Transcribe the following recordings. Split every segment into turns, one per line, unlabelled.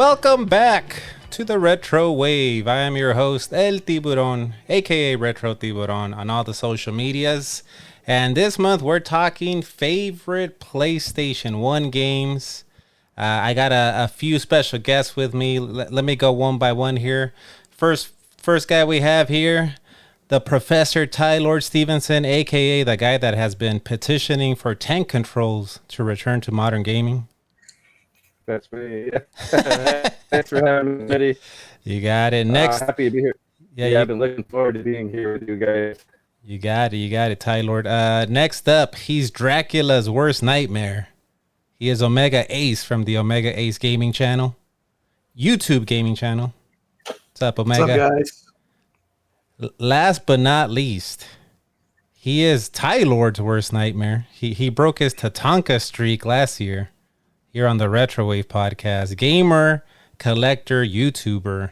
Welcome back to the Retro Wave. I am your host, El Tiburon, aka Retro Tiburon, on all the social medias. And this month we're talking favorite PlayStation 1 games. I got a few special guests with me. Let me go one by one here. First guy we have here, the Professor Tylord Stevenson, aka the guy that has been petitioning for tank controls to return to modern gaming.
That's me. Thanks for having me, Mitty.
You got it. Next,
happy to be here. Yeah, I've been looking forward to being here with you guys.
You got it, Tylord. Next up, he's Dracula's worst nightmare. He is Omega Ace from the Omega Ace Gaming Channel, YouTube Gaming Channel. What's up, Omega?
What's up, guys?
Last but not least, he is Tylord's worst nightmare. He broke his Tatanka streak last year. Here on the Retro Wave podcast, gamer, collector, YouTuber,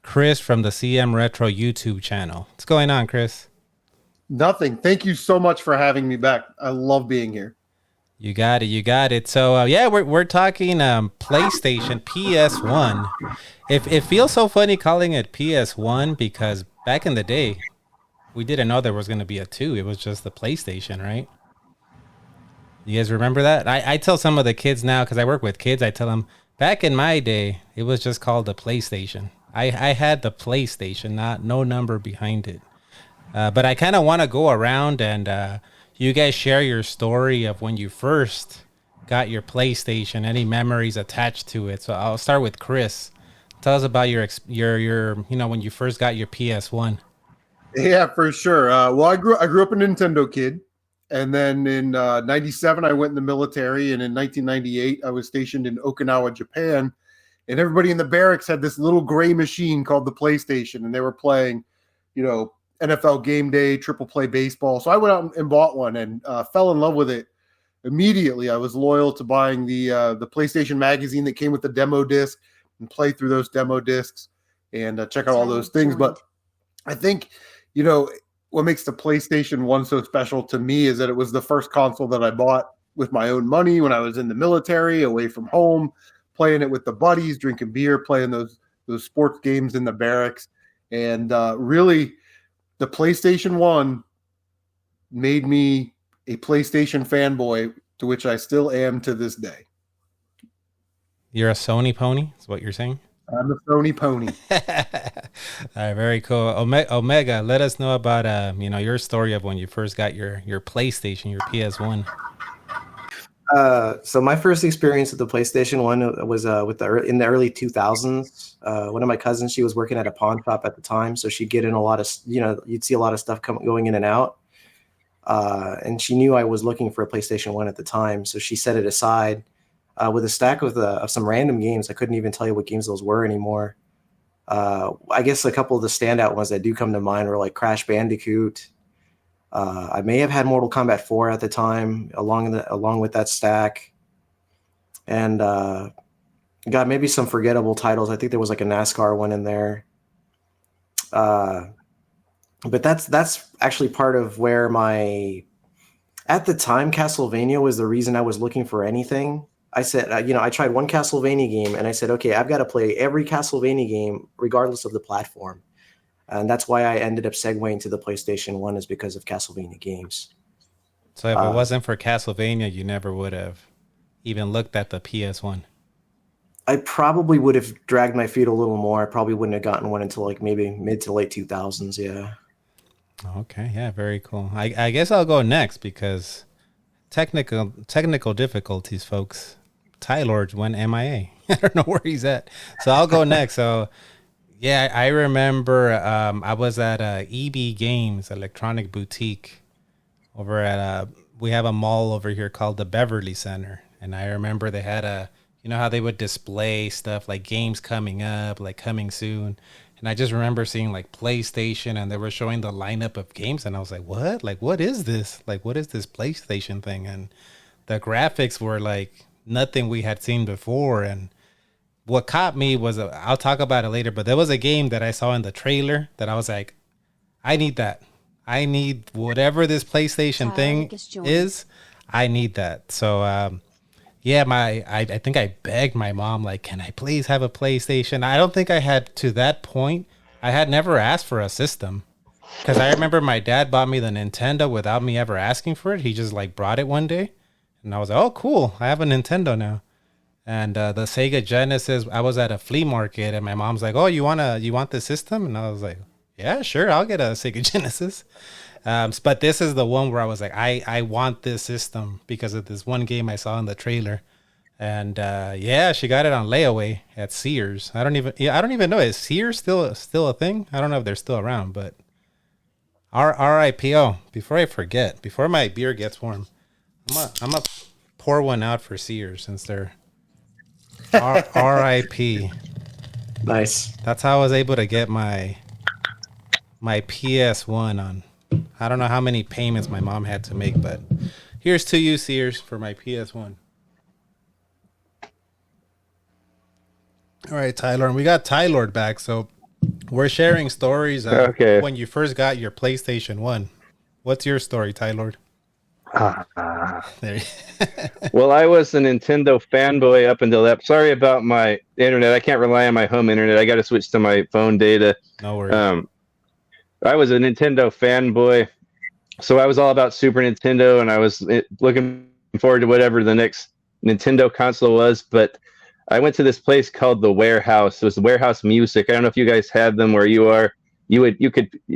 Chris from the CM Retro YouTube channel. What's going on, Chris?
Nothing. Thank you so much for having me back. I love being here.
You got it. So we're talking PlayStation PS1. It feels so funny calling it PS1 because back in the day, we didn't know there was going to be a 2. It was just the PlayStation, right? You guys remember that? I tell some of the kids now, because I work with kids, I tell them, back in my day, it was just called the PlayStation. I had the PlayStation, no number behind it. But I kind of want to go around and you guys share your story of when you first got your PlayStation, any memories attached to it. So I'll start with Chris. Tell us about your when you first got your PS1.
Yeah, for sure. Well, I grew up a Nintendo kid. And then in 97, I went in the military. And in 1998, I was stationed in Okinawa, Japan. And everybody in the barracks had this little gray machine called the PlayStation. And they were playing, NFL Game Day, triple play baseball. So I went out and bought one and fell in love with it immediately. I was loyal to buying the PlayStation magazine that came with the demo disc and play through those demo discs and check out all those things. But I think, what makes the PlayStation 1 so special to me is that it was the first console that I bought with my own money when I was in the military, away from home, playing it with the buddies, drinking beer, playing those sports games in the barracks. And really, the PlayStation 1 made me a PlayStation fanboy, to which I still am to this day.
You're a Sony pony, is what you're saying?
I'm a Sony pony.
All right, very cool. Omega, let us know about your story of when you first got your PlayStation, your PS1.
So my first experience with the PlayStation 1 was in the early 2000s. One of my cousins, she was working at a pawn shop at the time, so she'd get in a lot of, you'd see a lot of stuff going in and out. And she knew I was looking for a PlayStation 1 at the time, so she set it aside. With a stack of some random games. I couldn't even tell you what games those were anymore. I guess a couple of the standout ones that do come to mind were like Crash Bandicoot. I may have had Mortal Kombat 4 at the time, along with that stack, and got maybe some forgettable titles. I think there was like a NASCAR one in there. But that's actually part of where at the time, Castlevania was the reason I was looking for anything. I said, I tried one Castlevania game and I said, okay, I've got to play every Castlevania game regardless of the platform. And that's why I ended up segueing to the PlayStation 1 is because of Castlevania games.
So if it wasn't for Castlevania, you never would have even looked at the PS1.
I probably would have dragged my feet a little more. I probably wouldn't have gotten one until like maybe mid to late 2000s. Yeah.
Okay. Yeah. Very cool. I guess I'll go next because technical difficulties, folks. Tylord went MIA. I don't know where he's at. So I'll go next. So, yeah, I remember I was at EB Games, Electronic Boutique, over at we have a mall over here called the Beverly Center. And I remember they had how they would display stuff like games coming up, like coming soon. And I just remember seeing like PlayStation and they were showing the lineup of games. And I was like, what? Like, what is this? Like, what is this PlayStation thing? And the graphics were like nothing we had seen before. And what caught me was, I'll talk about it later, but there was a game that I saw in the trailer that I was like, I need that. I need whatever this PlayStation thing is. I need that. So, Yeah, I think I begged my mom, like, can I please have a PlayStation? I don't think I had to that point. I had never asked for a system. Because I remember my dad bought me the Nintendo without me ever asking for it. He just like brought it one day. And I was like, oh, cool. I have a Nintendo now. And the Sega Genesis, I was at a flea market and my mom's like, oh, you want the system? And I was like, yeah, sure. I'll get a Sega Genesis. But this is the one where I was like, I want this system because of this one game I saw in the trailer. And yeah, she got it on layaway at Sears. I don't even know. Is Sears still a thing? I don't know if they're still around, but RIPO. Before I forget, before my beer gets warm, I'm gonna pour one out for Sears since they're RIP.
Nice.
That's how I was able to get my PS1 on. I don't know how many payments my mom had to make, but here's to you, Sears, for my PS1. All right, Tyler, and we got Tylord back, so we're sharing stories of when you first got your PlayStation 1. What's your story, Tylord?
Well, I was a Nintendo fanboy up until that. Sorry about my internet. I can't rely on my home internet. I got to switch to my phone data.
No worries.
I was a Nintendo fanboy, so I was all about Super Nintendo, and I was looking forward to whatever the next Nintendo console was. But I went to this place called the Warehouse. It was the Warehouse Music. I don't know if you guys had them where you are. You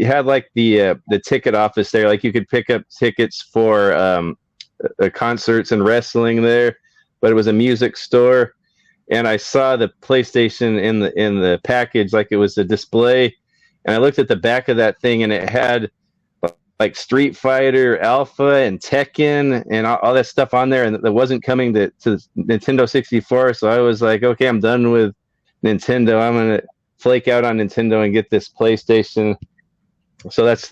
had like the ticket office there. Like you could pick up tickets for concerts and wrestling there, but it was a music store. And I saw the PlayStation in the package, like it was a display. And I looked at the back of that thing, and it had like Street Fighter Alpha and Tekken and all that stuff on there, and that wasn't coming to Nintendo 64. So I was like, okay, I'm done with Nintendo. I'm gonna flake out on Nintendo and get this PlayStation. So that's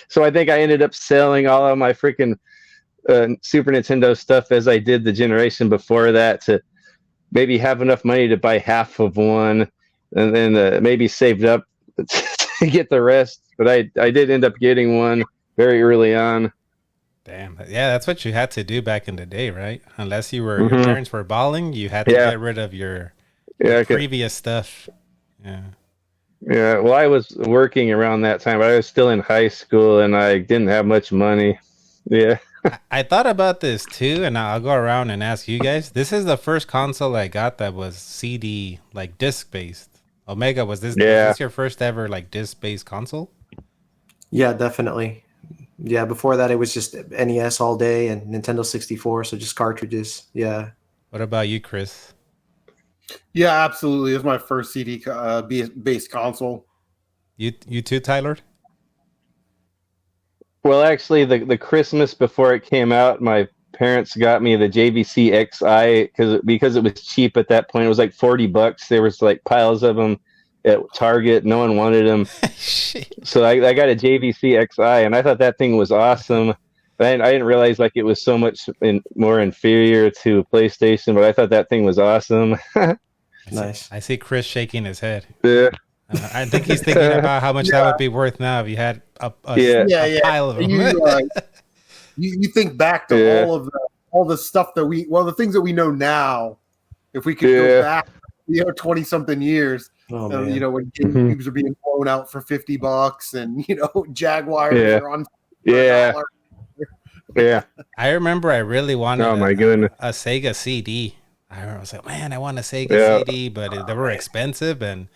so I think I ended up selling all of my freaking Super Nintendo stuff as I did the generation before that to maybe have enough money to buy half of one, and then maybe saved up to get the rest. But I did end up getting one very early on.
Damn. Yeah, that's what you had to do back in the day, right? Unless your parents were balling, you had to get rid of your previous stuff. Yeah.
Yeah. Well, I was working around that time, but I was still in high school and I didn't have much money. Yeah.
I thought about this too, and I'll go around and ask you guys. This is the first console I got that was CD, like disc based. Omega, was this your first ever like disc based console?
Yeah, definitely. Yeah, before that it was just NES all day and Nintendo 64, so just cartridges. Yeah.
What about you, Chris?
Yeah, absolutely. It was my first CD based console.
You too, Tyler?
Well, actually, the Christmas before it came out, my parents got me the JVC XI because it was cheap at that point. It was like $40. There was like piles of them at Target. No one wanted them. So I got a JVC XI, and I thought that thing was awesome. I didn't realize like it was so much more inferior to PlayStation, but I thought that thing was awesome.
Nice.
I see Chris shaking his head.
Yeah.
I think he's thinking about how much that would be worth now if you had a pile of them.
You think back to all the stuff that the things that we know now. If we could go back, 20 something years, when GameCubes are being blown out for $50, and Jaguars are on.
Yeah. Yeah.
I remember I really wanted a Sega CD. I was like, man, I want a Sega CD, but they were expensive, and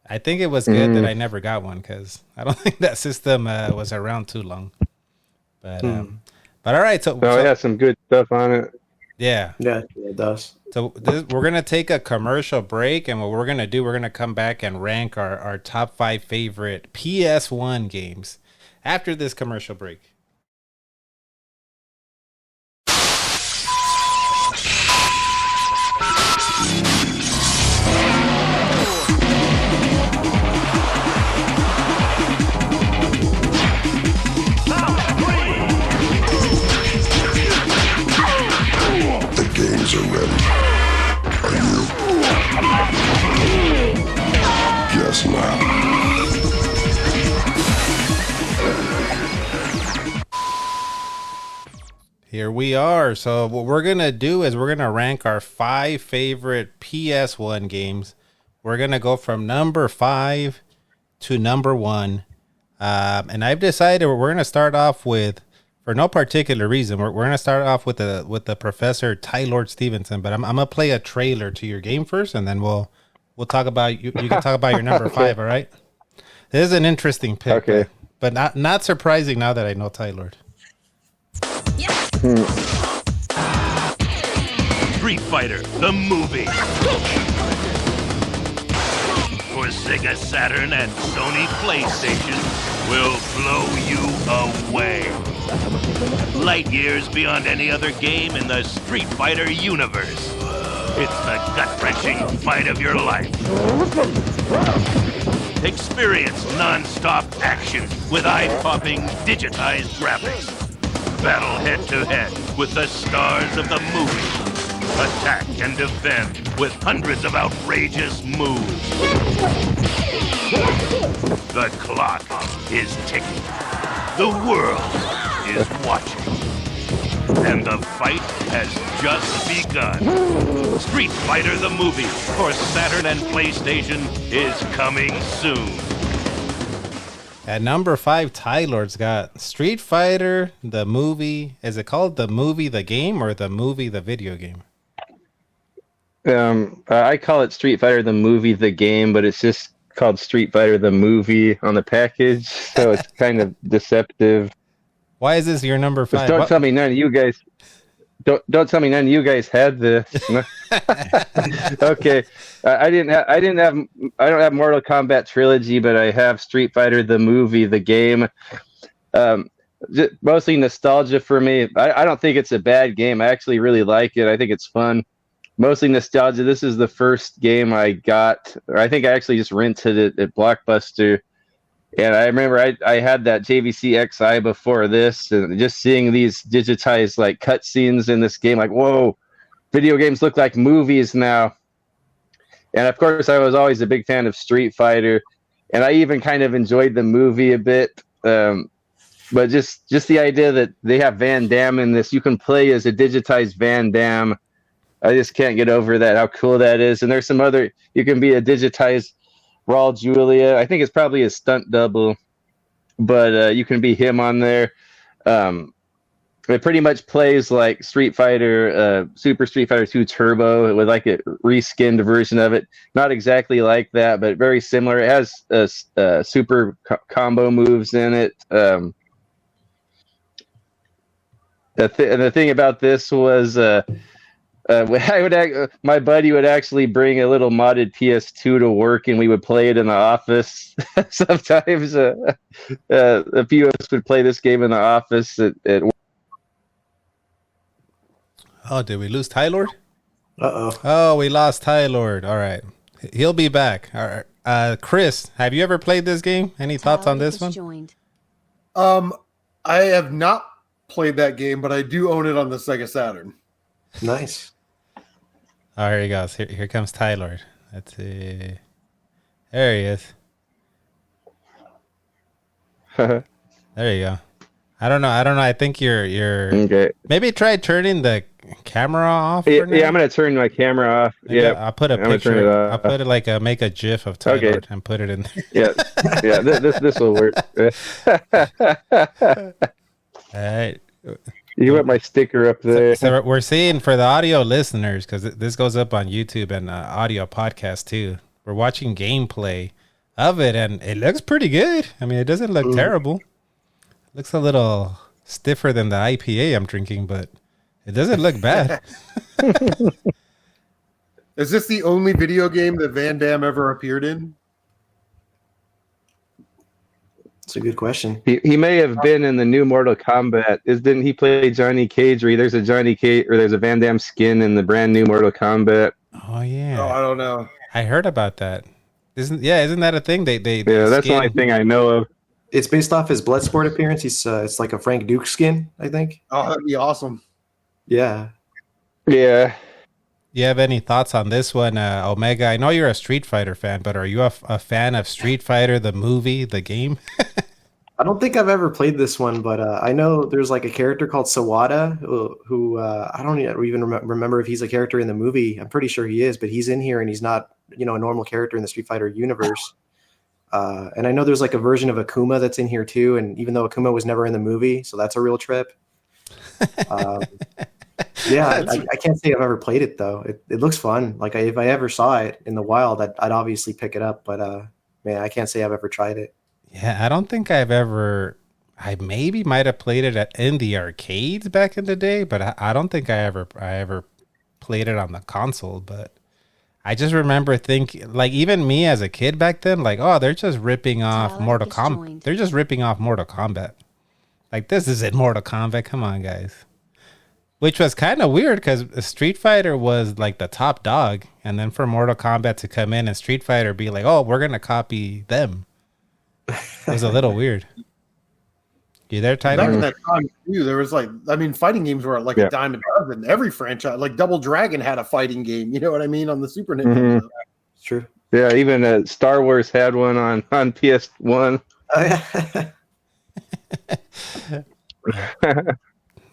I think it was good that I never got one because I don't think that system was around too long. But all right, so
it has some good stuff on it.
Yeah,
it does.
So we're gonna take a commercial break, and what we're gonna do, we're gonna come back and rank our top 5 favorite PS1 games after this commercial break.
Are ready. Are you? Guess not.
Here we are. So what we're going to do is we're going to rank our 5 favorite PS1 games. We're going to go from number 5 to number 1. And I've decided we're going to start off with, for no particular reason, we're going to start off with the Professor Tylord Stevenson. But I'm going to play a trailer to your game first, and then we'll talk about, you can talk about your number 5, all right? This is an interesting pick.
Okay.
But not surprising now that I know Tylord.
Street Fighter, the movie. For Sega Saturn and Sony PlayStation will blow you away. Light years beyond any other game in the Street Fighter universe. It's the gut-wrenching fight of your life. Experience non-stop action with eye-popping digitized graphics. Battle head-to-head with the stars of the movie. Attack and defend with hundreds of outrageous moves. The clock is ticking. The world is watching. And the fight has just begun. Street Fighter the movie for Saturn and PlayStation is coming soon.
At number 5, Tylord's got Street Fighter the movie. Is it called the movie the game or the movie the video game?
I call it Street Fighter the movie, the game, but it's just called Street Fighter the movie on the package, so it's kind of deceptive.
Why is this your number 5?
Don't tell me none of you guys. Don't tell me none of you guys had this. No. Okay, I don't have Mortal Kombat trilogy, but I have Street Fighter the movie, the game. Mostly nostalgia for me. I don't think it's a bad game. I actually really like it. I think it's fun. Mostly nostalgia. This is the first game I got, or I think I actually just rented it at Blockbuster. And I remember I had that JVC XI before this, and just seeing these digitized like cutscenes in this game, like, whoa, video games look like movies now. And of course, I was always a big fan of Street Fighter, and I even kind of enjoyed the movie a bit. But just the idea that they have Van Damme in this, you can play as a digitized Van Damme. I just can't get over that, how cool that is. And there's some other, you can be a digitized Raul Julia. I think it's probably a stunt double, but you can be him on there. It pretty much plays like Street Fighter, Super Street Fighter 2 Turbo with like a reskinned version of it. Not exactly like that, but very similar. It has super combo moves in it. The thing about this was my buddy would actually bring a little modded PS2 to work, and we would play it in the office. Sometimes a few of us would play this game in the office at work.
Oh, did we lose Tylord?
Uh-oh.
Oh, we lost Tylord. All right. He'll be back. All right. Chris, have you ever played this game? Any thoughts on this one?
Joined.
I have not played that game, but I do own it on the Sega Saturn.
Nice.
Oh, here he goes. Here comes Tylord. Let's see. There he is. There you go. I don't know. I think you're
Okay.
Maybe try turning the camera off.
Yeah, I'm gonna turn my camera off.
Maybe
Yeah,
I'll put a
I'm gonna turn it
picture.
off.
I'll put it like make a GIF of Tylord
Okay.
and put it in there.
yeah. This will work.
All right.
You want my sticker up there?
So we're seeing for the audio listeners, because this goes up on YouTube and audio podcast too. We're watching gameplay of it, and it looks pretty good. I mean, it doesn't look terrible. It looks a little stiffer than the IPA I'm drinking, but it doesn't look bad.
Is this the only video game that Van Damme ever appeared in?
It's a good question.
He may have been in the new Mortal Kombat. Didn't he play Johnny Cage? Or there's a Johnny Cage, or there's a Van Damme skin in the brand new Mortal Kombat.
Oh yeah,
Oh, I don't know.
I heard about that. Isn't that a thing? They
Yeah, that's the only thing I know of.
It's based off his Bloodsport appearance. He's it's like a Frank Duke skin, I think.
Oh, that'd be awesome.
Yeah.
Yeah.
You have any thoughts on this one, Omega? I know you're a Street Fighter fan, but are you a fan of Street Fighter, the movie, the game?
I don't think I've ever played this one, but I know there's like a character called Sawada who I don't even remember if he's a character in the movie. I'm pretty sure he is, but he's in here and he's not, a normal character in the Street Fighter universe. And I know there's like a version of Akuma that's in here too. And even though Akuma was never in the movie, so that's a real trip. Yeah, I can't say I've ever played it though. It looks fun. Like if I ever saw it in the wild, I'd obviously pick it up. But man, I can't say I've ever tried it.
Yeah, I don't think I've ever. I maybe might have played it in the arcades back in the day, but I don't think I ever played it on the console. But I just remember thinking, like, even me as a kid back then, like, oh, they're just ripping off Mortal Kombat. They're just ripping off Mortal Kombat. Like, this isn't Mortal Kombat. Come on, guys. Which was kind of weird because Street Fighter was like the top dog, and then for Mortal Kombat to come in and Street Fighter be like, oh, we're gonna copy them. It was a little weird. You there, Tylord?
Back in that time too, there was fighting games were like a dime a dozen. Every franchise, like Double Dragon, had a fighting game. You know what I mean, on the Super Nintendo.
Mm-hmm.
It's true.
Yeah, even Star Wars had one on PS1.
Oh, yeah.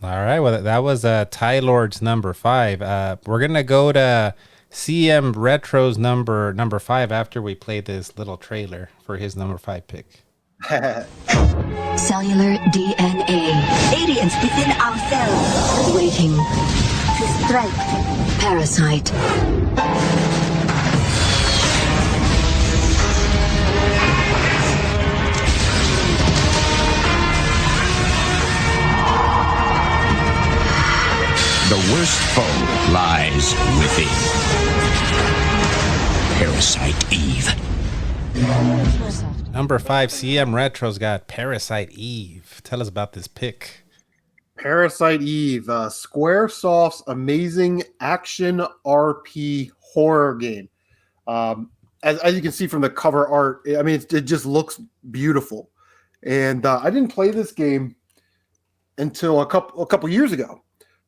All right. Well, that was Tylord's number 5. We're gonna go to CM Retro's number 5 after we play this little trailer for his number 5 pick.
Cellular DNA. Aliens within ourselves, waiting to strike. Parasite.
The worst foe lies within. Parasite Eve.
Number 5, CM Retro's got Parasite Eve. Tell us about this pick.
Parasite Eve, Squaresoft's amazing action RP horror game. As you can see from the cover art, I mean, it just looks beautiful. And I didn't play this game until a couple years ago,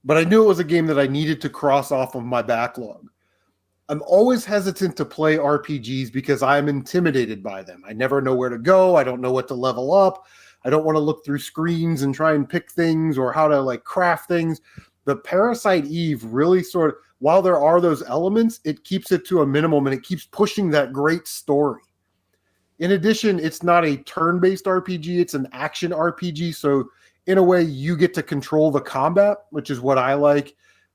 but I knew it was a game that I needed to cross off of my backlog. I'm always hesitant to play RPGs because I'm intimidated by them. I never know where to go. I don't know what to level up. I don't want to look through screens and try and pick things or how to like craft things. The Parasite Eve really sort of, while there are those elements, it keeps it to a minimum and it keeps pushing that great story. In addition, it's not a turn-based RPG. It's an action RPG. So in a way, you get to control the combat, which is what I like.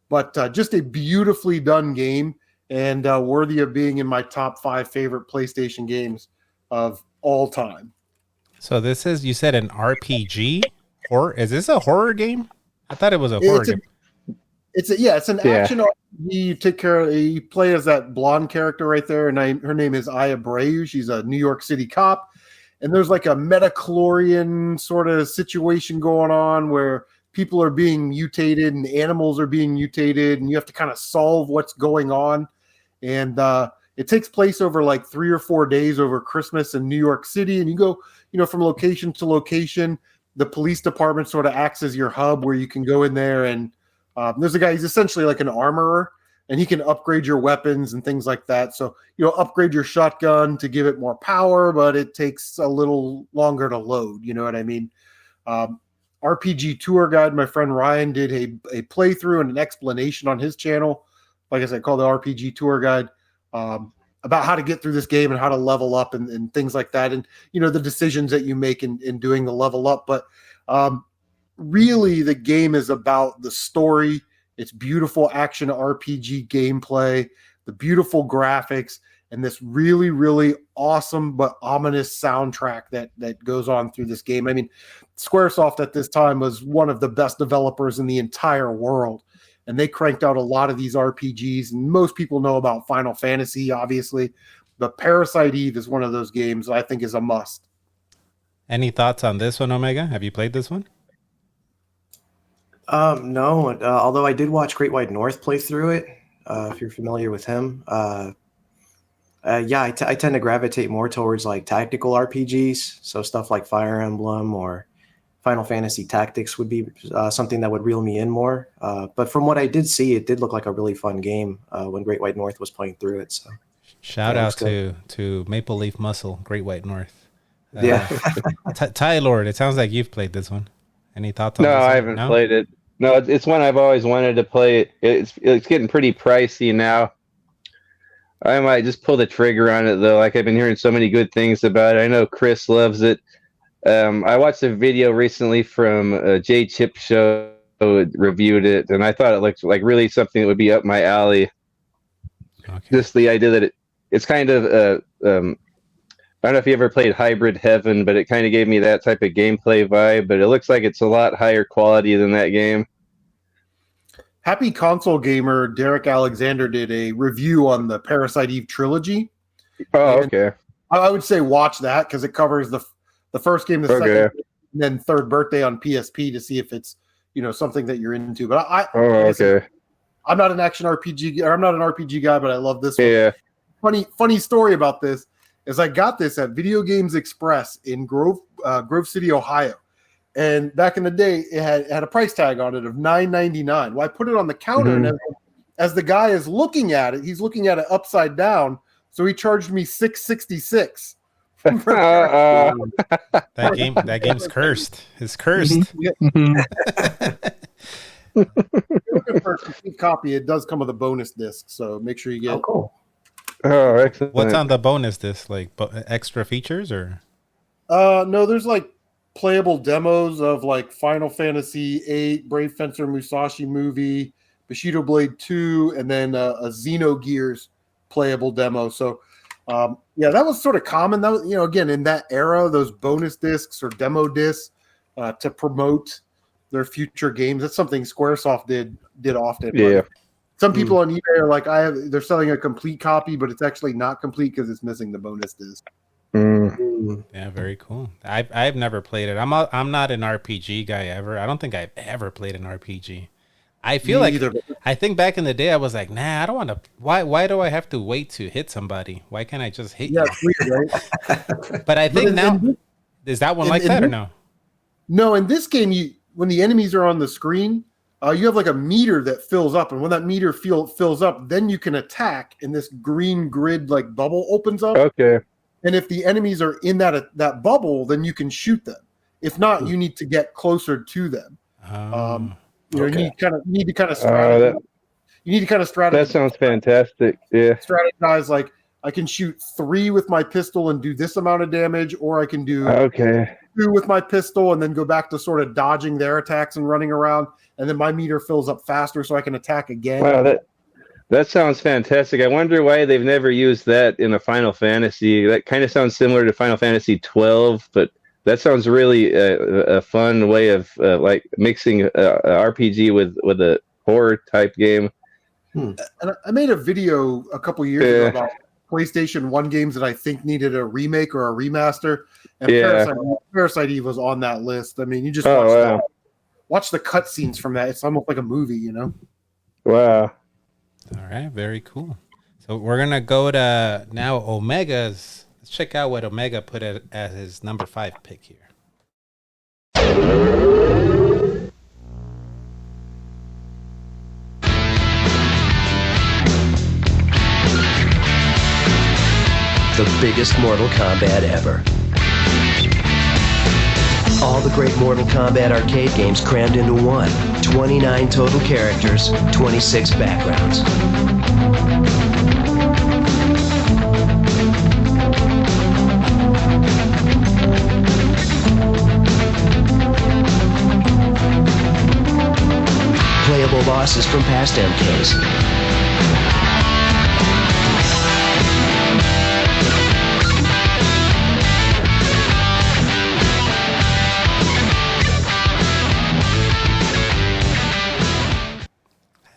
But just a beautifully done game. And worthy of being in my top 5 favorite PlayStation games of all time.
So this is, you said, an RPG? Or is this a horror game? I thought it was a horror game.
It's an action RPG. You play as that blonde character right there, and her name is Aya Breu. She's a New York City cop. And there's like a metachlorian sort of situation going on where people are being mutated and animals are being mutated, and you have to kind of solve what's going on. And it takes place over like 3 or 4 days over Christmas in New York City. And you go, from location to location. The police department sort of acts as your hub where you can go in there. And there's a guy, he's essentially like an armorer, and he can upgrade your weapons and things like that. So, upgrade your shotgun to give it more power, but it takes a little longer to load. You know what I mean? RPG Tour Guide, my friend Ryan did a playthrough and an explanation on his channel. Like I said, called the RPG Tour Guide, about how to get through this game and how to level up and things like that. And, the decisions that you make in doing the level up. But really, the game is about the story. It's beautiful action RPG gameplay, the beautiful graphics, and this really, really awesome but ominous soundtrack that goes on through this game. I mean, Squaresoft at this time was one of the best developers in the entire world. And they cranked out a lot of these RPGs. And most people know about Final Fantasy, obviously. But Parasite Eve is one of those games that I think is a must.
Any thoughts on this one, Omega? Have you played this one?
No. Although I did watch Great White North play through it, if you're familiar with him. I tend to gravitate more towards like tactical RPGs. So stuff like Fire Emblem or Final Fantasy Tactics would be something that would reel me in more. But from what I did see, it did look like a really fun game when Great White North was playing through it. So
shout out to Maple Leaf Muscle, Great White North.
Yeah.
Tylord, it sounds like you've played this one. Any thoughts on
No,
this one?
I haven't played it. No, it's one I've always wanted to play. It's getting pretty pricey now. I might just pull the trigger on it though. Like I've been hearing so many good things about it. I know Chris loves it. I watched a video recently from Jay Chip Show reviewed it, and I thought it looked like really something that would be up my alley.
Okay.
Just the idea that it's kind of I don't know if you ever played Hybrid Heaven, but it kind of gave me that type of gameplay vibe. But it looks like it's a lot higher quality than that game.
Happy Console Gamer Derek Alexander did a review on the Parasite Eve trilogy.
Oh,
And
okay.
I would say watch that because it covers the first game, the second, and then Third Birthday on PSP to see if it's something that you're into. But I'm not an action RPG, or I'm not an RPG guy, but I love this one.
Yeah.
Funny story about this is I got this at Video Games Express in Grove City, Ohio. And back in the day, it had a price tag on it of $9.99. Well, I put it on the counter, and as the guy is looking at it, he's looking at it upside down. So he charged me $6.66.
That game's cursed. It's cursed.
For a complete copy, it does come with a bonus disc, so make sure you get.
Oh, cool.
Oh, excellent.
What's on the bonus disc? Like extra features or?
No, there's like playable demos of like Final Fantasy VIII, Brave Fencer Musashi movie, Bushido Blade 2, and then a Xenogears playable demo. So, that was sort of common. That was, again, in that era, those bonus discs or demo discs to promote their future games. That's something Squaresoft did often.
Yeah.
Some people on eBay are like, they're selling a complete copy, but it's actually not complete because it's missing the bonus disc.
Yeah, very cool. I've never played it. I'm not an RPG guy ever. I don't think I've ever played an RPG. I feel like I think back in the day I was like, nah, I don't want to. Why do I have to wait to hit somebody? Why can't I just hit you?
It's weird, right?
But I think now is that one like that or no?
No, in this game, when the enemies are on the screen, you have like a meter that fills up, and when that meter fills up, then you can attack, and this green grid like bubble opens up.
Okay.
And if the enemies are in that bubble, then you can shoot them. If not, you need to get closer to them. You need to kind of strategize. You need to kind of strategize.
That sounds fantastic. Yeah.
Strategize like I can shoot 3 with my pistol and do this amount of damage, or I can do 2 with my pistol and then go back to sort of dodging their attacks and running around, and then my meter fills up faster so I can attack again.
Wow, that sounds fantastic. I wonder why they've never used that in a Final Fantasy. That kind of sounds similar to Final Fantasy 12, but that sounds really a fun way of like mixing a RPG with a horror type game.
And I made a video a couple years ago about PlayStation 1 games that I think needed a remake or a remaster, and Parasite Eve was on that list. I mean, you just watch the cutscenes from that. It's almost like a movie,
Wow.
All right, very cool. So we're gonna go to now Omega's. Let's check out what Omega put as his number 5 pick here.
The biggest Mortal Kombat ever. All the great Mortal Kombat arcade games crammed into one. 29 total characters, 26 backgrounds. Playable bosses from past MKs.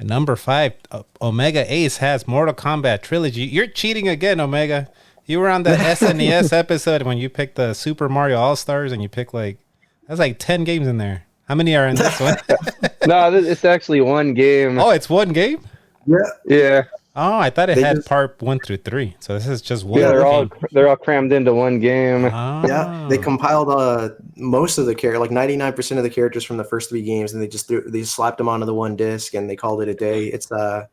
Number 5, Omega Ace has Mortal Kombat Trilogy. You're cheating again, Omega. You were on the SNES episode when you picked the Super Mario All-Stars, and you picked that's like 10 games in there. How many are in this one?
No, it's actually one game.
Oh, it's one game?
Yeah.
Oh, I thought it had part 1 through 3. So this is just one.
Yeah,
game.
they're all crammed into one game.
Oh.
Yeah, they compiled most of the characters, like 99% of the characters from the first 3 games, and they slapped them onto the one disc, and they called it a day. It's a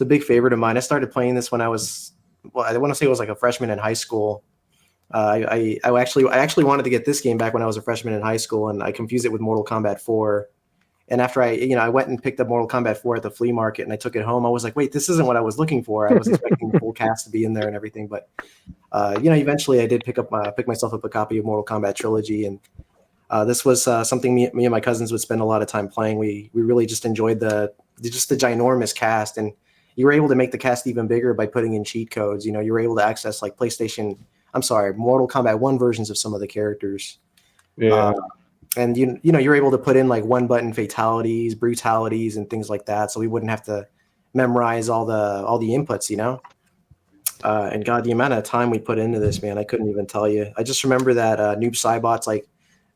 big favorite of mine. I started playing this when I was, I want to say it was like a freshman in high school, I actually wanted to get this game back when I was a freshman in high school, and I confused it with Mortal Kombat 4. And after I went and picked up Mortal Kombat 4 at the flea market and I took it home, I was like, wait, this isn't what I was looking for. I was expecting the full cast to be in there and everything. But, eventually I did pick myself up a copy of Mortal Kombat Trilogy. And this was something me and my cousins would spend a lot of time playing. We really just enjoyed the ginormous cast. And you were able to make the cast even bigger by putting in cheat codes. You were able to access like Mortal Kombat 1 versions of some of the characters.
Yeah.
And you're able to put in like one button fatalities, brutalities, and things like that, so we wouldn't have to memorize all the inputs, And God, the amount of time we put into this, man, I couldn't even tell you. I just remember that Noob Saibot's like,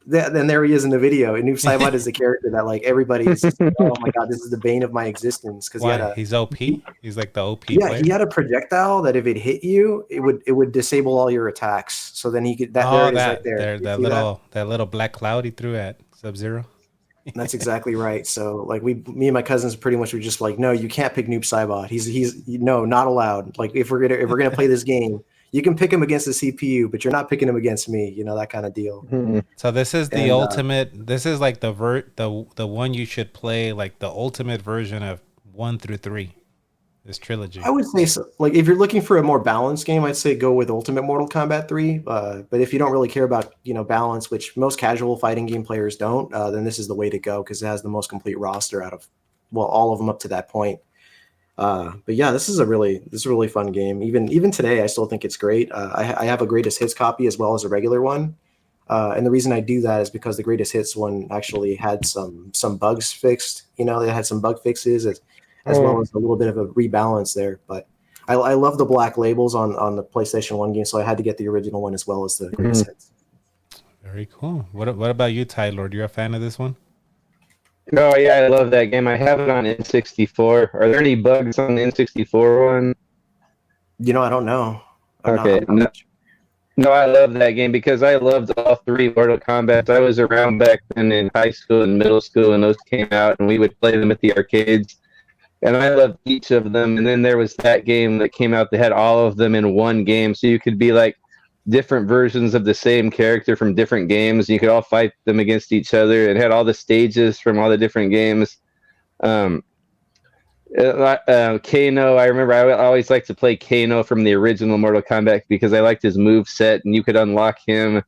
then there he is in the video. And Noob Saibot is the character that like everybody is just like, oh my God, this is the bane of my existence because
he's OP. He's like the OP.
Yeah,
player.
he had a projectile that if it hit you, it would disable all your attacks. So then he could that
little black cloud he threw at Sub-Zero.
That's exactly right. So like me and my cousins pretty much were just like, no, you can't pick Noob Saibot. He's no, not allowed. Like if we're gonna play this game, you can pick him against the CPU, but you're not picking him against me. That kind of deal.
Mm-hmm.
So this is the ultimate. This is like the one you should play, like the ultimate version of 1 through 3. This trilogy.
I would say so. Like if you're looking for a more balanced game, I'd say go with Ultimate Mortal Kombat 3. But if you don't really care about balance, which most casual fighting game players don't, then this is the way to go because it has the most complete roster out of all of them up to that point. But yeah, this is a really fun game. Even today, I still think it's great. I have a Greatest Hits copy as well as a regular one, and the reason I do that is because the Greatest Hits one actually had some bugs fixed. They had some bug fixes as well as a little bit of a rebalance there. But I love the black labels on the PlayStation 1 game, so I had to get the original one as well as the Greatest Hits.
Very cool. What about you, Tylord? You're a fan of this one?
Oh yeah, I love that game. I have it on N64. Are there any bugs on the N64 one?
I don't know.
Okay. No, I love that game because I loved all 3 Mortal Kombat. I was around back then in high school and middle school when those came out, and we would play them at the arcades. And I loved each of them. And then there was that game that came out that had all of them in one game, so you could be like different versions of the same character from different games. You could all fight them against each other. It had all the stages from all the different games. Kano, I remember I always liked to play Kano from the original Mortal Kombat because I liked his move set and you could unlock him.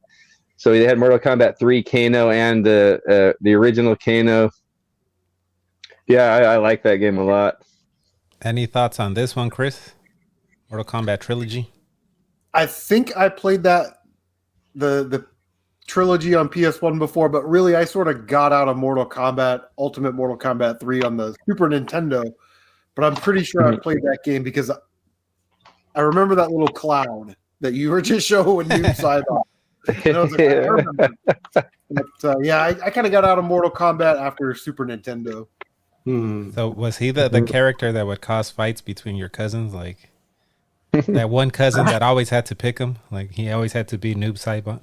So they had Mortal Kombat 3 Kano and the original Kano. Yeah, I like that game a lot.
Any thoughts on this one, Chris? Mortal Kombat Trilogy?
I think I played the trilogy on PS1 before, but really I sort of got out of Ultimate Mortal Kombat 3 on the Super Nintendo. But I'm pretty sure I played that game because I remember that little cloud that you were just showing Noob Saibot. And I was like, I remember. But I kind of got out of Mortal Kombat after Super Nintendo.
So was he the character that would cause fights between your cousins? Like that one cousin that always had to pick him? Like he always had to be Noob Saibot?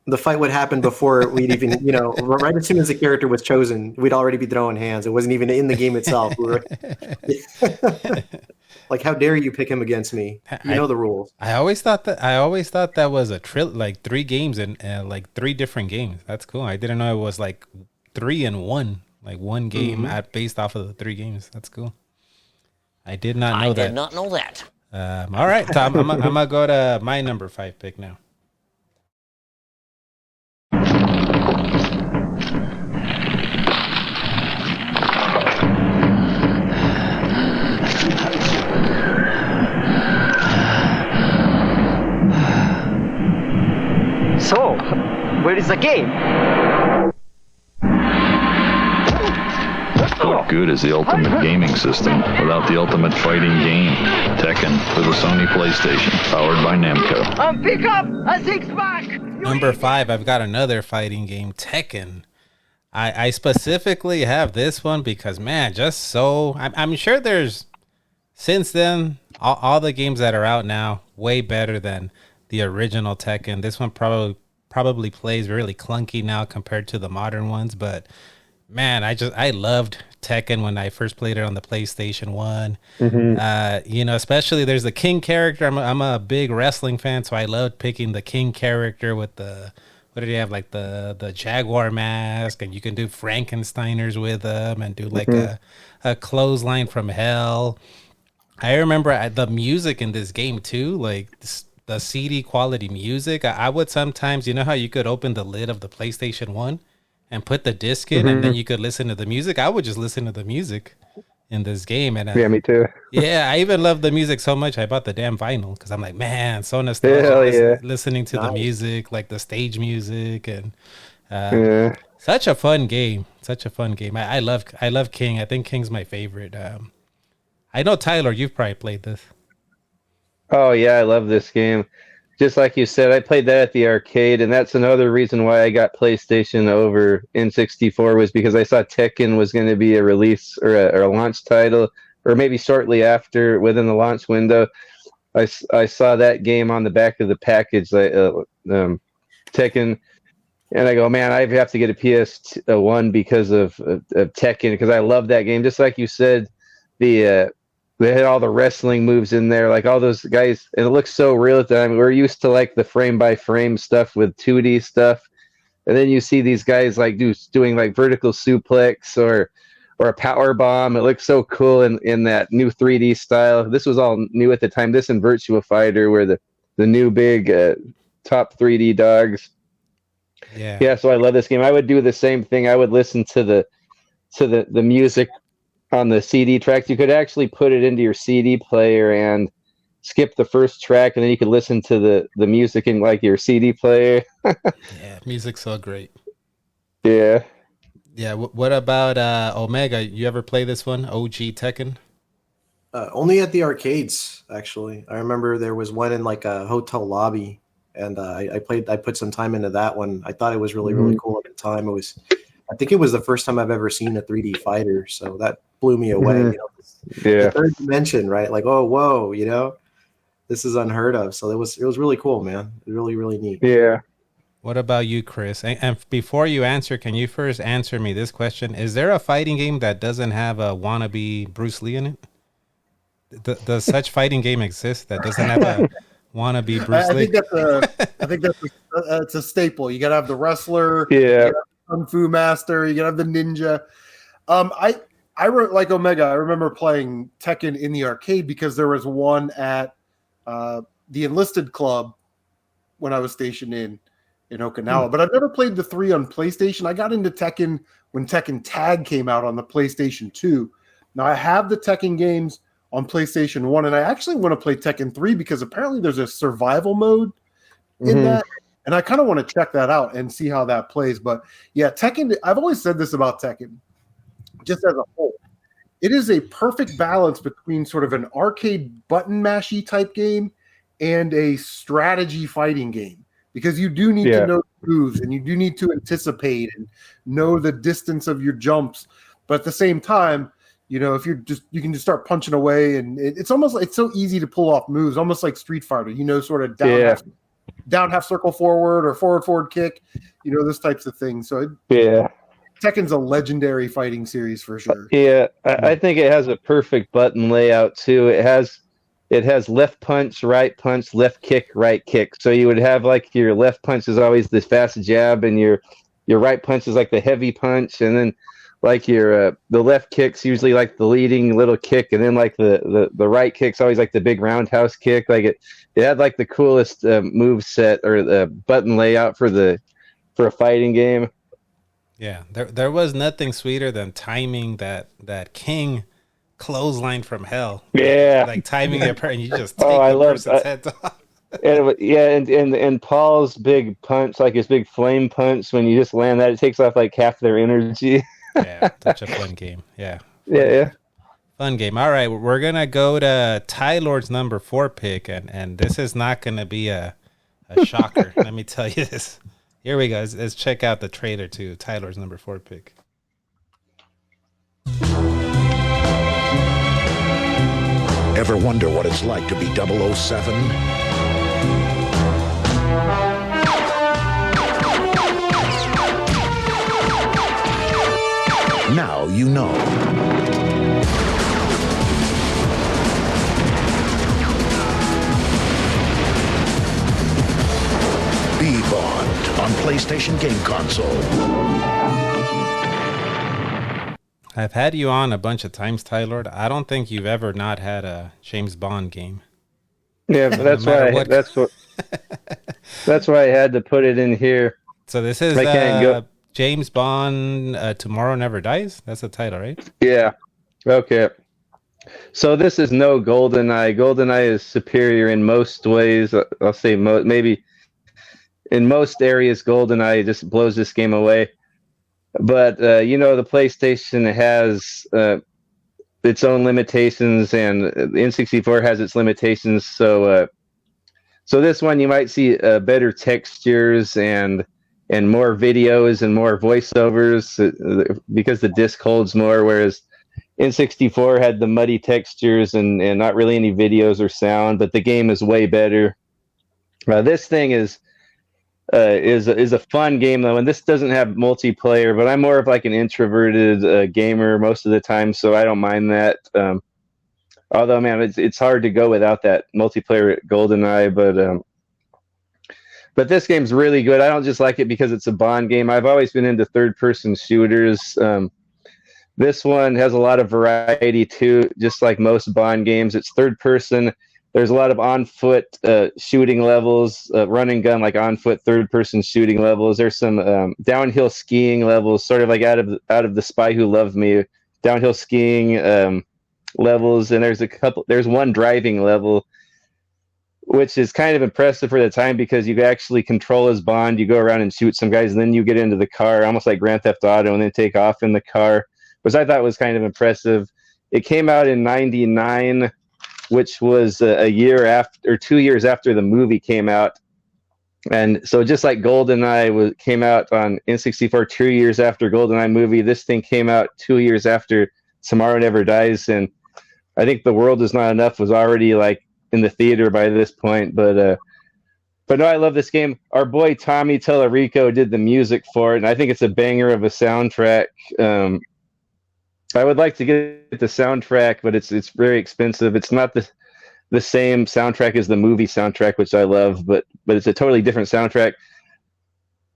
The fight would happen before we'd even, right as soon as the character was chosen, we'd already be throwing hands. It wasn't even in the game itself. Like, how dare you pick him against me? You know the rules.
I always thought that was a like 3 games and like 3 different games. That's cool. I didn't know it was like 3 in 1, like one game based off of the 3 games. That's cool. I did not know that.
I did not know that.
All right, Tom, I'm gonna go to my number 5 pick now.
So, where is the game?
What good is the ultimate gaming system without the ultimate fighting game? Tekken for the Sony PlayStation, powered by Namco.
Pick up a 6-pack!
Number 5, I've got another fighting game, Tekken. I specifically have this one because, man, I'm sure there's, since then, all the games that are out now, way better than the original Tekken. This one probably plays really clunky now compared to the modern ones, but Man, I loved Tekken when I first played it on the PlayStation 1. You know, especially there's the King character. I'm a big wrestling fan, so I loved picking the King character with the, what did he have, like the Jaguar mask, and you can do Frankensteiners with them and do like a clothesline from hell. I remember the music in this game too, like the CD quality music. I would sometimes, you know how you could open the lid of the PlayStation 1 and put the disc in, and then you could listen to the music. I would just listen to the music in this game. And
yeah, me too.
Yeah, I even love the music so much I bought the damn vinyl because I'm like, man, so nostalgic listening to the music, like the stage music, and such a fun game. Such a fun game. I love King. I think King's my favorite. I know Tyler, you've probably played this.
Oh yeah, I love this game. Just like you said, I played that at the arcade, and that's another reason why I got PlayStation over N64 was because I saw Tekken was going to be a release or a launch title, or maybe shortly after within the launch window. I saw that game on the back of the package, Tekken, and I go, man, I have to get a PS1 because of Tekken, because I love that game. Just like you said, they had all the wrestling moves in there, like all those guys, and it looks so real at the time. We're used to like the frame by frame stuff with 2D stuff, and then you see these guys like doing like vertical suplex or a power bomb. It looks so cool in that new 3D style. This was all new at the time. This and Virtua Fighter were the new big top 3D dogs. Yeah. So I love this game. I would do the same thing. I would listen to the music on the CD tracks. You could actually put it into your CD player and skip the first track, and then you could listen to the music in like your CD player.
Yeah, music's so great.
Yeah.
Yeah. What about Omega? You ever play this one, OG Tekken?
Only at the arcades, actually. I remember there was one in like a hotel lobby, and I put some time into that one. I thought it was really cool at the time. I think it was the first time I've ever seen a 3D fighter, so that blew me away. You know, the third dimension, right? Like, oh, whoa, you know, this is unheard of. So it was really cool, man. Really neat.
Yeah.
What about you, Chris? And before you answer, can you first answer me this question? Is there a fighting game that doesn't have a wannabe Bruce Lee in it? Does such fighting game exist that doesn't have a wannabe Bruce Lee?
I think that's a staple. You got to have the wrestler.
Yeah.
Kung Fu Master, you gotta have the ninja. I wrote like Omega. I remember playing Tekken in the arcade because there was one at the Enlisted Club when I was stationed in Okinawa. But I've never played the 3 on PlayStation. I got into Tekken when Tekken Tag came out on the PlayStation 2. Now I have the Tekken games on PlayStation 1, and I actually want to play Tekken 3 because apparently there's a survival mode in that. And I kind of want to check that out and see how that plays. But yeah, Tekken, I've always said this about Tekken, just as a whole. It is a perfect balance between sort of an arcade button mashy type game and a strategy fighting game. Because you do need to know moves, and you do need to anticipate and know the distance of your jumps. But at the same time, you know, if you can just start punching away, and it's almost like it's so easy to pull off moves, almost like Street Fighter, you know, sort of down half circle forward or forward kick, you know, those types of things. So Tekken's a legendary fighting series for sure.
Yeah, I think it has a perfect button layout too. It has left punch, left kick, right kick. So you would have like your left punch is always this fast jab, and your right punch is like the heavy punch, and then like your the left kick's usually like the leading little kick, and then like the right kick's always like the big roundhouse kick. Like it had like the coolest move set or the button layout for a fighting game.
Yeah, there was nothing sweeter than timing that King clothesline from hell.
Yeah,
like timing it, and you just take the person's head off.
And Paul's big punch, like his big flame punch, when you just land that, it takes off like half their energy.
Yeah, such a fun game. Yeah. Fun game. All right, we're gonna go to Tylord's number 4 pick, and this is not gonna be a shocker. Let me tell you this. Here we go. Let's check out the trailer to Tylord's number 4 pick.
Ever wonder what it's like to be 007? Now you know. Be Bond on PlayStation Game Console.
I've had you on a bunch of times, Tylord. I don't think you've ever not had a James Bond game.
Yeah, but that's
No matter
why
what.
that's why I had to put it in here.
So this is
I can't go.
James Bond Tomorrow Never Dies? That's the title, right?
Yeah. Okay. So this is no GoldenEye. GoldenEye is superior in most ways. I'll say maybe in most areas, GoldenEye just blows this game away. But the PlayStation has its own limitations, and the N64 has its limitations. So this one you might see better textures and more videos and more voiceovers because the disc holds more, whereas N64 had the muddy textures and not really any videos or sound, but the game is way better. This thing is a fun game though, and this doesn't have multiplayer, but I'm more of like an introverted gamer most of the time, so I don't mind that. Although, man, it's hard to go without that multiplayer at GoldenEye, but this game's really good. I don't just like it because it's a Bond game. I've always been into third-person shooters. This one has a lot of variety too, just like most Bond games. It's third-person. There's a lot of on-foot shooting levels, run and gun, like on-foot third-person shooting levels. There's some downhill skiing levels, sort of like out of The Spy Who Loved Me, downhill skiing levels, and there's one driving level, which is kind of impressive for the time because you actually control as Bond. You go around and shoot some guys, and then you get into the car, almost like Grand Theft Auto, and then take off in the car, which I thought was kind of impressive. It came out in '99, which was a year after, or 2 years after the movie came out. And so just like GoldenEye came out on N64 2 years after GoldenEye movie, this thing came out 2 years after Tomorrow Never Dies. And I think The World Is Not Enough was already like in the theater by this point. But no, I love this game. Our boy Tommy Tellerico did the music for it, and I think it's a banger of a soundtrack. I would like to get the soundtrack, but it's very expensive. It's not the same soundtrack as the movie soundtrack, which I love, but it's a totally different soundtrack.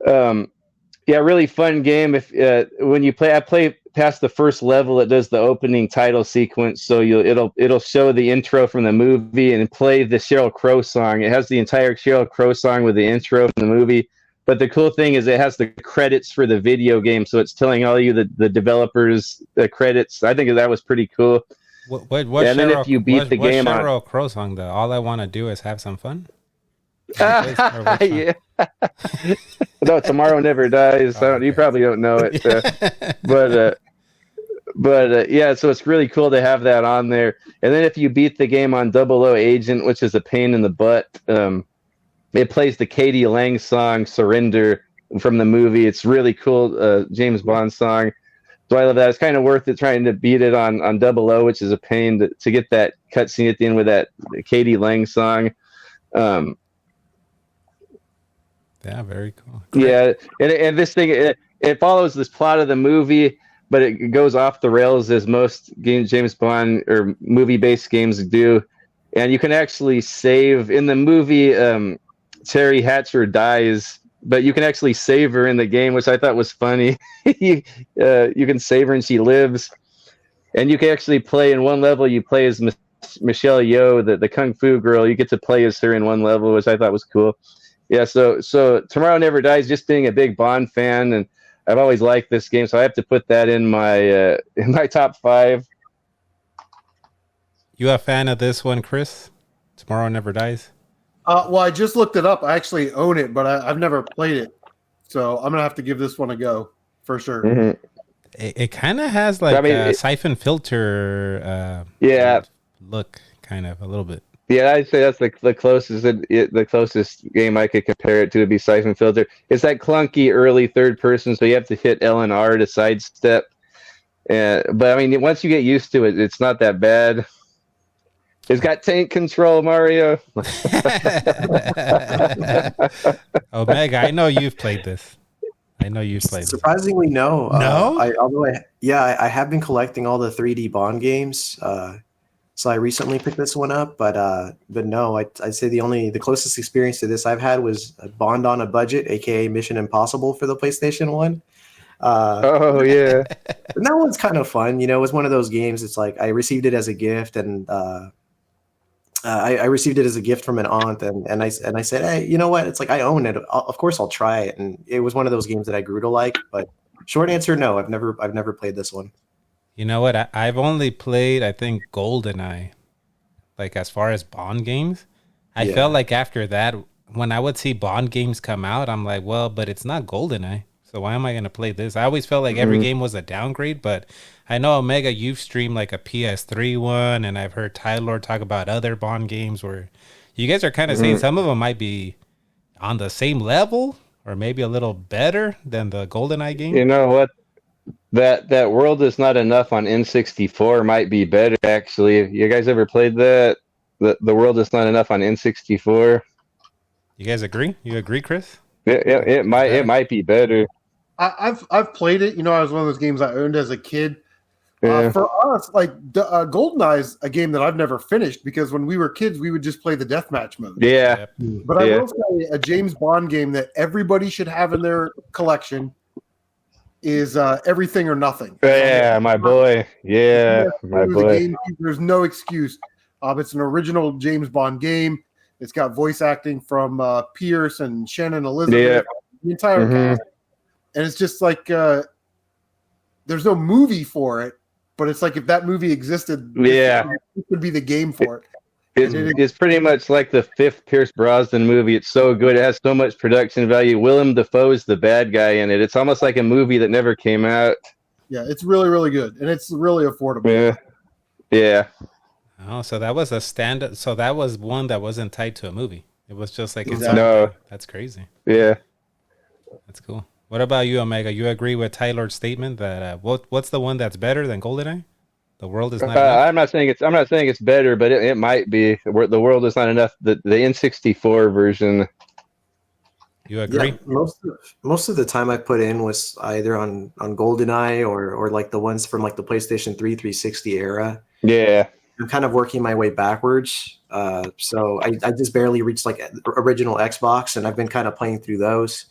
Yeah, really fun game. If when you play, I play past the first level. It does the opening title sequence, so it'll show the intro from the movie and play the Sheryl Crow song. It has the entire Sheryl Crow song with the intro from the movie. But the cool thing is it has the credits for the video game, so it's telling all you the developers the credits. I think that was pretty cool.
What
and then if you beat the game
on Sheryl Crow song, though, All I Want to Do Is Have Some Fun.
Yeah. No, Tomorrow Never Dies. Okay. You probably don't know it, but yeah. So it's really cool to have that on there. And then if you beat the game on 00 Agent, which is a pain in the butt. It plays the Katie Lang song "Surrender" from the movie. It's really cool, James Bond song. So I love that. It's kind of worth it trying to beat it on 00, which is a pain to get that cutscene at the end with that Katie Lang song.
Yeah, very cool.
Yeah, and this thing it follows this plot of the movie, but it goes off the rails as most James Bond or movie-based games do. And you can actually save in the movie. Terry Hatcher dies, but you can actually save her in the game, which I thought was funny. You can save her and she lives. And you can actually play in one level, you play as Michelle Yeoh, the Kung Fu girl. You get to play as her in one level, which I thought was cool. Yeah, so Tomorrow Never Dies, just being a big Bond fan, and I've always liked this game, so I have to put that in my top 5.
You a fan of this one, Chris? Tomorrow Never Dies?
Well, I just looked it up. I actually own it, but I've never played it. So I'm going to have to give this one a go for sure.
Mm-hmm.
It kind of has like a siphon filter look, kind of, a little bit.
Yeah, I'd say that's the closest game I could compare it to would be Siphon Filter. It's that clunky early third person, so you have to hit L and R to sidestep. But I mean, once you get used to it, it's not that bad. It's got tank control, Mario.
Omega, I know you've played this. I know you played.
Surprisingly, no.
No?
I have been collecting all the 3D Bond games. So I recently picked this one up, but no, I'd say the closest experience to this I've had was Bond on a Budget, aka Mission Impossible for the PlayStation 1.
Oh yeah,
and that one's kind of fun. You know, it was one of those games. It's like I received it as a gift, and I received it as a gift from an aunt, and I said, hey, you know what? It's like I own it. Of course, I'll try it. And it was one of those games that I grew to like. But short answer, no, I've never played this one.
You know what? I've only played, I think, GoldenEye. Like, as far as Bond games, I felt like after that, when I would see Bond games come out, I'm like, well, but it's not GoldenEye. So why am I going to play this? I always felt like every game was a downgrade, but I know, Omega, you've streamed like a PS3 one, and I've heard Tylord talk about other Bond games where you guys are kind of saying some of them might be on the same level or maybe a little better than the GoldenEye game.
You know what? That World Is Not Enough on N64 might be better, actually. You guys ever played that? The World Is Not Enough on N64?
You guys agree? You agree, Chris?
It might be better.
I've played it. You know, it was one of those games I owned as a kid.
Yeah.
For us, like GoldenEye is a game that I've never finished because when we were kids, we would just play the deathmatch mode.
Yeah.
But I will say a James Bond game that everybody should have in their collection is Everything or Nothing.
Yeah, my boy. Yeah, my boy.
There's no excuse. It's an original James Bond game. It's got voice acting from Pierce and Shannon Elizabeth. The entire cast. And it's just like there's no movie for it, but it's like if that movie existed, it would be the game for it.
It's pretty much like the fifth Pierce Brosnan movie. It's so good. It has so much production value. Willem Dafoe's the bad guy in it. It's almost like a movie that never came out.
Yeah, it's really, really good. And it's really affordable.
Yeah.
Oh, so that was a standard. So that was one that wasn't tied to a movie. It was just like,
no.
That's crazy.
Yeah.
That's cool. What about you, Omega? You agree with Tylord's statement that what's the one that's better than GoldenEye? The World Is Not Enough?
I'm not saying it's better, but it might be. The World Is Not Enough. The N64 version.
You agree?
Yeah, most of the time I put in was either on GoldenEye or like the ones from like the PlayStation 3 360 era.
Yeah.
I'm kind of working my way backwards. So I just barely reached like original Xbox, and I've been kind of playing through those.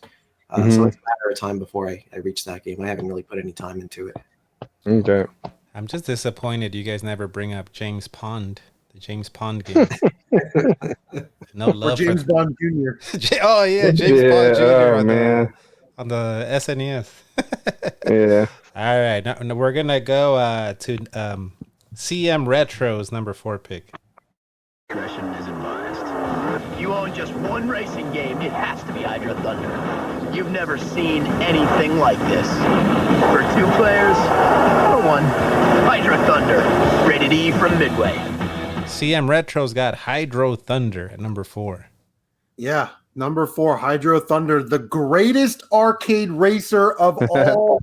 So it's a matter of time before I reach that game. I haven't really put any time into it.
Okay.
I'm just disappointed you guys never bring up James Pond, the James Pond game. No love
or James Bond Jr.
Oh yeah, James Bond Jr.
Oh,
on the SNES.
Yeah.
All right, now we're gonna go to CM Retro's number 4 pick.
Discretion is advised. If you own just one racing game, it has to be Hydro Thunder. You've never seen anything like this. For 2 players, or 1, Hydro Thunder, rated E from Midway.
CM Retro's got Hydro Thunder at number 4.
Yeah, number 4, Hydro Thunder, the greatest arcade racer of all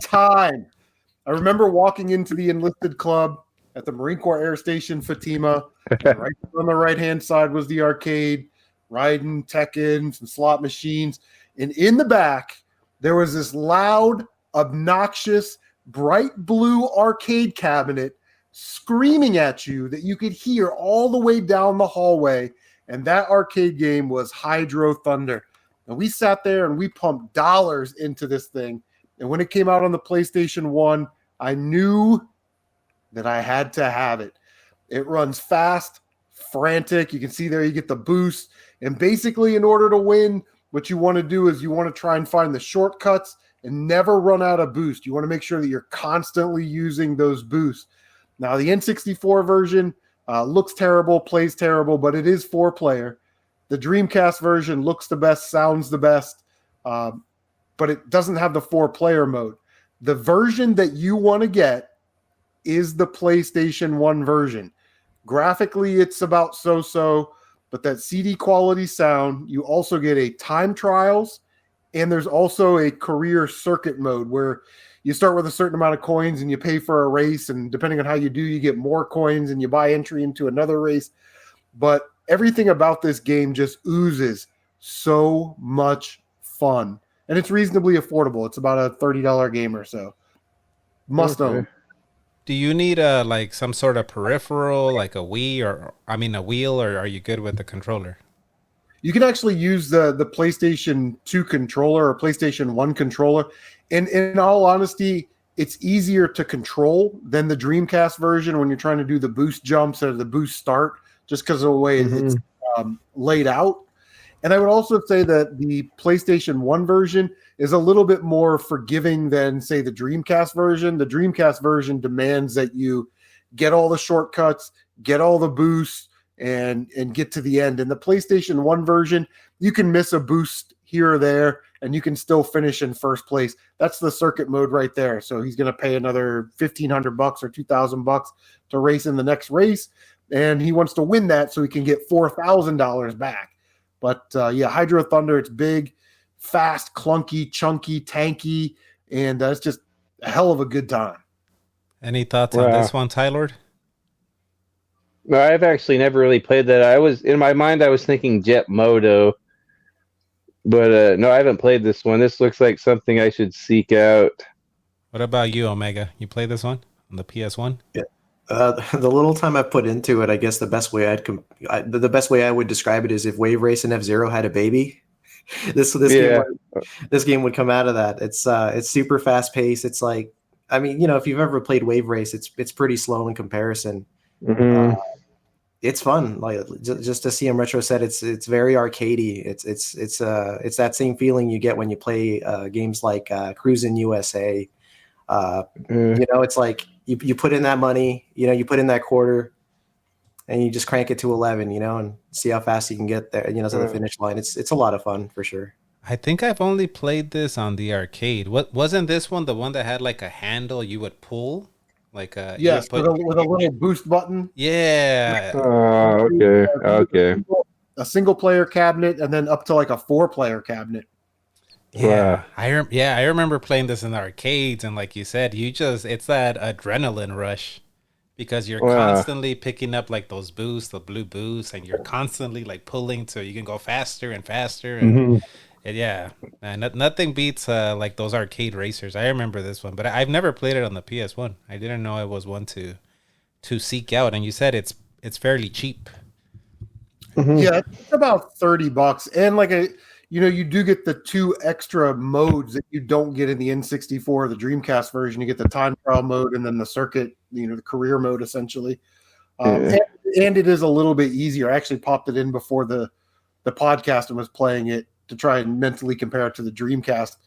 time. I remember walking into the enlisted club at the Marine Corps Air Station Fatima. Right on the right-hand side was the arcade, riding Tekken, some slot machines. And in the back, there was this loud, obnoxious, bright blue arcade cabinet screaming at you that you could hear all the way down the hallway. And that arcade game was Hydro Thunder. And we sat there and we pumped dollars into this thing. And when it came out on the PlayStation 1, I knew that I had to have it. It runs fast, frantic. You can see there you get the boost. And basically, in order to win, what you want to do is you want to try and find the shortcuts and never run out of boost. You want to make sure that you're constantly using those boosts. Now, the N64 version looks terrible, plays terrible, but it is 4-player. The Dreamcast version looks the best, sounds the best, but it doesn't have the 4-player mode. The version that you want to get is the PlayStation 1 version. Graphically, it's about so-so, but that CD quality sound, you also get a time trials, and there's also a career circuit mode where you start with a certain amount of coins and you pay for a race, and depending on how you do, you get more coins and you buy entry into another race. But everything about this game just oozes so much fun. and it's reasonably affordable. It's about a $30 game or so. Must own.
Do you need like some sort of peripheral, like a Wii a wheel, or are you good with the controller?
You can actually use the PlayStation 2 controller or PlayStation 1 controller. And in all honesty, it's easier to control than the Dreamcast version when you're trying to do the boost jumps or the boost start, just because of the way it's laid out. And I would also say that the PlayStation 1 version is a little bit more forgiving than, say, the Dreamcast version. The Dreamcast version demands that you get all the shortcuts, get all the boosts, and get to the end. In the PlayStation 1 version, you can miss a boost here or there, and you can still finish in first place. That's the circuit mode right there. So he's going to pay another $1,500 or $2,000 to race in the next race, and he wants to win that so he can get $4,000 back. But Hydro Thunder, it's big, fast, clunky, chunky, tanky, and it's just a hell of a good time.
Any thoughts on this one, Tylord?
No, I've actually never really played that. In my mind, I was thinking Jet Moto, but no, I haven't played this one. This looks like something I should seek out.
What about you, Omega? You played this one on the PS1?
Yeah. The little time I put into it, I guess the best way I would describe it is if Wave Race and F-Zero had a baby. This game would come out of that. It's super fast paced. It's like, I mean, if you've ever played Wave Race, it's pretty slow in comparison.
Mm-hmm.
It's fun, like just to see him retro set. It's very arcadey. It's that same feeling you get when you play games like Cruisin' USA. It's like you put in that money, you put in that quarter, and you just crank it to 11, and see how fast you can get there, to the finish line. It's a lot of fun for sure.
I think I've only played this on the arcade. Wasn't this one the one that had like a handle you would pull? Like
yes, with a little boost button.
Yeah.
Okay.
A single player cabinet, and then up to like a 4-player cabinet.
Yeah, wow. I remember playing this in the arcades, and like you said, it's that adrenaline rush because you're constantly picking up like those boosts, the blue boosts, and you're constantly like pulling so you can go faster and faster. And nothing beats like those arcade racers. I remember this one, but I've never played it on the PS1. I didn't know it was one to seek out. And you said it's fairly cheap.
Yeah, it's about $30, and like you do get the 2 extra modes that you don't get in the N64 or the Dreamcast version. You get the time trial mode and then the circuit, the career mode essentially. And it is a little bit easier. I actually popped it in before the podcast and was playing it to try and mentally compare it to the Dreamcast.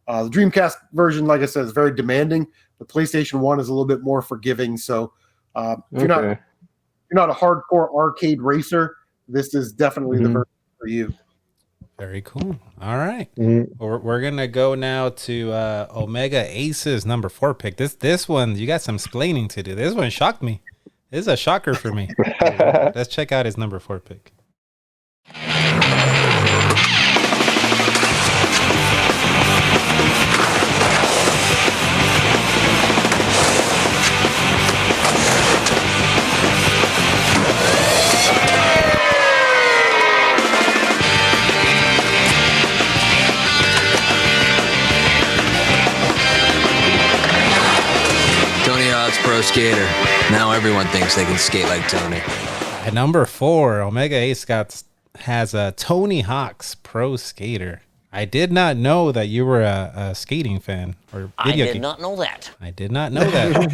The Dreamcast version, like I said, is very demanding. The PlayStation 1 is a little bit more forgiving. So if you're not a hardcore arcade racer, this is definitely the version for you.
Very cool. All right. We're going to go now to Omega Ace's number 4 pick. This one, you got some explaining to do. This one shocked me. This is a shocker for me. Let's check out his number 4 pick.
Pro skater. Now everyone thinks they can skate like Tony.
At number 4, Omega Ace has a Tony Hawk's Pro Skater. I did not know that you were a skating fan.
I did not know that.
I did not know that.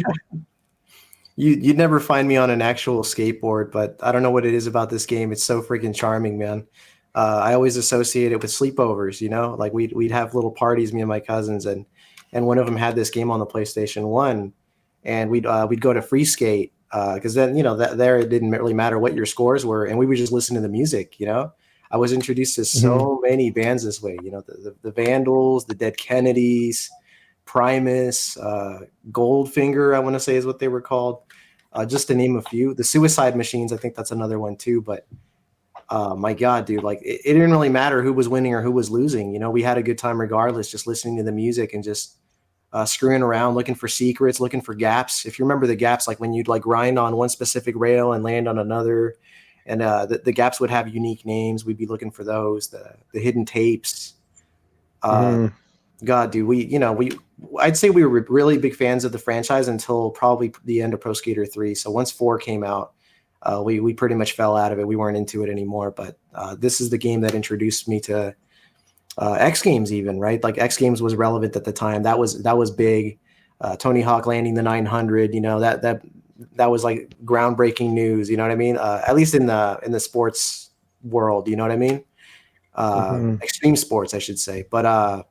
You'd never find me on an actual skateboard, but I don't know what it is about this game. It's so freaking charming, man. I always associate it with sleepovers, like we'd have little parties, me and my cousins, and one of them had this game on the PlayStation 1. And we'd go to free skate because then there it didn't really matter what your scores were, and we would just listen to the music. I was introduced to so many bands this way. The Vandals, the Dead Kennedys, Primus, Goldfinger, I want to say is what they were called, just to name a few. The Suicide Machines, I think that's another one too. But my God, dude, like it didn't really matter who was winning or who was losing. We had a good time regardless, just listening to the music and just screwing around, looking for secrets, looking for gaps. If you remember the gaps, like when you'd like grind on one specific rail and land on another, and the gaps would have unique names. We'd be looking for those, the hidden tapes. God, dude, I'd say we were really big fans of the franchise until probably the end of Pro Skater 3. So once 4 came out, we pretty much fell out of it. We weren't into it anymore. But this is the game that introduced me to X Games, even, right? Like X Games was relevant at the time. That was big. Tony Hawk landing the 900, that was like groundbreaking news. You know what I mean? At least in the sports world, you know what I mean? Extreme sports, I should say. But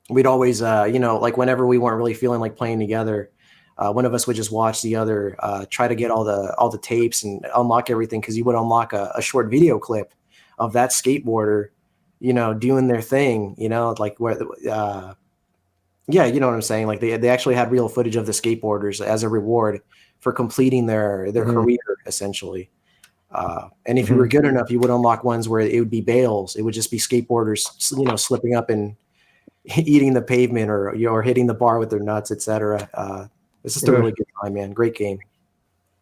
we'd always, like whenever we weren't really feeling like playing together, one of us would just watch the other, try to get all the tapes and unlock everything, because you would unlock a short video clip of that skateboarder, doing their thing, like where, yeah, you know what I'm saying? Like they actually had real footage of the skateboarders as a reward for completing their career, essentially. And if you were good enough, you would unlock ones where it would be bales. It would just be skateboarders, slipping up and eating the pavement or hitting the bar with their nuts, etc. It's just a really good time, man. Great game.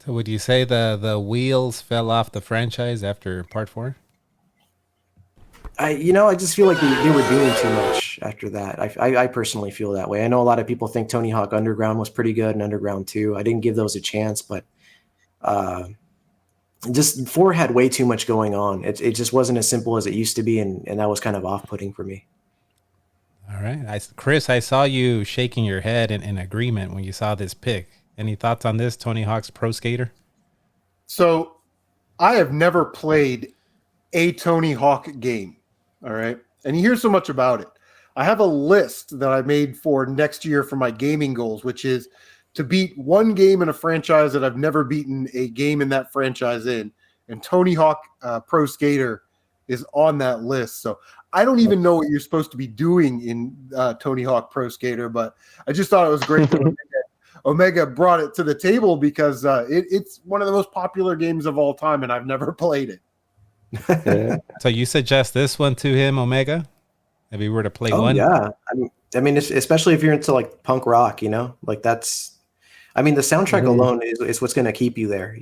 So would you say the wheels fell off the franchise after part 4?
I just feel like they were doing too much after that. I personally feel that way. I know a lot of people think Tony Hawk Underground was pretty good and Underground 2. I didn't give those a chance, but just 4 had way too much going on. It just wasn't as simple as it used to be, and that was kind of off-putting for me.
All right. Chris, I saw you shaking your head in agreement when you saw this pick. Any thoughts on this, Tony Hawk's Pro Skater?
So I have never played a Tony Hawk game. All right. And you hear so much about it. I have a list that I made for next year for my gaming goals, which is to beat one game in a franchise that I've never beaten a game in that franchise in. And Tony Hawk Pro Skater is on that list. So I don't even know what you're supposed to be doing in Tony Hawk Pro Skater, but I just thought it was great that Omega brought it to the table, because it's one of the most popular games of all time, and I've never played it.
Yeah. So you suggest this one to him, Omega? If he were to play one?
Yeah. I mean, especially if you're into like punk rock, like that's, the soundtrack alone is what's going to keep you there,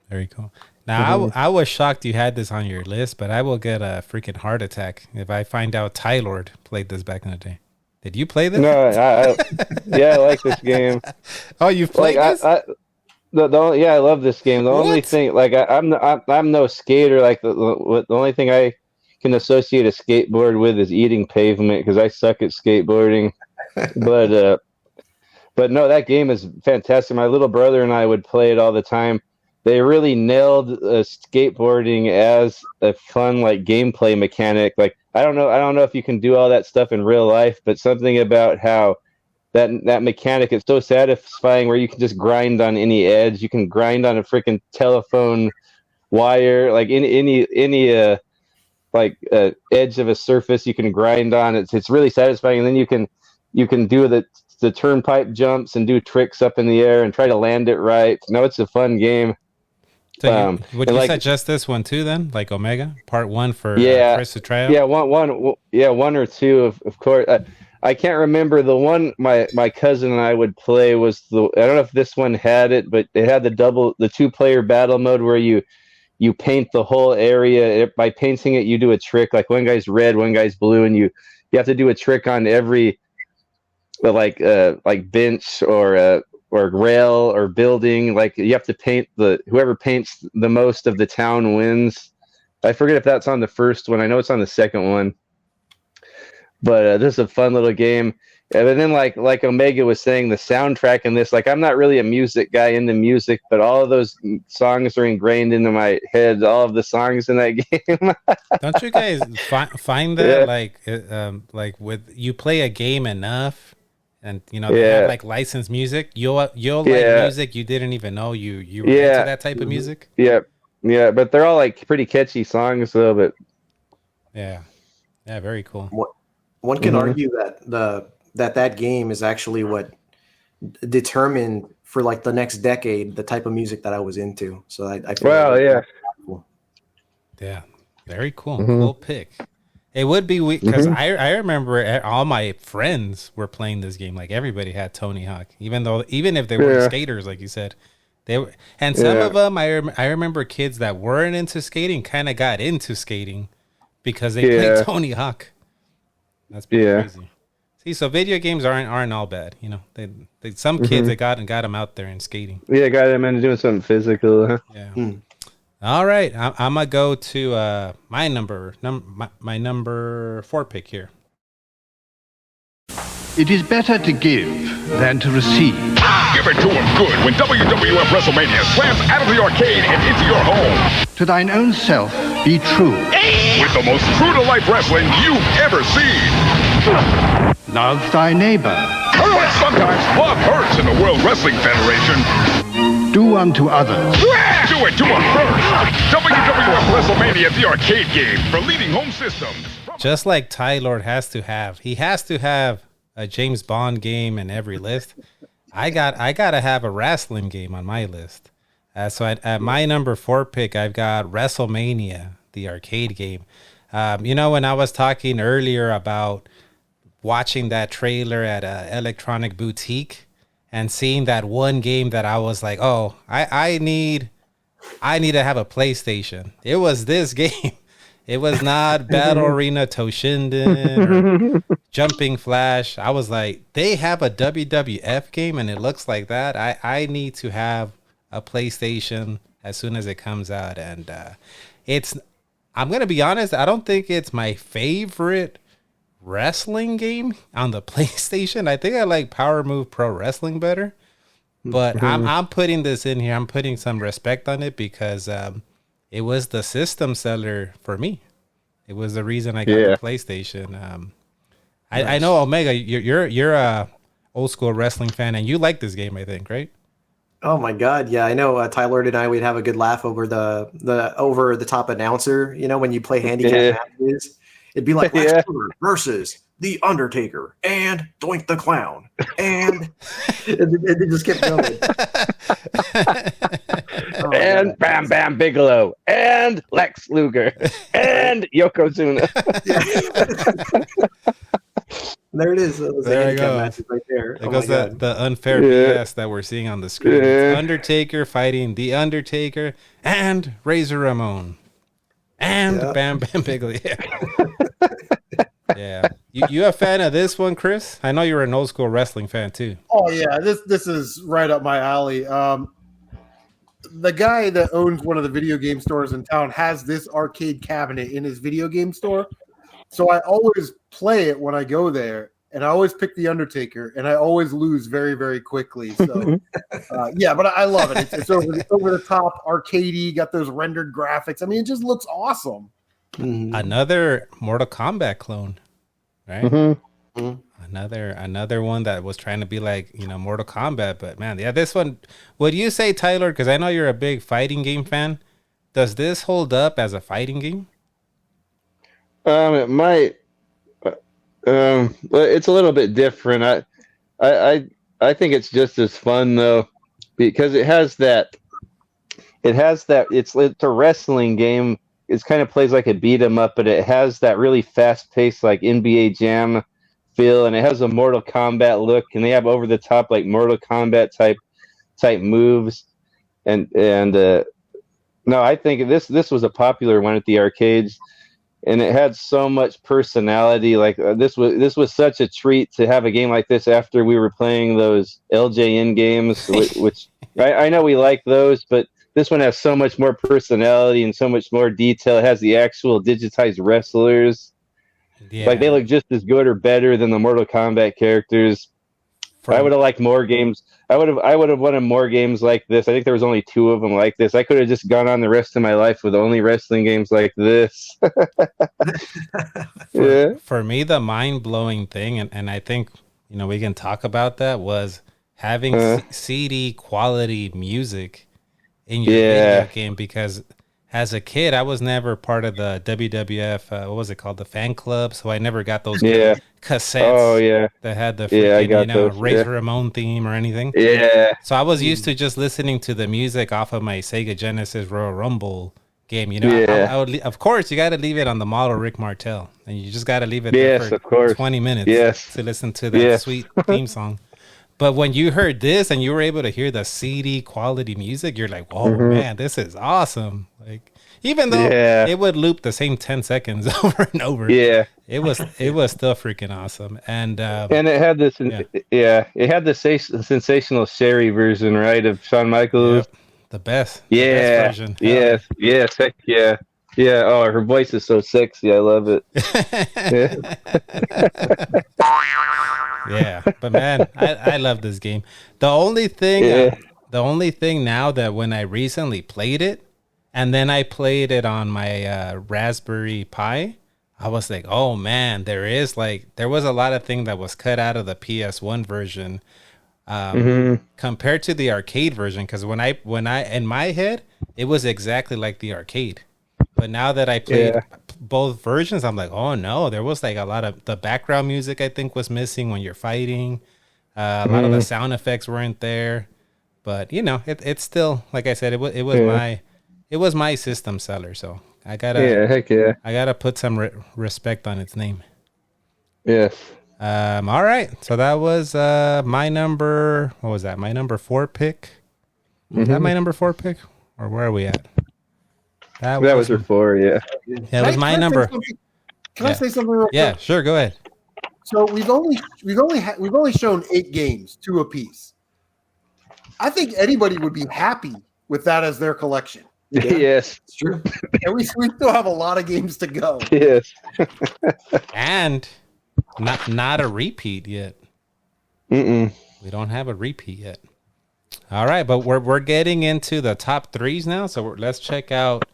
Very cool. Now, I was shocked you had this on your list, but I will get a freaking heart attack if I find out Tylord played this back in the day. Did you play this?
No, I like this game.
Oh, you've played this?
I love this game. The only thing, I'm no skater. Like the only thing I can associate a skateboard with is eating pavement, because I suck at skateboarding. But no, that game is fantastic. My little brother and I would play it all the time. They really nailed skateboarding as a fun gameplay mechanic. Like I don't know if you can do all that stuff in real life, but something about how that mechanic is so satisfying, where you can just grind on any edge. You can grind on a freaking telephone wire, like any edge of a surface you can grind on. It's really satisfying, and then you can do the turnpike jumps and do tricks up in the air and try to land it right. No, it's a fun game.
So would you suggest this one too, then, like Omega Part 1 for Chris to try out?
Yeah, one or two, of course. I can't remember the one my cousin and I would play was I don't know if this one had it, but it had the 2-player battle mode where you paint the whole area. By painting it, you do a trick. Like one guy's red, one guy's blue, and you have to do a trick on every bench or rail or building. Like you have to paint whoever paints the most of the town wins. I forget if that's on the first one. I know it's on the second one. But this is a fun little game. And then like Omega was saying, the soundtrack in this, I'm not really a music guy into music, but all of those songs are ingrained into my head, all of the songs in that game.
Don't you guys find that with you play a game enough and they have licensed music, you'll like music you didn't even know you were into that type of music?
Yeah, but they're all pretty catchy songs though, but
yeah, very cool.
One can argue that that game is actually what determined for the next decade the type of music that I was into. So I feel cool.
Yeah, very cool. Cool pick. It would be weak because I remember all my friends were playing this game. Like everybody had Tony Hawk, even if they weren't skaters, like you said. They were, and some of them I remember kids that weren't into skating kind of got into skating because they played Tony Hawk. That's pretty crazy. See, so video games aren't all bad. You know, they some kids they got them out there and skating.
Yeah, got them into doing something physical. Huh?
Yeah. All right, I'm gonna go to my number 4 pick here.
It is better to give than to receive.
Give it to him good when WWF WrestleMania slams out of the arcade and into your home.
To thine own self be true.
With the most true-to-life wrestling you've ever seen.
Love thy neighbor.
But sometimes love hurts in the World Wrestling Federation.
Do unto others.
Do it to him first. WWF WrestleMania, the arcade game for leading home systems.
Just like Tylord has to have a James Bond game in every list. I gotta have a wrestling game on my list. So at my number 4 pick, I've got WrestleMania, the arcade game. You know, when I was talking earlier about watching that trailer at an electronic boutique and seeing that one game that I was like, oh, I need to have a PlayStation. It was this game. It was not Battle Arena Toshinden or Jumping Flash. I was like, they have a WWF game and it looks like that. I need to have a PlayStation as soon as it comes out. And I'm going to be honest, I don't think it's my favorite wrestling game on the PlayStation. I think I like Power Move Pro Wrestling better. But I'm putting this in here. I'm putting some respect on it because it was the system seller for me. It was the reason I got the PlayStation. Nice. I know Omega, you're a old school wrestling fan, and you like this game, I think, right?
Oh my God, yeah, I know. Tylord and I, we'd have a good laugh over the over the top announcer. You know, when you play handicap matches, it'd be like Lex Luger versus The Undertaker and Doink the Clown, and it just kept going.
And Bam Bam Bigelow and Lex Luger and Yokozuna.
There it is.
There you go.
Right there.
There goes the unfair BS that we're seeing on the screen. It's Undertaker fighting The Undertaker and Razor Ramon and Bam Bam Bigelow. Yeah. You a fan of this one, Chris? I know you're an old school wrestling fan too.
Oh yeah, this is right up my alley. The guy that owns one of the video game stores in town has this arcade cabinet in his video game store. So I always play it when I go there, and I always pick The Undertaker, and I always lose very, very quickly. So, but I love it. It's over the top, arcadey, got those rendered graphics. I mean, it just looks awesome.
Another Mortal Kombat clone, right? Another one that was trying to be like, you know, Mortal Kombat, but man, yeah, this one. What do you say, Tylord? Because I know you're a big fighting game fan. Does this hold up as a fighting game?
It might. It's a little bit different. I think it's just as fun though, because it has that. It's a wrestling game. It kind of plays like a beat 'em up, but it has that really fast paced like NBA Jam feel, and it has a Mortal Kombat look, and they have over the top like Mortal Kombat type moves, and no, I think this was a popular one at the arcades. And it had so much personality. Like this was such a treat to have a game like this after we were playing those LJN games, which I know we like those, but this one has so much more personality and so much more detail. It has the actual digitized wrestlers. Yeah. Like they look just as good or better than the Mortal Kombat characters. I would have liked more games. I would have wanted more games like this. I think there was only 2 of them like this. I could have just gone on the rest of my life with only wrestling games like this.
For me, the mind-blowing thing, and I think, you know, we can talk about that, was having CD quality music in your video game, because as a kid, I was never part of the WWF, what was it called? The fan club. So I never got those cassettes that had the freaking, Razor Ramon theme or anything.
Yeah.
So I was used to just listening to the music off of my Sega Genesis Royal Rumble game. You know, I would of course, you got to leave it on the model Rick Martel. And you just got to leave it there for 20 minutes to listen to that sweet theme song. But when you heard this and you were able to hear the CD quality music, you're like, "Whoa, man, this is awesome!" Like Even though it would loop the same 10 seconds over and over.
Yeah.
It was still freaking awesome. And
it had this it had the sensational Sherry version, right, of Shawn Michaels.
Yep. The best version.
Yes, heck yeah. Yeah, oh, her voice is so sexy. I love it.
Yeah, but man, I love this game. The only thing now that when I recently played it, and then I played it on my Raspberry Pi, I was like, oh man, there was a lot of thing that was cut out of the PS1 version compared to the arcade version. Because when I in my head, it was exactly like the arcade. But now that I played both versions, I'm like, oh no, there was like a lot of the background music I think was missing when you're fighting. A lot of the sound effects weren't there. But you know, it's still, like I said, it was my system seller. So I gotta put some respect on its name.
Yes.
All right. So that was my number. What was that? My number 4 pick. Was that my number 4 pick, or where are we at?
That was your 4, yeah.
That was my number.
Can I say something real quick?
Yeah, sure. Go ahead.
So we've only shown 8 games, 2 apiece. I think anybody would be happy with that as their collection.
Yeah. Yes,
it's true. And we still have a lot of games to go.
Yes.
And not a repeat yet.
We
don't have a repeat yet. All right, but we're getting into the top 3s now, so let's check out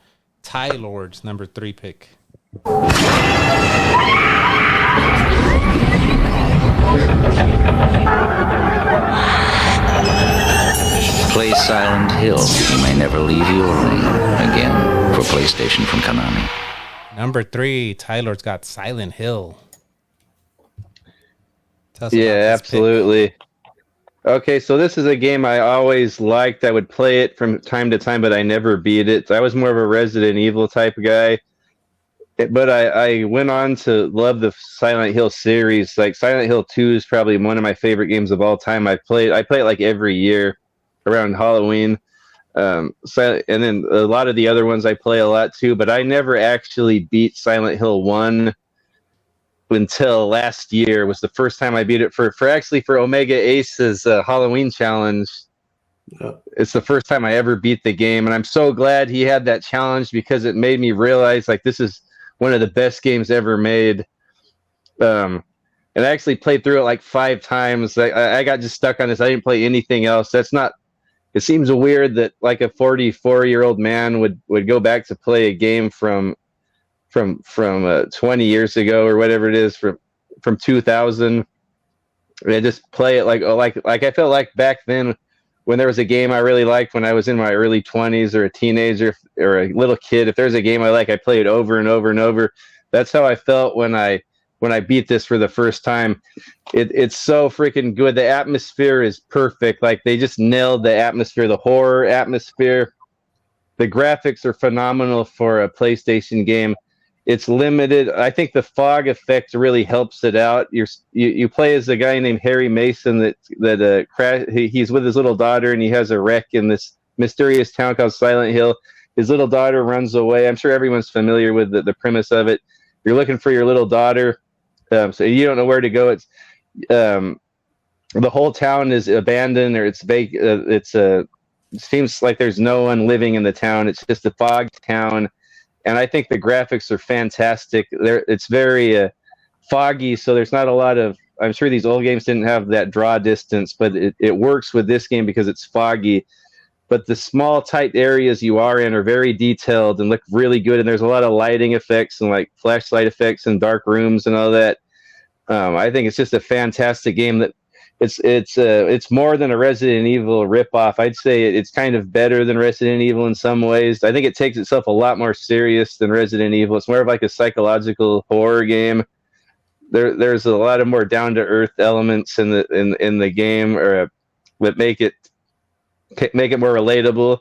Tylord's number 3 pick.
Play Silent Hill. You may never leave your room again for PlayStation from Konami.
Number 3, Tylord's got Silent Hill.
Yeah, absolutely. Okay, so this is a game I always liked. I would play it from time to time, but I never beat it. I was more of a Resident Evil type of guy. But I went on to love the Silent Hill series. Like Silent Hill 2 is probably one of my favorite games of all time. I play it like every year around Halloween. And then a lot of the other ones I play a lot too, but I never actually beat Silent Hill 1 until last year. Was the first time I beat it for Omega Ace's Halloween challenge. It's the first time I ever beat the game, and I'm so glad he had that challenge because it made me realize like this is one of the best games ever made. And I actually played through it like 5 times. I got just stuck on this. I didn't play anything else. It seems weird that like a 44-year-old man would go back to play a game from 20 years ago or whatever it is from 2000. And I just play it like I felt like back then when there was a game I really liked when I was in my early 20s or a teenager or a little kid. If there's a game I like, I play it over and over and over. That's how I felt when I beat this for the first time. It's so freaking good. The atmosphere is perfect. Like they just nailed the atmosphere, the horror atmosphere. The graphics are phenomenal for a PlayStation game. It's limited. I think the fog effect really helps it out. You play as a guy named Harry Mason he's with his little daughter and he has a wreck in this mysterious town called Silent Hill. His little daughter runs away. I'm sure everyone's familiar with the premise of it. You're looking for your little daughter, so you don't know where to go. It's the whole town is abandoned or it's vacant. It seems like there's no one living in the town. It's just a fog town. And I think the graphics are fantastic. It's very foggy, so there's not a lot of... I'm sure these old games didn't have that draw distance, but it works with this game because it's foggy. But the small, tight areas you are in are very detailed and look really good, and there's a lot of lighting effects and like flashlight effects and dark rooms and all that. I think it's just a fantastic game that it's more than a Resident Evil ripoff. I'd say it's kind of better than Resident Evil in some ways. I think it takes itself a lot more serious than Resident Evil. It's more of like a psychological horror game. There's a lot of more down to earth elements in the game that make it more relatable.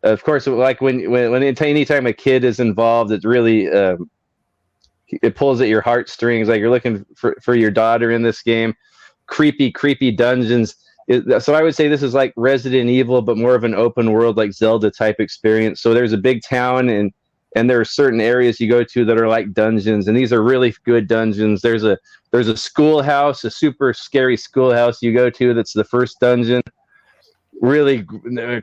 Of course, like when anytime a kid is involved, it really it pulls at your heartstrings. Like you're looking for your daughter in this game. Creepy dungeons. So I would say this is like Resident Evil, but more of an open world, like Zelda type experience. So there's a big town, and and there are certain areas you go to that are like dungeons, and these are really good dungeons. There's a schoolhouse, a super scary schoolhouse you go to. That's the first dungeon. Really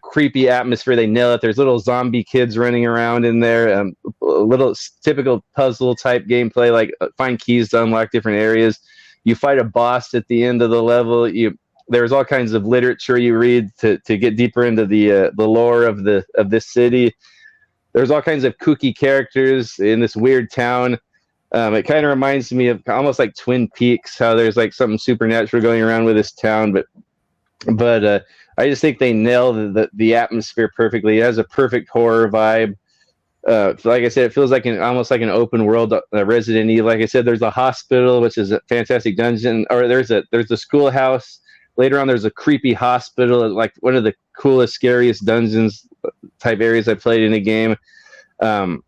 creepy atmosphere. They nail it. There's little zombie kids running around in there. Little typical puzzle type gameplay, like find keys to unlock different areas. You fight a boss at the end of the level. There's all kinds of literature you read to get deeper into the lore of this city. There's all kinds of kooky characters in this weird town. It kind of reminds me of almost like Twin Peaks, how there's like something supernatural going around with this town. But I just think they nail the atmosphere perfectly. It has a perfect horror vibe. Like I said, it feels like almost like an open world Resident Evil. Like I said, there's a hospital, which is a fantastic dungeon, or there's a schoolhouse. Later on, there's a creepy hospital, like one of the coolest, scariest dungeons type areas I played in a game. And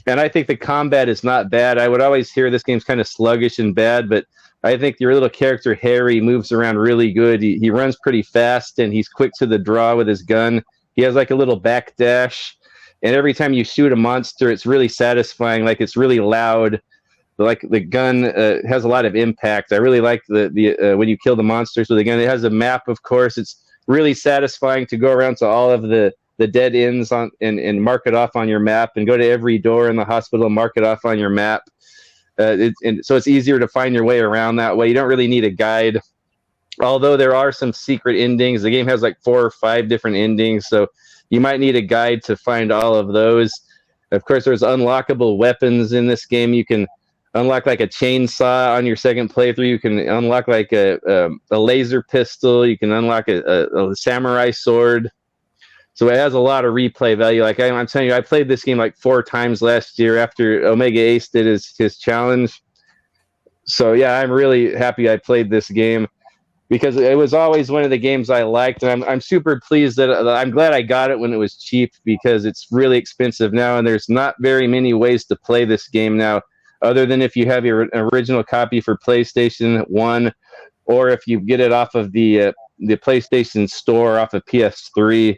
I think the combat is not bad. I would always hear this game's kind of sluggish and bad, but I think your little character, Harry, moves around really good. He runs pretty fast, and he's quick to the draw with his gun. He has like a little backdash, and every time you shoot a monster, it's really satisfying. Like, it's really loud. Like, the gun has a lot of impact. I really like the when you kill the monsters with the gun. It has a map, of course. It's really satisfying to go around to all of the dead ends and mark it off on your map, and go to every door in the hospital and mark it off on your map. So it's easier to find your way around that way. You don't really need a guide, although there are some secret endings. The game has like 4 or 5 different endings, so you might need a guide to find all of those. Of course, there's unlockable weapons in this game. You can unlock like a chainsaw on your second playthrough. You can unlock like a laser pistol. You can unlock a samurai sword. So it has a lot of replay value. Like I'm telling you, I played this game like 4 times last year after Omega Ace did his challenge. So yeah, I'm really happy I played this game, because it was always one of the games I liked, and I'm super pleased that I'm glad I got it when it was cheap, because it's really expensive now, and there's not very many ways to play this game now, other than if you have your original copy for PlayStation 1, or if you get it off of the PlayStation Store off of PS3.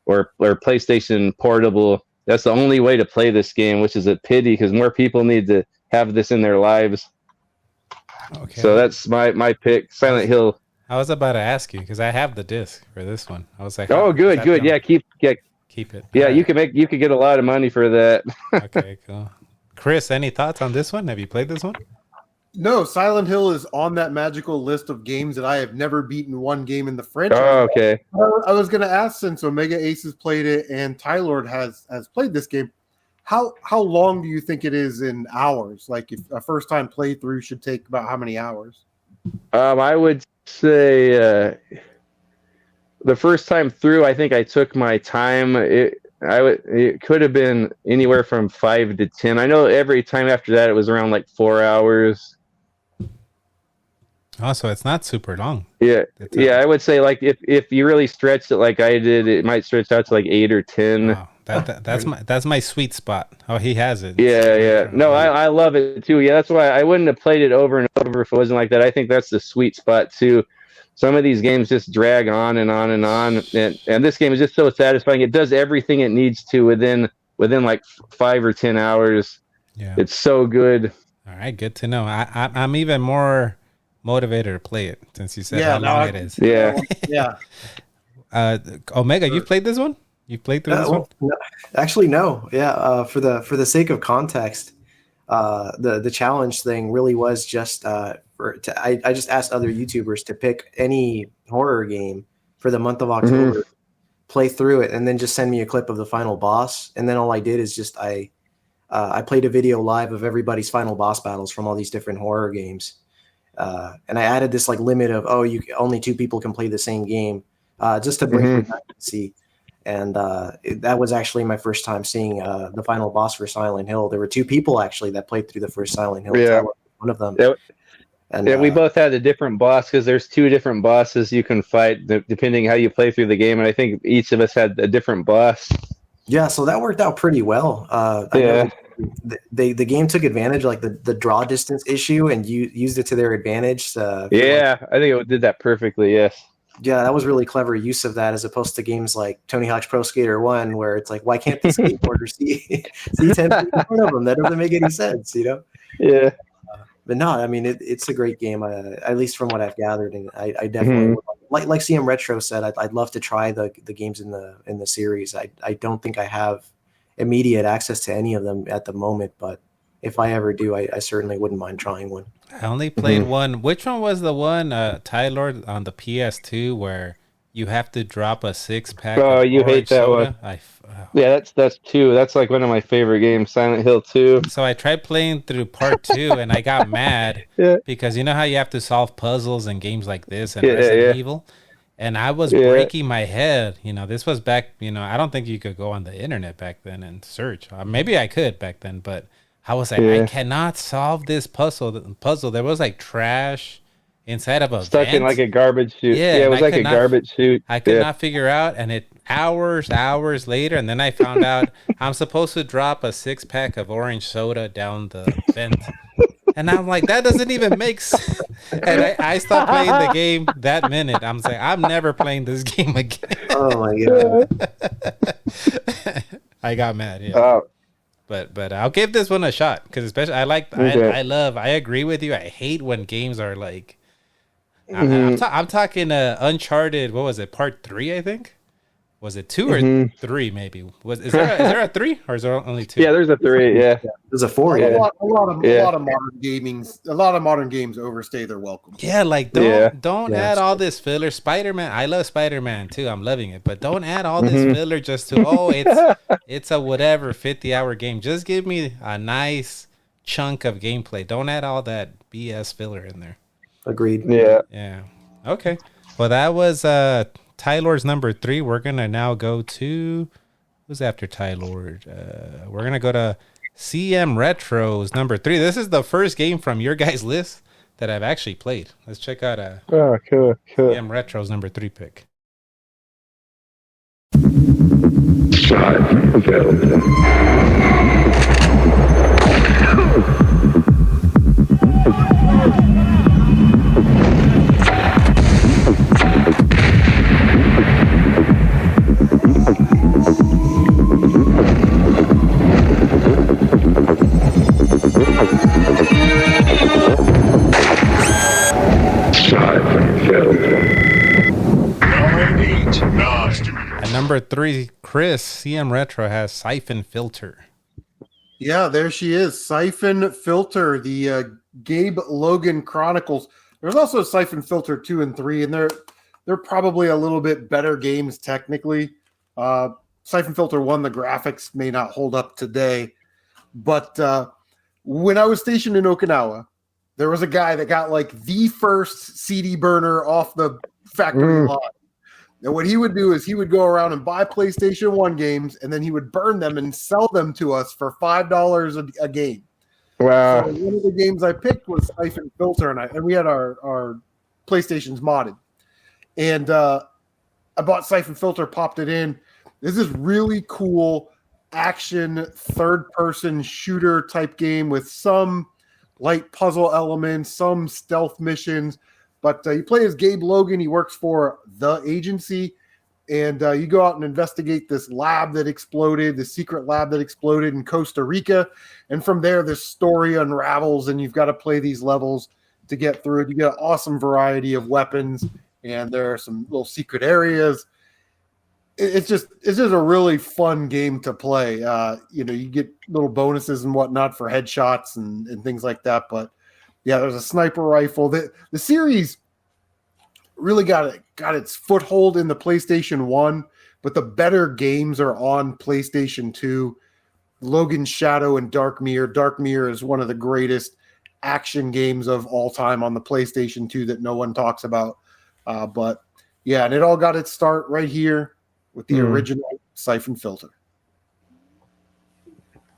Or PlayStation Portable. That's the only way to play this game, which is a pity, because more people need to have this in their lives. Okay. So that's my pick, Silent Hill.
I was about to ask you, because I have the disc for this one. I was like,
oh, good. Yeah, keep
it.
Yeah, you could get a lot of money for that.
Okay, cool. Chris, any thoughts on this one? Have you played this one?
No, Silent Hill is on that magical list of games that I have never beaten one game in the franchise.
Oh, okay.
I was going to ask, since Omega Ace has played it and Tylord has played this game, how long do you think it is in hours? Like, if a first time playthrough should take about how many hours?
I would say the first time through, I think I took my time. It could have been anywhere from 5 to 10. I know every time after that it was around like 4 hours.
Oh, so it's not super long.
Yeah, I would say, like, if you really stretched it like I did, it might stretch out to like 8 or 10.
Wow. That's my sweet spot. Oh, he has it.
Yeah. No, I love it too. Yeah, that's why I wouldn't have played it over and over if it wasn't like that. I think that's the sweet spot too. Some of these games just drag on and on and on, and this game is just so satisfying. It does everything it needs to within like 5 or 10 hours. Yeah, it's so good.
All right, good to know. I'm even more motivated to play it since you said how long it is.
Yeah.
Omega, you played this one? You played through this one?
No, actually, no. Yeah. For the sake of context, the challenge thing really was just I just asked other YouTubers to pick any horror game for the month of October, play through it, and then just send me a clip of the final boss. And then all I did is just I played a video live of everybody's final boss battles from all these different horror games. And I added this like limit of only 2 people can play the same game, just to break redundancy. And that was actually my first time seeing the final boss for Silent Hill. There were 2 people actually that played through the first Silent Hill.
Yeah.
One of them.
And we both had a different boss, because there's 2 different bosses you can fight depending how you play through the game. And I think each of us had a different boss.
Yeah, so that worked out pretty well. The game took advantage, like the draw distance issue, and you used it to their advantage.
I think it did that perfectly. Yes.
Yeah, that was really clever use of that, as opposed to games like Tony Hawk's Pro Skater 1, where it's like, why can't the skateboarder see 10 feet in front of him? That doesn't make any sense, you know?
Yeah.
But no, I mean, it's a great game, at least from what I've gathered, and I definitely would like CM Retro said, I'd love to try the games in the series. I don't think I have immediate access to any of them at the moment, but if I ever do, I certainly wouldn't mind trying one.
I only played one. Which one was the one, Tylord, on the PS2 where you have to drop a 6-pack?
Oh, you hate that
soda?
one. Yeah, that's 2. That's like one of my favorite games, Silent Hill 2.
So I tried playing through part 2 and I got mad because you know how you have to solve puzzles in games like this and Resident Evil? And I was breaking my head. You know, this was back, I don't think you could go on the internet back then and search. Maybe I could back then, but I was like, I cannot solve this puzzle. There was like trash inside of a
stuck
vent.
in like a garbage chute. Yeah, it was like a garbage chute.
I could not figure out, and it hours later, and then I found out I'm supposed to drop a 6-pack of orange soda down the vent. And I'm like, that doesn't even make sense. And I stopped playing the game that minute. I'm like, I'm never playing this game again.
Oh my god!
I got mad. Yeah. But I'll give this one a shot because especially I agree with you. I hate when games are like, I'm talking Uncharted. What was it? Part 3, I think. Was it 2 or 3? Maybe is there a 3 or is there only 2?
Yeah, there's a 3. Yeah,
there's a 4.
A lot of modern games overstay their welcome.
Yeah, like don't add all this filler. Spider-Man, I love Spider-Man too. I'm loving it, but don't add all this filler just to it's a whatever 50-hour game. Just give me a nice chunk of gameplay. Don't add all that BS filler in there.
Agreed.
Yeah. Okay. Well, that was Tylord's number 3. We're gonna now go to who's after Tylord. We're gonna go to CM Retro's number 3. This is the first game from your guys' list that I've actually played. Let's check out
cool.
CM Retro's number 3 pick. At number 3, Chris, CM Retro has Siphon Filter.
Yeah, there she is. Siphon Filter, the Gabe Logan Chronicles. There's also Siphon Filter 2 and 3, and they're probably a little bit better games technically. Siphon Filter 1, the graphics may not hold up today, but when I was stationed in Okinawa, there was a guy that got like the first CD burner off the factory line. And what he would do is he would go around and buy PlayStation 1 games, and then he would burn them and sell them to us for $5 a game.
Wow.
So one of the games I picked was Siphon Filter, and we had our PlayStations modded. And I bought Siphon Filter, popped it in. This is really cool action, third-person shooter type game with some light puzzle elements, some stealth missions. But you play as Gabe Logan. He works for the agency, and you go out and investigate this lab that exploded, the secret lab that exploded in Costa Rica. And from there, this story unravels, and you've got to play these levels to get through it. You get an awesome variety of weapons, and there are some little secret areas. It's just a really fun game to play. You get little bonuses and whatnot for headshots and things like that, but yeah, there's a sniper rifle. The series really got its foothold in the PlayStation 1, but the better games are on PlayStation 2. Logan's Shadow and Dark Mirror. Dark Mirror is one of the greatest action games of all time on the PlayStation 2 that no one talks about. But yeah, and it all got its start right here with the original Siphon Filter.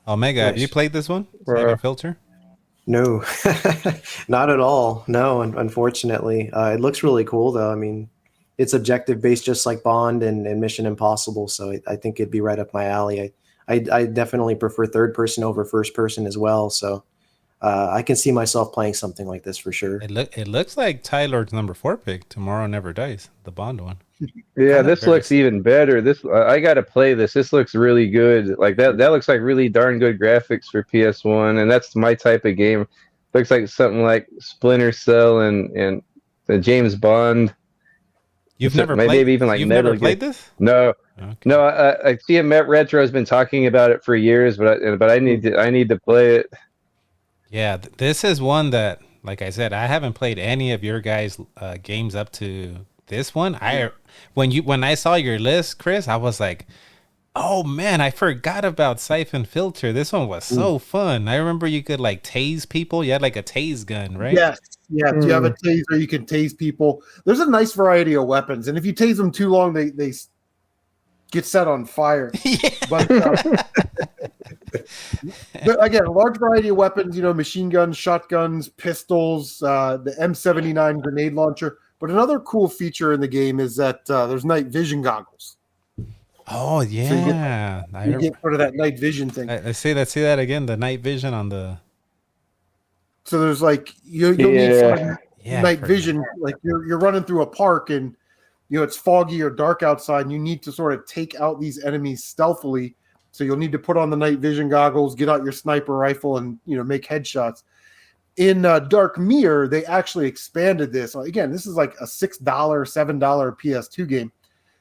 Omega, have you played this one? Siphon Filter?
No, not at all. No, unfortunately. It looks really cool, though. I mean, it's objective based just like Bond and Mission Impossible, so I think it'd be right up my alley. I definitely prefer third person over first person as well, so I can see myself playing something like this for sure.
It looks like Tylord's number 4 pick. Tomorrow Never Dies, the Bond one.
Yeah, this looks even better. This I gotta play this. This looks really good. Like that looks like really darn good graphics for PS1, and that's my type of game. Looks like something like Splinter Cell and the James Bond.
You've never
maybe even like
you've
Metal
never played
Gear.
this?
No,
Okay.
no. I see Met Retro has been talking about it for years, but I need to play it.
Yeah, this is one that, like I said, I haven't played any of your guys' games up to this one. When I saw your list, Chris, I was like, oh man, I forgot about Siphon Filter. This one was so fun. I remember you could like tase people. You had like a tase gun, right?
Yes. Yeah, if you have a taser, you can tase people. There's a nice variety of weapons, and if you tase them too long, they get set on fire. But again, a large variety of weapons, machine guns, shotguns, pistols, the M79 grenade launcher. But another cool feature in the game is that there's night vision goggles.
Oh yeah,
so you get sort of that night vision thing.
Let's see that again. The night vision on the.
So there's like you'll need some night vision. Like you're running through a park and it's foggy or dark outside, and you need to sort of take out these enemies stealthily. So you'll need to put on the night vision goggles, get out your sniper rifle, and make headshots. In Dark Mirror, they actually expanded this. Again, this is like a $6, $7 PS2 game.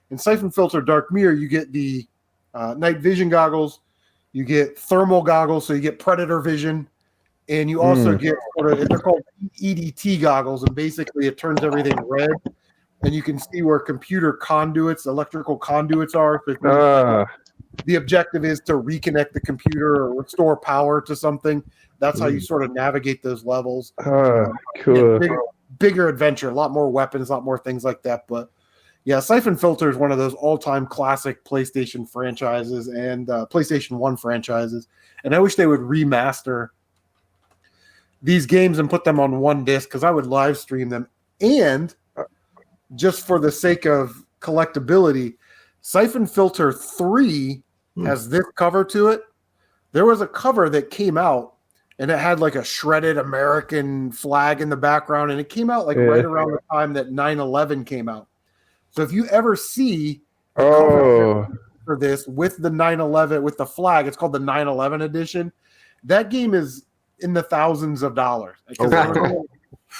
In Siphon Filter Dark Mirror, you get the night vision goggles, you get thermal goggles, so you get predator vision, and you also get they're called EDT goggles, and basically it turns everything red, and you can see where computer conduits, electrical conduits are. So the objective is to reconnect the computer or restore power to something. That's how you sort of navigate those levels.
Cool.
Bigger adventure, a lot more weapons, a lot more things like that. But yeah, Siphon Filter is one of those all-time classic PlayStation franchises and PlayStation 1 franchises. And I wish they would remaster these games and put them on one disc, because I would live stream them. And just for the sake of collectability, Siphon Filter 3 has this cover to it. There was a cover that came out, and it had like a shredded American flag in the background, and it came out like right around the time that 9/11 came out. So if you ever see a cover for this with the 9/11 with the flag, it's called the 9/11 edition. That game is in the thousands of dollars.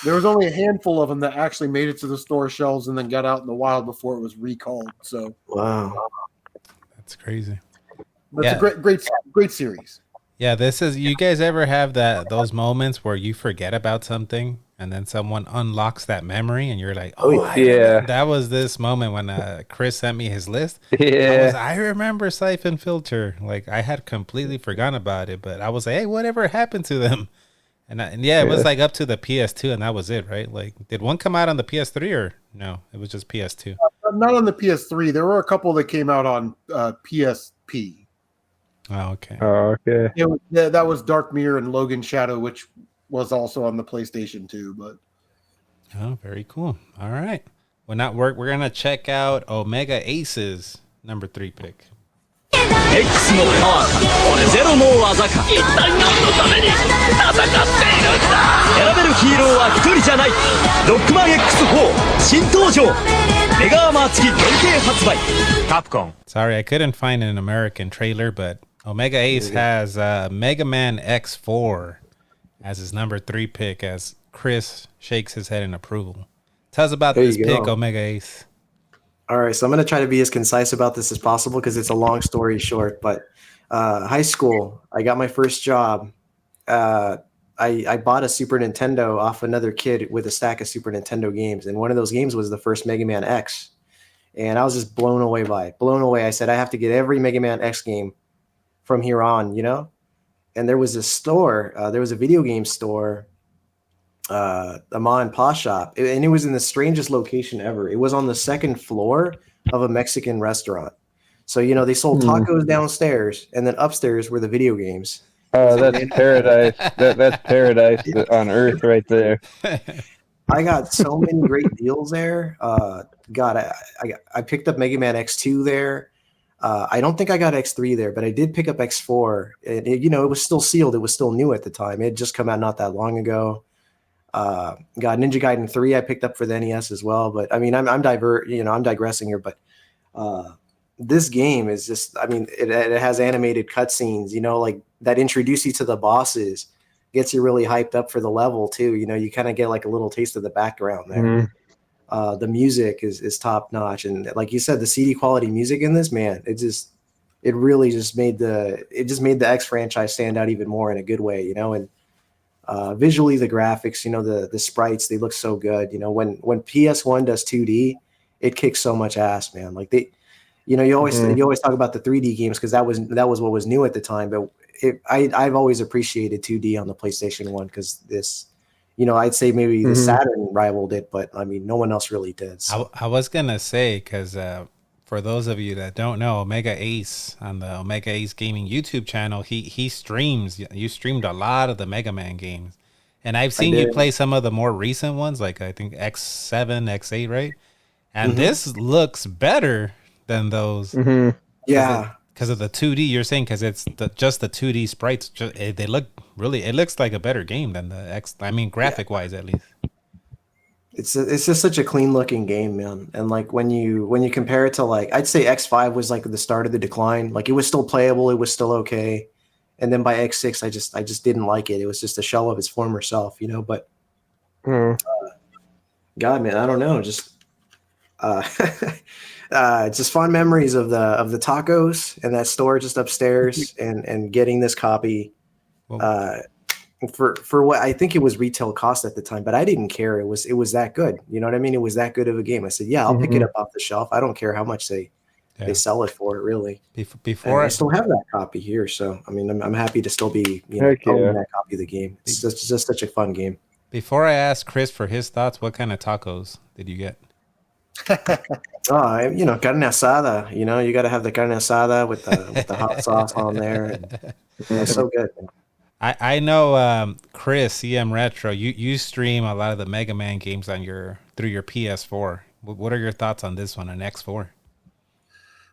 There was only a handful of them that actually made it to the store shelves and then got out in the wild before it was recalled. So
wow,
that's crazy.
It's a great series.
Yeah, this is. You guys ever have those moments where you forget about something and then someone unlocks that memory and you're like, oh yeah, that was this moment when Chris sent me his list.
Yeah,
I remember Siphon Filter. Like I had completely forgotten about it, but I was like, hey, whatever happened to them? And it was like up to the PS2, and that was it, right? Like, did one come out on the PS3 or no? It was just PS2.
Not on the PS3. There were a couple that came out on PSP.
Oh, okay.
That was Dark Mirror and Logan Shadow, which was also on the PlayStation 2. But
very cool. All right. Well, we're gonna check out Omega Aces number 3 pick.
X のパワーか俺ゼロの技か一体何のために戦っているんだ。選べるヒーローは一人じゃない。ロックマン X4 新登場。メガアーマー付き限定発売。Capcom.
Sorry, I couldn't find an American trailer, but Omega Ace has Mega Man X4 as his number 3 pick as Chris shakes his head in approval. Tell us about this pick, Omega Ace.
All right, so I'm going to try to be as concise about this as possible because it's a long story short. But high school, I got my first job. I bought a Super Nintendo off another kid with a stack of Super Nintendo games, and one of those games was the first Mega Man X. And I was just blown away by it. Blown away. I said, I have to get every Mega Man X game from here on, And there was a store. There was a video game store, a ma and pa shop, and it was in the strangest location ever. It was on the second floor of a Mexican restaurant. So they sold tacos downstairs, and then upstairs were the video games.
Oh, that's paradise. That's paradise on earth right there.
I got so many great deals there. God, I picked up Mega Man X2 there. I don't think I got X3 there, but I did pick up X4. And it was still sealed. It was still new at the time. It had just come out not that long ago. Got Ninja Gaiden 3 I picked up for the NES as well. But I mean, I'm digressing here, but this game is just, I mean, it has animated cutscenes, like that introduce you to the bosses, gets you really hyped up for the level too. You kind of get like a little taste of the background there.
Mm-hmm.
The music is top notch, and like you said, the CD quality music in this, man, it really just made the X franchise stand out even more in a good way, and visually the graphics, the sprites, they look so good. When PS1 does 2D, it kicks so much ass, man. Like you always talk about the 3D games because that was what was new at the time, but I've always appreciated 2D on the PlayStation 1 because this, I'd say maybe the Saturn rivaled it, but I mean, no one else really did. So.
I was gonna say, because for those of you that don't know, Omega Ace on the Omega Ace Gaming YouTube channel, he streams. You streamed a lot of the Mega Man games, and I've seen you play some of the more recent ones, like I think X7, X8, right? And this looks better than those.
Mm-hmm.
Yeah.
Because of the 2D, you're saying, because it's just the 2D sprites, they look really, it looks like a better game than the X. I mean, graphic-wise, at least.
It's just such a clean looking game, man. And like when you compare it to, like, I'd say X5 was like the start of the decline. Like it was still playable, it was still okay. And then by X6, I just didn't like it. It was just a shell of its former self, But God, man, I don't know. Just just fond memories of the tacos and that store just upstairs, and getting this copy for what I think it was retail cost at the time, but I didn't care. It was that good. You know what I mean? It was that good of a game. I said, yeah, I'll pick it up off the shelf. I don't care how much they sell it for, really.
Before
I still have that copy here, so I mean, I'm happy to still be owning that copy of the game. It's just such a fun game.
Before I ask Chris for his thoughts, what kind of tacos did you get?
Carne asada. You got to have the carne asada with the hot sauce on there. It's so good.
I know, Chris, EM Retro, you stream a lot of the Mega Man games through your PS4. What are your thoughts on this one, an X4?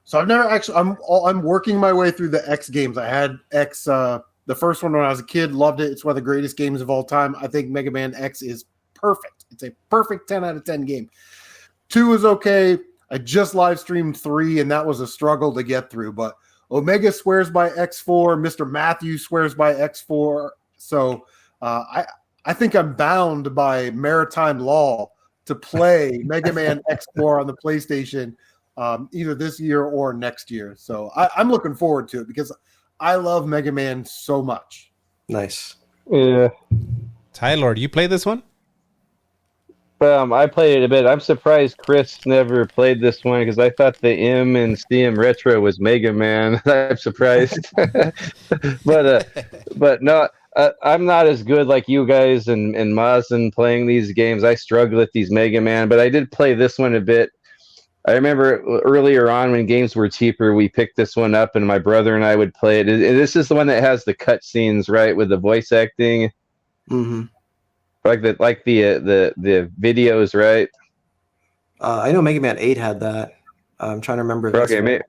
So I've never actually. I'm working my way through the X games. I had X, the first one when I was a kid, loved it. It's one of the greatest games of all time. I think Mega Man X is perfect. It's a perfect 10 out of 10 game. 2 is okay. I just live streamed 3, and that was a struggle to get through. But Omega swears by X4. Mr. Matthews swears by X4. So I think I'm bound by maritime law to play Mega Man X4 on the PlayStation either this year or next year. So I'm looking forward to it because I love Mega Man so much.
Nice.
Yeah.
Tylord, you play this one?
I played it a bit. I'm surprised Chris never played this one because I thought the M and CM Retro was Mega Man. I'm surprised, but no, I'm not as good like you guys and Mazen playing these games. I struggle with these Mega Man, but I did play this one a bit. I remember earlier on when games were cheaper, we picked this one up, and my brother and I would play it. This is the one that has the cutscenes, right, with the voice acting.
Mm-hmm.
Like the videos, right?
I know Mega Man 8 had that. I'm trying to remember.
Okay, maybe.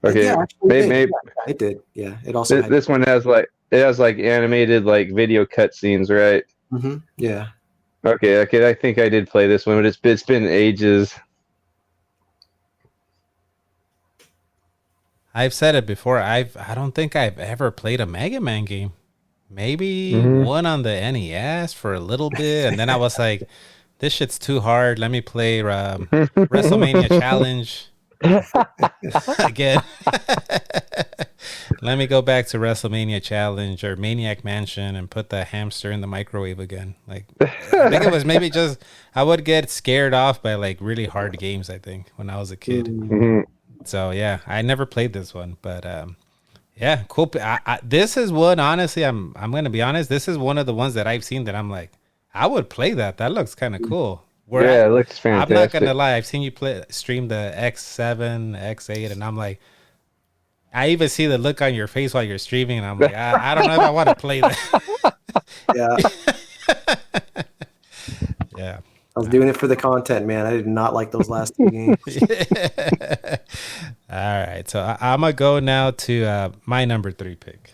Okay,
yeah,
maybe
it did. Yeah, it also.
This one has animated video cutscenes, right?
Mm-hmm. Yeah.
Okay. I think I did play this one, but it's been ages.
I've said it before. I don't think I've ever played a Mega Man game. Maybe one on the NES for a little bit, and then I was like, "This shit's too hard. Let me play WrestleMania Challenge again." Let me go back to WrestleMania Challenge or Maniac Mansion and put the hamster in the microwave again. Like, I think it was maybe just I would get scared off by really hard games. I think when I was a kid.
Mm-hmm.
So yeah, I never played this one, but. Yeah, cool. This is one, honestly, I'm going to be honest. This is one of the ones that I've seen that I'm like, I would play that. That looks kind of cool.
It looks fantastic.
I'm not going to lie. I've seen you stream the X7, X8, and I'm like, I even see the look on your face while you're streaming, and I'm like, I don't know if I want to play that.
Yeah.
Yeah.
I was doing it for the content, man. I did not like those last 2 games.
All right, so I'm gonna go now to my number 3 pick.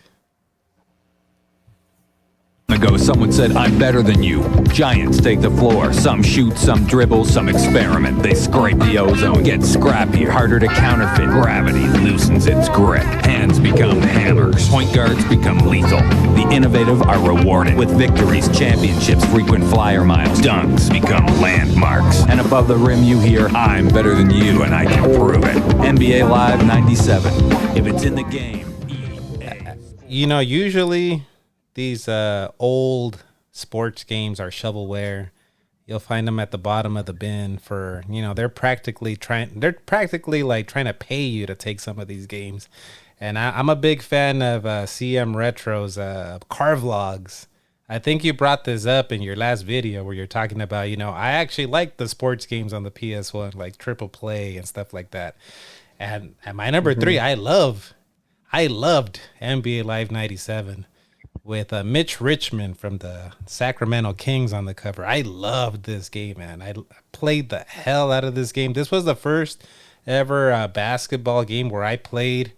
Ago, someone said, I'm better than you. Giants take the floor. Some shoot, some dribble, some experiment. They scrape the ozone, get scrappy, harder to counterfeit. Gravity loosens its grip. Hands become hammers. Point guards become lethal. The innovative are rewarded with victories, championships, frequent flyer miles. Dunks become landmarks. And above the rim you hear, I'm better than you and I can prove it. NBA Live 97. If it's in the game.
You know, usually these old sports games are shovelware. You'll find them at the bottom of the bin for, you know, they're practically like trying to pay you to take some of these games. And I'm a big fan of CM Retro's car vlogs. I think you brought this up in your last video where you're talking about, you know, I actually like the sports games on the PS1, like Triple Play and stuff like that. And at my number 3, I loved NBA Live 97. With Mitch Richmond from the Sacramento Kings on the cover. I loved this game, man. I played the hell out of this game. This was the first ever basketball game where I played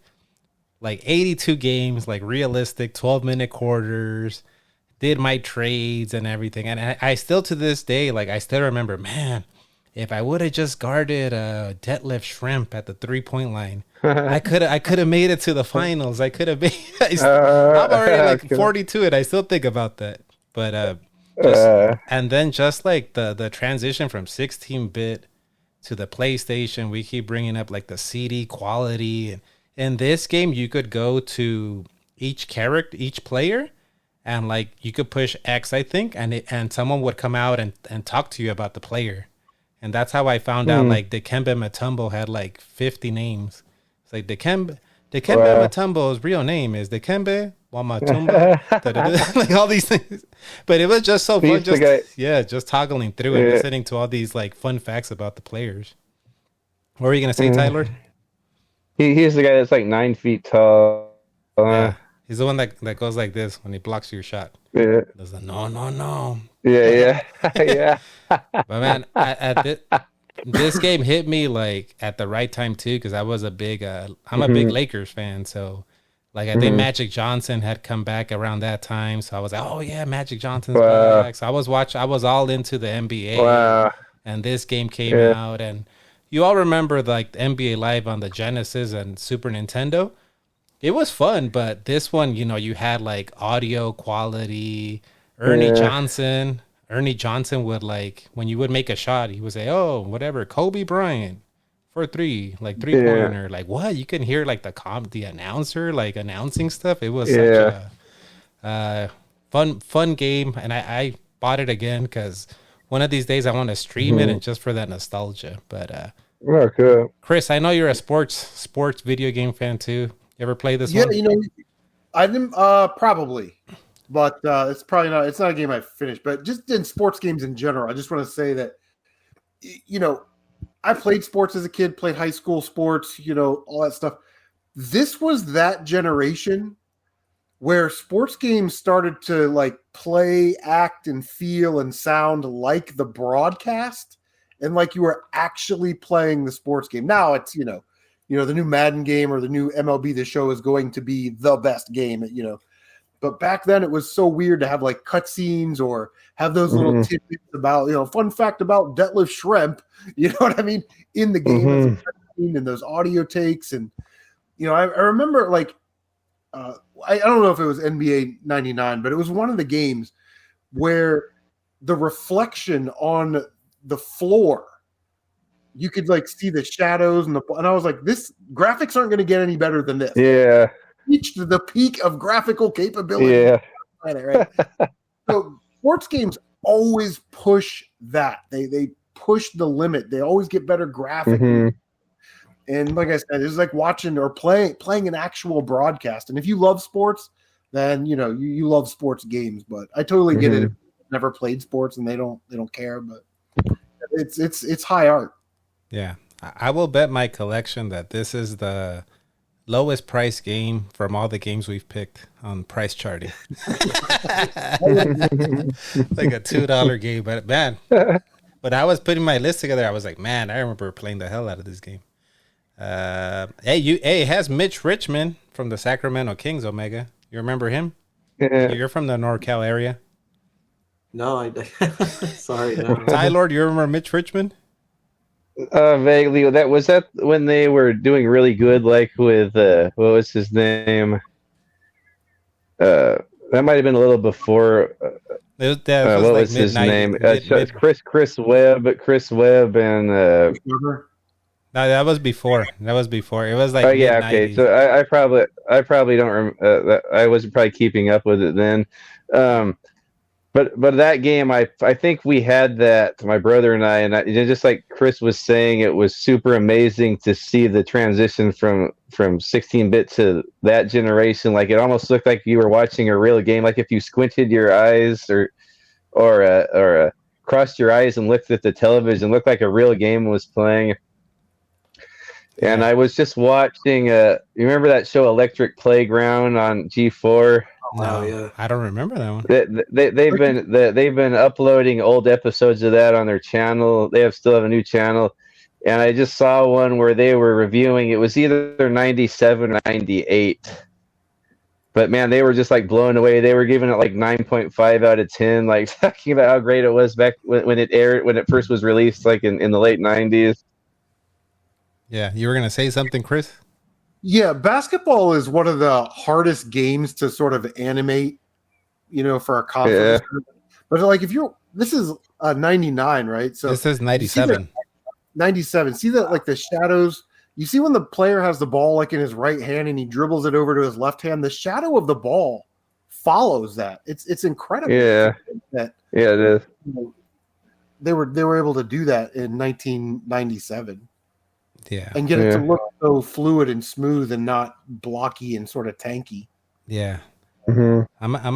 like 82 games, like realistic 12-minute quarters, did my trades and everything. And I still to this day, like I still remember, man, if I would have just guarded Detlef Schrempf at the 3-point line, I could have made it to the finals. I could have made. I'm already like 42, and I still think about that. But and then just like the transition from 16-bit to the PlayStation, we keep bringing up like the CD quality. And in this game, you could go to each character, each player, and like you could push X, I think, and someone would come out and talk to you about the player. And that's how I found out like Dikembe Mutombo had like 50 names. It's like Dikembe Mutombo's real name is Dikembe Mutombo. Like all these things. But it was just so fun. Just toggling through it, listening to all these like fun facts about the players. What were you gonna say, Tylord?
He's the guy that's like 9 feet tall.
Yeah. He's the one that goes like this when he blocks your shot.
Yeah.
There's a no.
Yeah. Yeah.
But man, this game hit me like at the right time too, because I was a big I'm a big Lakers fan. So like I think Magic Johnson had come back around that time. So I was like, oh yeah, Magic Johnson's back. So I was all into the NBA.
Wow.
And this game came out, and you all remember like the NBA Live on the Genesis and Super Nintendo. It was fun, but this one, you know, you had like audio quality. Ernie Johnson would like, when you would make a shot, he would say, oh, whatever, Kobe Bryant for 3, like 3-pointer. Like what? You can hear like the announcer like announcing stuff. It was such a fun game, and I bought it again because one of these days I want to stream it, and just for that nostalgia. But
cool.
Chris, I know you're a sports video game fan too. You ever play this one?
Yeah, you know, I didn't probably, but it's probably not. It's not a game I finished. But just in sports games in general, I just want to say that, you know, I played sports as a kid, played high school sports, you know, all that stuff. This was that generation where sports games started to like play, act, and feel and sound like the broadcast, and like you were actually playing the sports game. Now it's, you know, the new Madden game or the new MLB The Show is going to be the best game, you know. But back then it was so weird to have like cutscenes or have those little tidbits about, you know, fun fact about Detlef Schrempf, you know what I mean, in the game, and those audio takes. And, you know, I remember like, I don't know if it was NBA 99, but it was one of the games where the reflection on the floor, you could like see the shadows and I was like, this graphics aren't going to get any better than this.
Yeah.
Reached the peak of graphical capability.
Yeah.
Right. So sports games always push that. They push the limit. They always get better graphics. And like I said, it's like watching or playing an actual broadcast. And if you love sports, then you know you love sports games. But I totally get it. If you've never played sports and they don't care, but it's high art.
Yeah, I will bet my collection that this is the lowest price game from all the games we've picked on price charting. Like a $2 game, but man, when I was putting my list together, I was like, man, I remember playing the hell out of this game. It has Mitch Richmond from the Sacramento Kings, Omega. You remember him?
Yeah.
You're from the NorCal area.
No, sorry. No.
Tylord, you remember Mitch Richmond?
Vaguely. That was that when they were doing really good, like with what was his name? That might have been a little before.
What
was his name? Chris Webb. Chris Webb and.
No, that was before. It was like.
Oh yeah, okay.
mid-90s.
So I probably don't. I wasn't probably keeping up with it then. But that game, I think we had that, my brother and I, just like Chris was saying, it was super amazing to see the transition from 16-bit to that generation. Like it almost looked like you were watching a real game. Like if you squinted your eyes or crossed your eyes and looked at the television, it looked like a real game was playing. And I was just watching. You remember that show Electric Playground on G4?
No, yeah. I don't remember that one.
They've been uploading old episodes of that on their channel. They still have a new channel, and I just saw one where they were reviewing. It was either 97 or 98. But man, they were just like blown away. They were giving it like 9.5 out of 10, like talking about how great it was back when it aired, when it first was released, like in the late 90s.
Yeah, you were gonna say something, Chris?
Yeah, basketball is one of the hardest games to sort of animate, for a console. Yeah. But like this is 99, right? So
this is 97.
97. See that, like the shadows. You see when the player has the ball like in his right hand and he dribbles it over to his left hand, the shadow of the ball follows that. It's incredible.
Yeah. It is.
They were able to do that in 1997.
Yeah.
And get it to look so fluid and smooth and not blocky and sort of tanky.
Yeah.
Mm-hmm.
I'm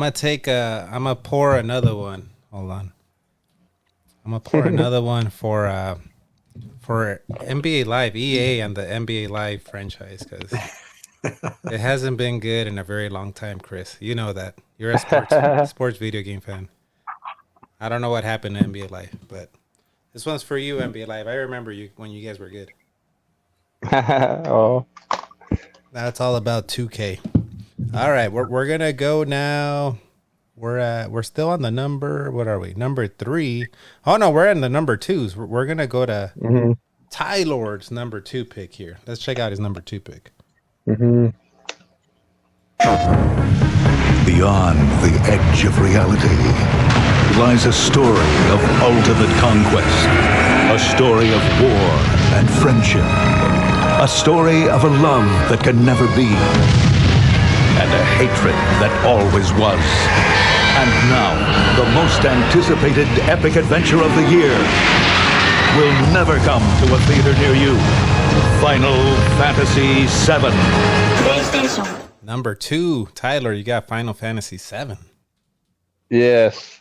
gonna pour another one. Hold on. I'm gonna pour another one for NBA Live, EA and the NBA Live franchise, because it hasn't been good in a very long time, Chris. You know that. You're a sports video game fan. I don't know what happened to NBA Live, but this one's for you, NBA Live. I remember you when you guys were good.
Oh,
that's all about 2K. All right, we're gonna go now. We're still on the number. What are we? Number 3. Oh no, we're in the number 2s. We're gonna go to Tylord's number 2 pick here. Let's check out his number 2 pick.
Beyond the edge of reality lies a story of ultimate conquest, a story of war and friendship. A story of a love that can never be, and a hatred that always was. And now, the most anticipated epic adventure of the year will never come to a theater near you. Final Fantasy VII.
PlayStation.
Number 2, Tyler, you got Final Fantasy VII.
Yes.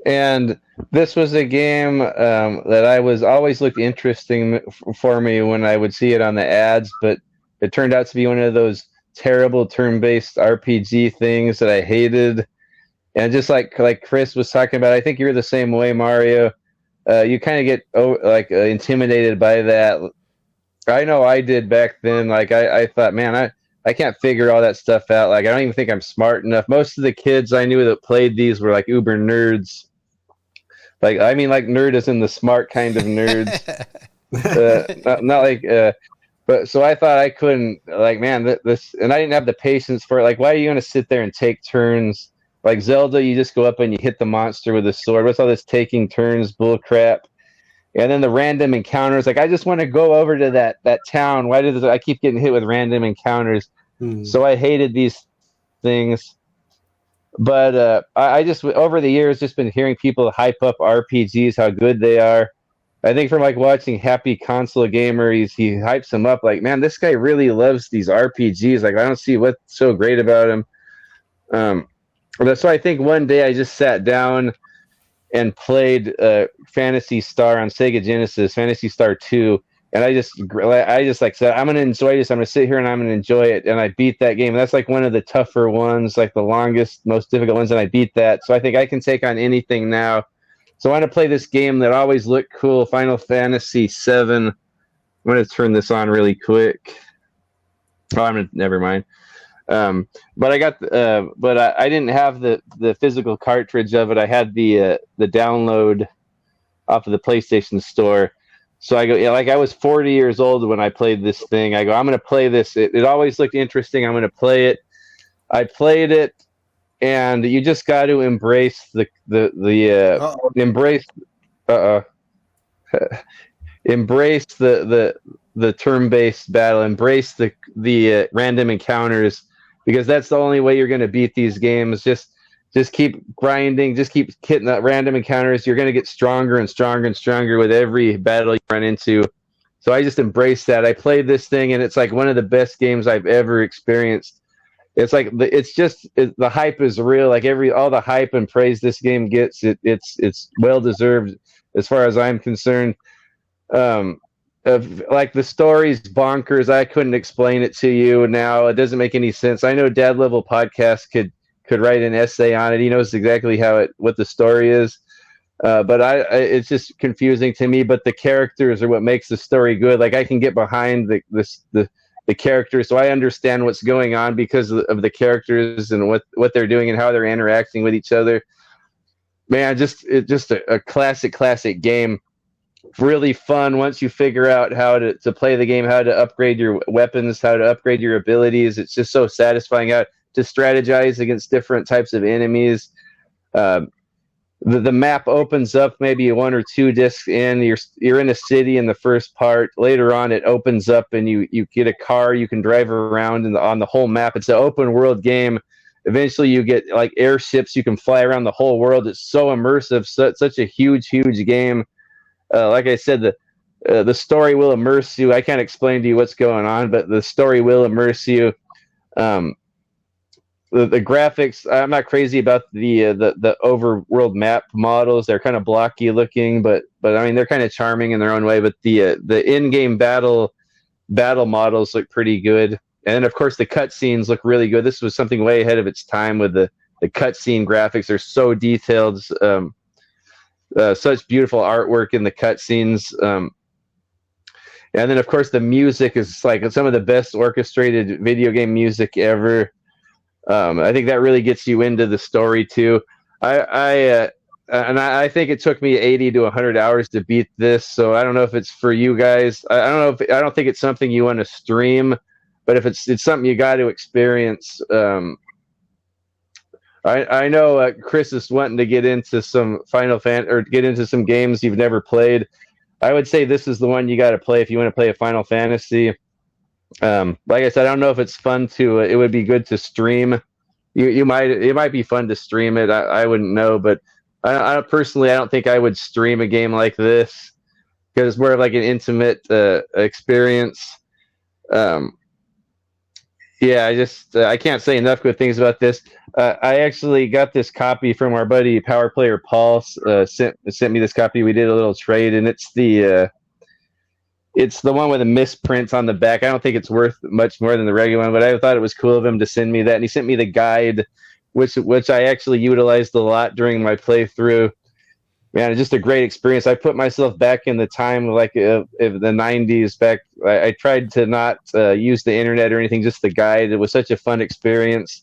And this was a game that I was always looked interesting for me when I would see it on the ads, but it turned out to be one of those terrible turn-based RPG things that I hated. And just like Chris was talking about, I think you're the same way, Mario. You kind of get intimidated by that. I know I did back then. Like I thought, man, I can't figure all that stuff out. Like I don't even think I'm smart enough. Most of the kids I knew that played these were like uber nerds. Like I mean, like nerd is in the smart kind of nerds. Not like. But so I thought I couldn't. Like man, this, and I didn't have the patience for it. Like, why are you going to sit there and take turns? Like Zelda, you just go up and you hit the monster with a sword. What's all this taking turns bull crap? And then the random encounters. Like I just want to go over to that town. Why do I keep getting hit with random encounters? So I hated these things. But I just, over the years, just been hearing people hype up RPGs, how good they are. I think from like watching Happy Console Gamer, he hypes them up. Like, man, this guy really loves these RPGs. Like, I don't see what's so great about him. So I think one day I just sat down and played Phantasy Star on Sega Genesis, Phantasy Star 2. And I just like said, I'm going to enjoy this. I'm going to sit here and I'm going to enjoy it. And I beat that game. That's like one of the tougher ones, like the longest, most difficult ones. And I beat that. So I think I can take on anything now. So I want to play this game that always looked cool, Final Fantasy VII. going to turn this on really quick. Oh, never mind. But I got, but I didn't have the physical cartridge of it. I had the download off of the PlayStation Store. So I go, like I was 40 years old when I played this thing. I go, I'm going to play this. It always looked interesting. I'm going to play it. I played it, and you just got to embrace embrace the turn-based battle, embrace the random encounters, because that's the only way you're going to beat these games. Just keep grinding, just keep hitting the random encounters. You're going to get stronger and stronger and stronger with every battle you run into. So I just embraced that. I played this thing, and it's like one of the best games I've ever experienced. It's like the hype is real. Like all the hype and praise this game gets, it's well deserved as far as I'm concerned. Like the story's bonkers. I couldn't explain it to you now. It doesn't make any sense. I know Dad Level Podcast could write an essay on it. He knows exactly what the story is. But it's just confusing to me. But the characters are what makes the story good. Like I can get behind the characters, so I understand what's going on because of the characters and what they're doing and how they're interacting with each other. Man, just a classic game. Really fun once you figure out how to play the game, how to upgrade your weapons, how to upgrade your abilities. It's just so satisfying how to strategize against different types of enemies. The map opens up maybe 1 or 2 discs in. You're in a city in the first part. Later on, it opens up and you get a car. You can drive around on the whole map. It's an open world game. Eventually, you get like airships. You can fly around the whole world. It's so immersive. Such a huge game. Like I said, the story will immerse you. I can't explain to you what's going on, but the story will immerse you. The graphics, I'm not crazy about the overworld map models. They're kind of blocky looking, but I mean they're kind of charming in their own way. But the in-game battle models look pretty good, and of course the cutscenes look really good. This was something way ahead of its time with the cutscene graphics. They're so detailed, such beautiful artwork in the cutscenes. And then of course the music is like some of the best orchestrated video game music ever. I think that really gets you into the story too. I think it took me 80 to 100 hours to beat this. So I don't know if it's for you guys. I don't think it's something you want to stream, but if it's something you got to experience. I know Chris is wanting to get into some get into some games you've never played. I would say this is the one you got to play if you want to play a Final Fantasy. Like I said, I don't know if it's fun to. It would be good to stream. It might be fun to stream it. I wouldn't know, but I personally don't think I would stream a game like this because it's more of like an intimate experience. Yeah, I can't say enough good things about this. I actually got this copy from our buddy Power Player Paul. Sent me this copy. We did a little trade, and it's the one with a misprint on the back. I don't think it's worth much more than the regular one, but I thought it was cool of him to send me that. And he sent me the guide, which I actually utilized a lot during my playthrough. Man, it's just a great experience. I put myself back in the time of the 90s. Back, I tried to not use the internet or anything, just the guide. It was such a fun experience.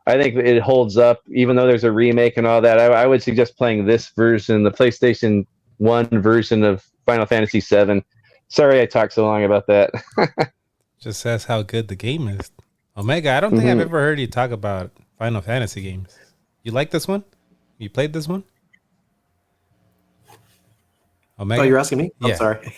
I think it holds up, even though there's a remake and all that. I would suggest playing this version, the PlayStation 1 version of Final Fantasy VII. Sorry I talked so long about that.
Just says how good the game is. Omega, I don't think I've ever heard you talk about Final Fantasy games. You like this one? You played this one? Omega?
Oh, you're asking me?
Yeah.
I'm sorry.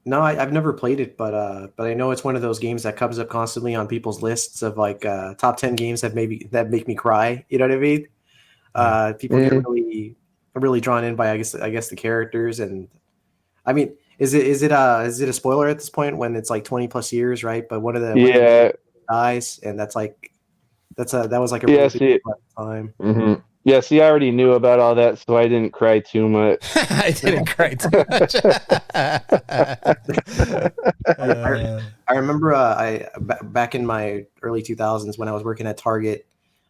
I've never played it, but I know it's one of those games that comes up constantly on people's lists of like top 10 games that make me cry. You know what I mean? People get really drawn in by I guess the characters, and I mean, is it a spoiler at this point when it's like 20 plus years, right? But one of the dies, and that was like a really big time.
Mm-hmm. Yeah, see, I already knew about all that, so I didn't cry too much.
I didn't cry too much.
I remember back in my early 2000s when I was working at Target,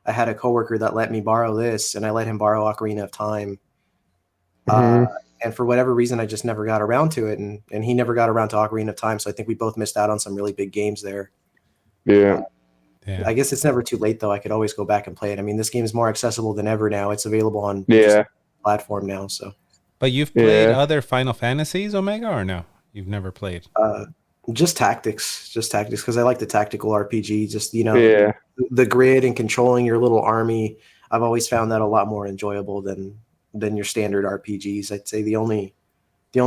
I had a coworker that let me borrow this, and I let him borrow Ocarina of Time. and for whatever reason, I just never got around to it, and he never got around to Ocarina of Time. So I think we both missed out on some really big games there.
Yeah.
I guess it's never too late though. I could always go back and play it. I mean, this game is more accessible than ever now. It's available on platform now. So,
but you've played other Final Fantasies, Omega, or no? You've never played.
Just tactics, because I like the tactical RPG. Just the grid and controlling your little army. I've always found that a lot more enjoyable than your standard RPGs. I'd say the only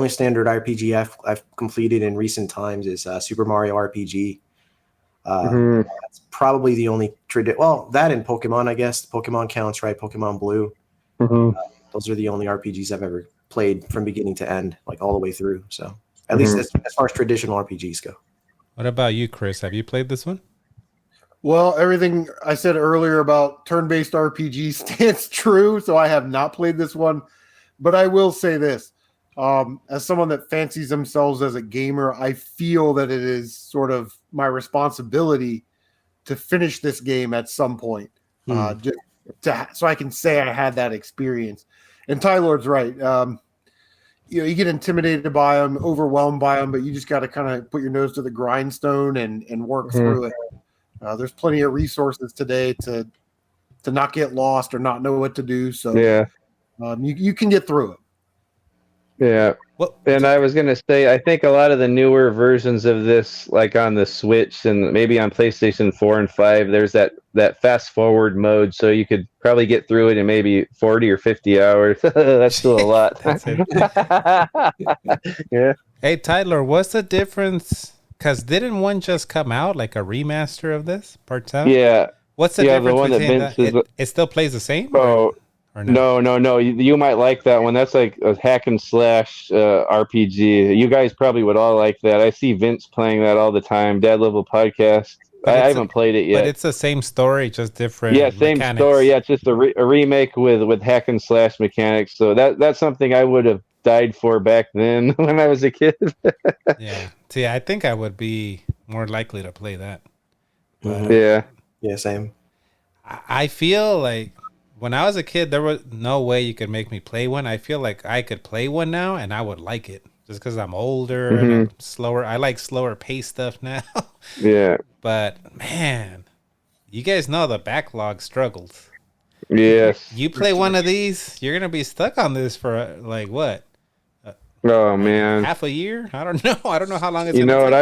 standard RPG I've completed in recent times is Super Mario RPG. That's probably the only that and Pokemon, I guess. Pokemon counts, right? Pokemon Blue. Those are the only RPGs I've ever played from beginning to end, like all the way through. So at least as far as traditional RPGs go.
What about you, Chris? Have you played this one?
Well, everything I said earlier about turn-based RPG stands true, so I have not played this one. But I will say this. As someone that fancies themselves as a gamer, I feel that it is sort of my responsibility to finish this game at some point, so I can say I had that experience. And Tylord's right. You get intimidated by them, overwhelmed by them, but you just got to kind of put your nose to the grindstone and work through it. There's plenty of resources today to not get lost or not know what to do. So you can get through it.
Yeah. And I was going to say, I think a lot of the newer versions of this, like on the Switch and maybe on PlayStation 4 and 5, there's that fast forward mode. So you could probably get through it in maybe 40 or 50 hours. That's still a lot.
That's it.
Yeah.
Hey, Tyler, what's the difference? Because didn't one just come out, like a remaster of this, part 2?
Yeah.
What's the difference the one between that? It still plays the same?
Oh, no. You might like that one. That's like a hack and slash RPG. You guys probably would all like that. I see Vince playing that all the time. Dad Level Podcast. I haven't played it yet.
But it's the same story, just different.
Yeah, same
mechanics.
story. Yeah, it's just a remake with hack and slash mechanics. So that's something I would have died for back then when I was a kid.
Yeah. See, I think I would be more likely to play that.
But, yeah,
same.
I feel like when I was a kid, there was no way you could make me play one. I feel like I could play one now and I would like it just because I'm older and I'm slower. I like slower pace stuff now.
Yeah.
But man, you guys know the backlog struggles.
Yes.
You play one of these, you're gonna be stuck on this for like what?
Oh man,
half a year? I don't know. I don't know how long it's.
You know what?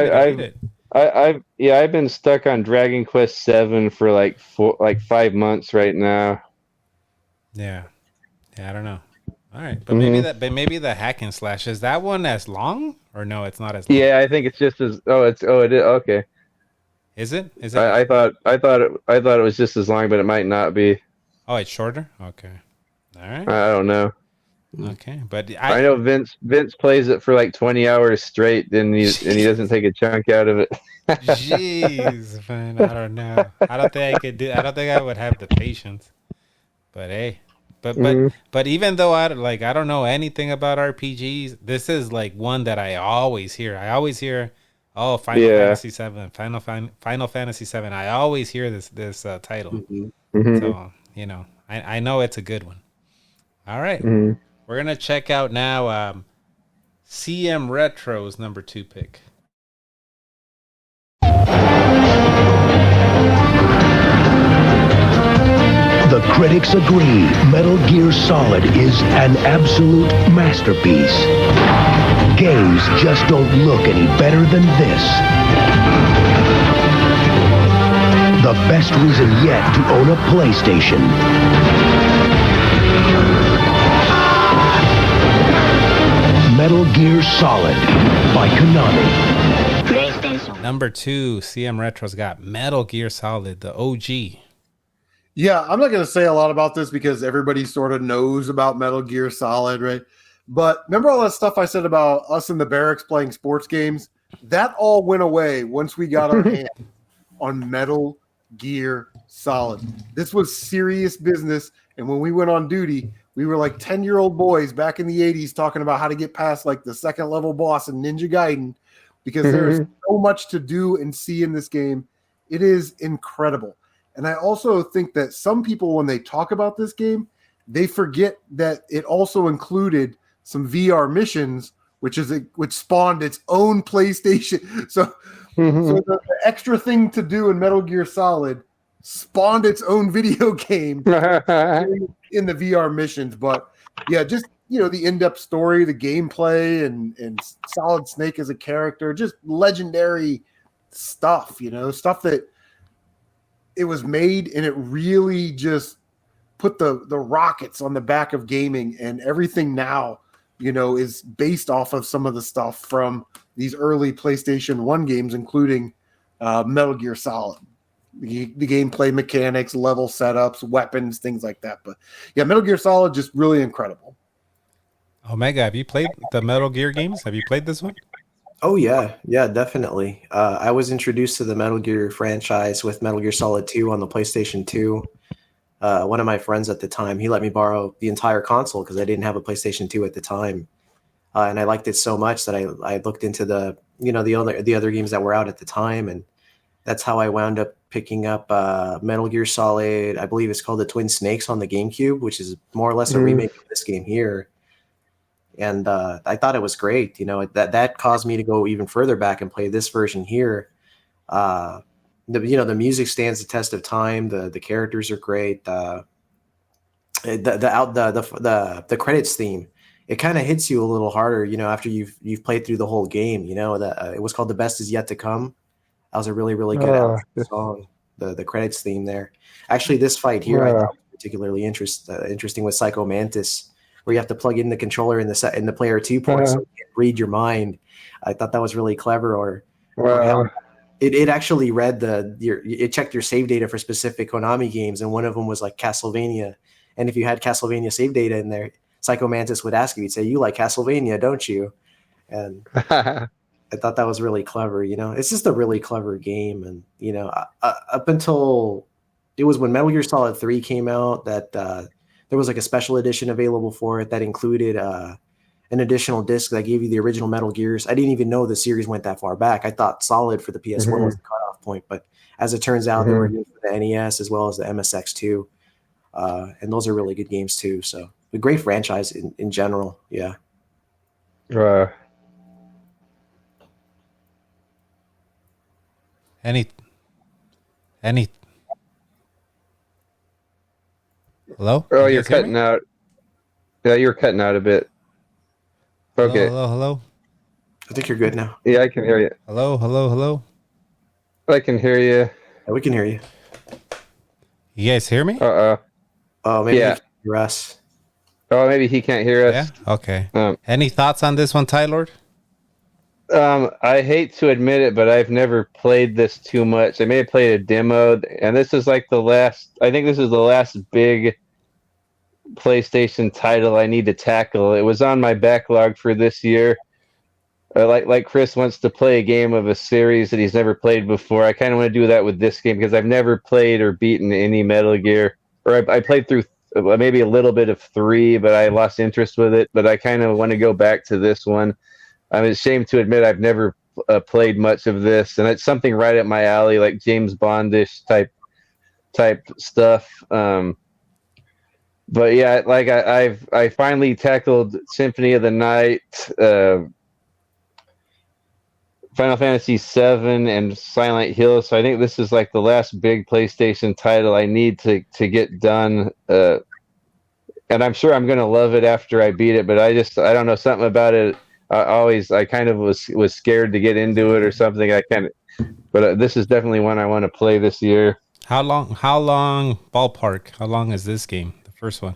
I've been stuck on Dragon Quest 7 for like 5 months right now.
Yeah, I don't know. All right, but maybe the hack and slash, is that one as long or no? It's not as long.
Yeah, I think it's just as. It is okay.
Is it?
I thought it was just as long, but it might not be.
Oh, it's shorter. Okay. All right.
I don't know.
Okay, but
I know Vince plays it for like 20 hours straight, and he doesn't take a chunk out of it.
Jeez, man, I don't know. I don't think I could do. I don't think I would have the patience. But hey, but even though I don't know anything about RPGs, this is like one that I always hear. Oh, Final Fantasy 7, Final Fantasy 7. I always hear this title. So I know it's a good one. All right. We're going to check out now CM Retro's number 2 pick.
The critics agree Metal Gear Solid is an absolute masterpiece. Games just don't look any better than this. The best reason yet to own a PlayStation. Metal Gear Solid by Konami.
PlayStation.
Number 2, CM Retro's got Metal Gear Solid, the OG.
Yeah, I'm not going to say a lot about this because everybody sort of knows about Metal Gear Solid, right? But remember all that stuff I said about us in the barracks playing sports games? That all went away once we got our hand on Metal Gear Solid. This was serious business, and when we went on duty, we were like 10-year-old boys back in the 80s talking about how to get past like the second level boss in Ninja Gaiden because there's so much to do and see in this game. It is incredible. And I also think that some people, when they talk about this game, they forget that it also included some VR missions, which spawned its own PlayStation. So the extra thing to do in Metal Gear Solid spawned its own video game in the VR missions. But yeah, just the in-depth story, the gameplay, and Solid Snake as a character, just legendary stuff. Stuff that it was made, and it really just put the rockets on the back of gaming, and everything now is based off of some of the stuff from these early PlayStation 1 games, including Metal Gear Solid. The gameplay mechanics, level setups, weapons, things like that. But yeah, Metal Gear Solid, just really incredible.
Omega, have you played the Metal Gear games? Have you played this one?
Oh, yeah, definitely. I was introduced to the Metal Gear franchise with Metal Gear Solid 2 on the PlayStation 2. One of my friends at the time, he let me borrow the entire console because I didn't have a PlayStation 2 at the time. And I liked it so much that I looked into the other games that were out at the time, and that's how I wound up picking up Metal Gear Solid. I believe it's called the Twin Snakes on the GameCube, which is more or less a remake of this game here. And I thought it was great. That caused me to go even further back and play this version here. The music stands the test of time. The characters are great. The credits theme, it kind of hits you a little harder, after you've played through the whole game. It was called "The Best Is Yet to Come." That was a really, really good song. The credits theme there. Actually, this fight here I thought was particularly interesting with Psycho Mantis, where you have to plug in the controller in the player 2 port so you can read your mind. I thought that was really clever. Or it actually read it checked your save data for specific Konami games, and one of them was like Castlevania. And if you had Castlevania save data in there, Psycho Mantis would ask you, he'd say, "You like Castlevania, don't you?" And I thought that was really clever. It's just a really clever game. And up until it was when Metal Gear Solid 3 came out that there was like a special edition available for it that included an additional disc that gave you the original Metal Gears. I didn't even know the series went that far back. I thought Solid for the PS1 was the cutoff point, but as it turns out, they were good for the NES as well as the MSX2. And those are really good games too. So a great franchise in general. Yeah.
Any Hello?
Oh, you're cutting out. Yeah, you're cutting out a bit. Okay.
Hello.
I think you're good now.
Yeah, I can hear you.
Hello.
I can hear you.
Yeah, we can hear you.
You guys hear me?
Oh, maybe you can hear us.
Oh, maybe he can't hear us.
Yeah. Okay. Any thoughts on this one, Tylord?
I hate to admit it, but I've never played this too much. I may have played a demo, and this is like I think this is the last big PlayStation title I need to tackle. It was on my backlog for this year. Like Chris wants to play a game of a series that he's never played before. I kind of want to do that with this game because I've never played or beaten any Metal Gear. Or I played through maybe a little bit of 3, but I lost interest with it. But I kind of want to go back to this one. I'm ashamed to admit I've never played much of this, and it's something right up my alley, like James Bondish type stuff. But yeah, like I finally tackled Symphony of the Night, Final Fantasy VII, and Silent Hill. So I think this is like the last big PlayStation title I need to get done. And I'm sure I'm gonna love it after I beat it, but I don't know, something about it. I kind of was scared to get into it or something. But this is definitely one I want to play this year.
How long ballpark? How long is this game? The first one?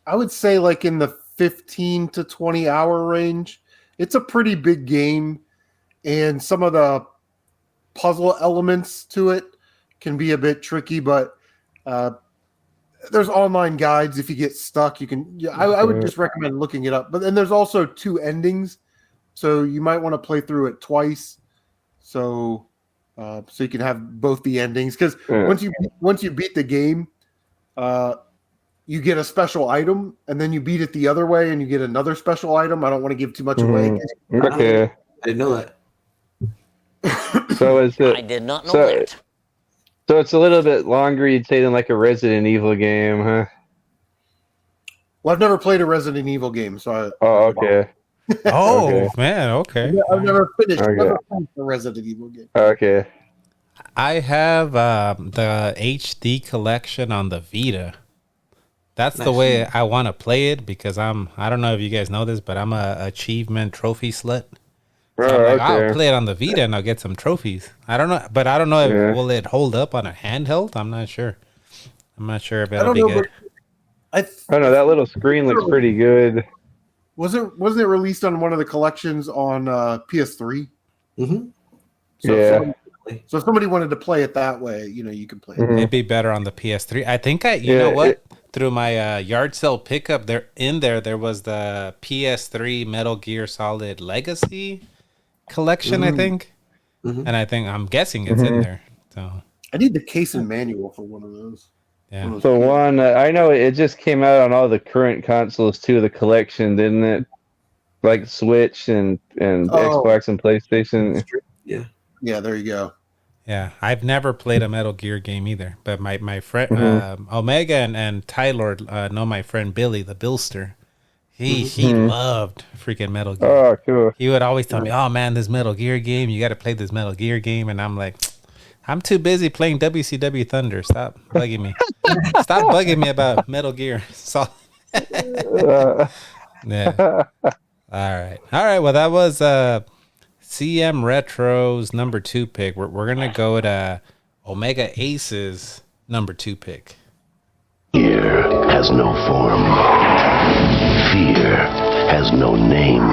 I would say like in the 15 to 20 hour range. It's a pretty big game, and some of the puzzle elements to it can be a bit tricky, but there's online guides. If you get stuck, you can. I would just recommend looking it up. But then there's also 2 endings, so you might want to play through it twice, so you can have both the endings. Because once you beat the game, you get a special item, and then you beat it the other way, and you get another special item. I don't want to give too much away.
Okay,
I didn't know that.
So is it?
I did not know that.
So it's a little bit longer, you'd say, than like a Resident Evil game, huh?
Well, I've never played a Resident Evil game, so
okay.
Oh man, okay.
I've never finished
Okay.
a Resident Evil game.
Okay.
I have the HD collection on the Vita. That's the way I want to play it because I don't know if you guys know this, but I'm a achievement trophy slut. So I'm like, I'll play it on the Vita and I'll get some trophies. I don't know, but I don't know if will it hold up on a handheld. I'm not sure. I'm not sure if it'll be good.
I don't know. That little screen looks pretty good.
Wasn't it released on one of the collections on PS3?
Mm-hmm.
So
if somebody wanted to play it that way, you can play it.
It'd be better on the PS3. I think you know what? Through my yard sale pickup, there was the PS3 Metal Gear Solid Legacy collection, I think. And I'm guessing it's in there. So
I need the case and manual for one of those.
Yeah.
So one, I know it just came out on all the current consoles too, the collection, didn't it? Like Switch and Xbox and PlayStation.
Yeah.
Yeah, there you go.
Yeah, I've never played a Metal Gear game either, but my friend Omega and Tylord know my friend Billy, the Billster. He loved freaking Metal Gear.
Oh, cool.
He would always tell me, "Oh man, this Metal Gear game, you got to play this Metal Gear game," and I'm like, "I'm too busy playing WCW Thunder. Stop bugging me. Stop bugging me about Metal Gear." So, yeah. All right. Well, that was CM Retro's number 2 pick. We're gonna go to Omega Ace's number 2 pick.
Fear has no form. Fear has no name.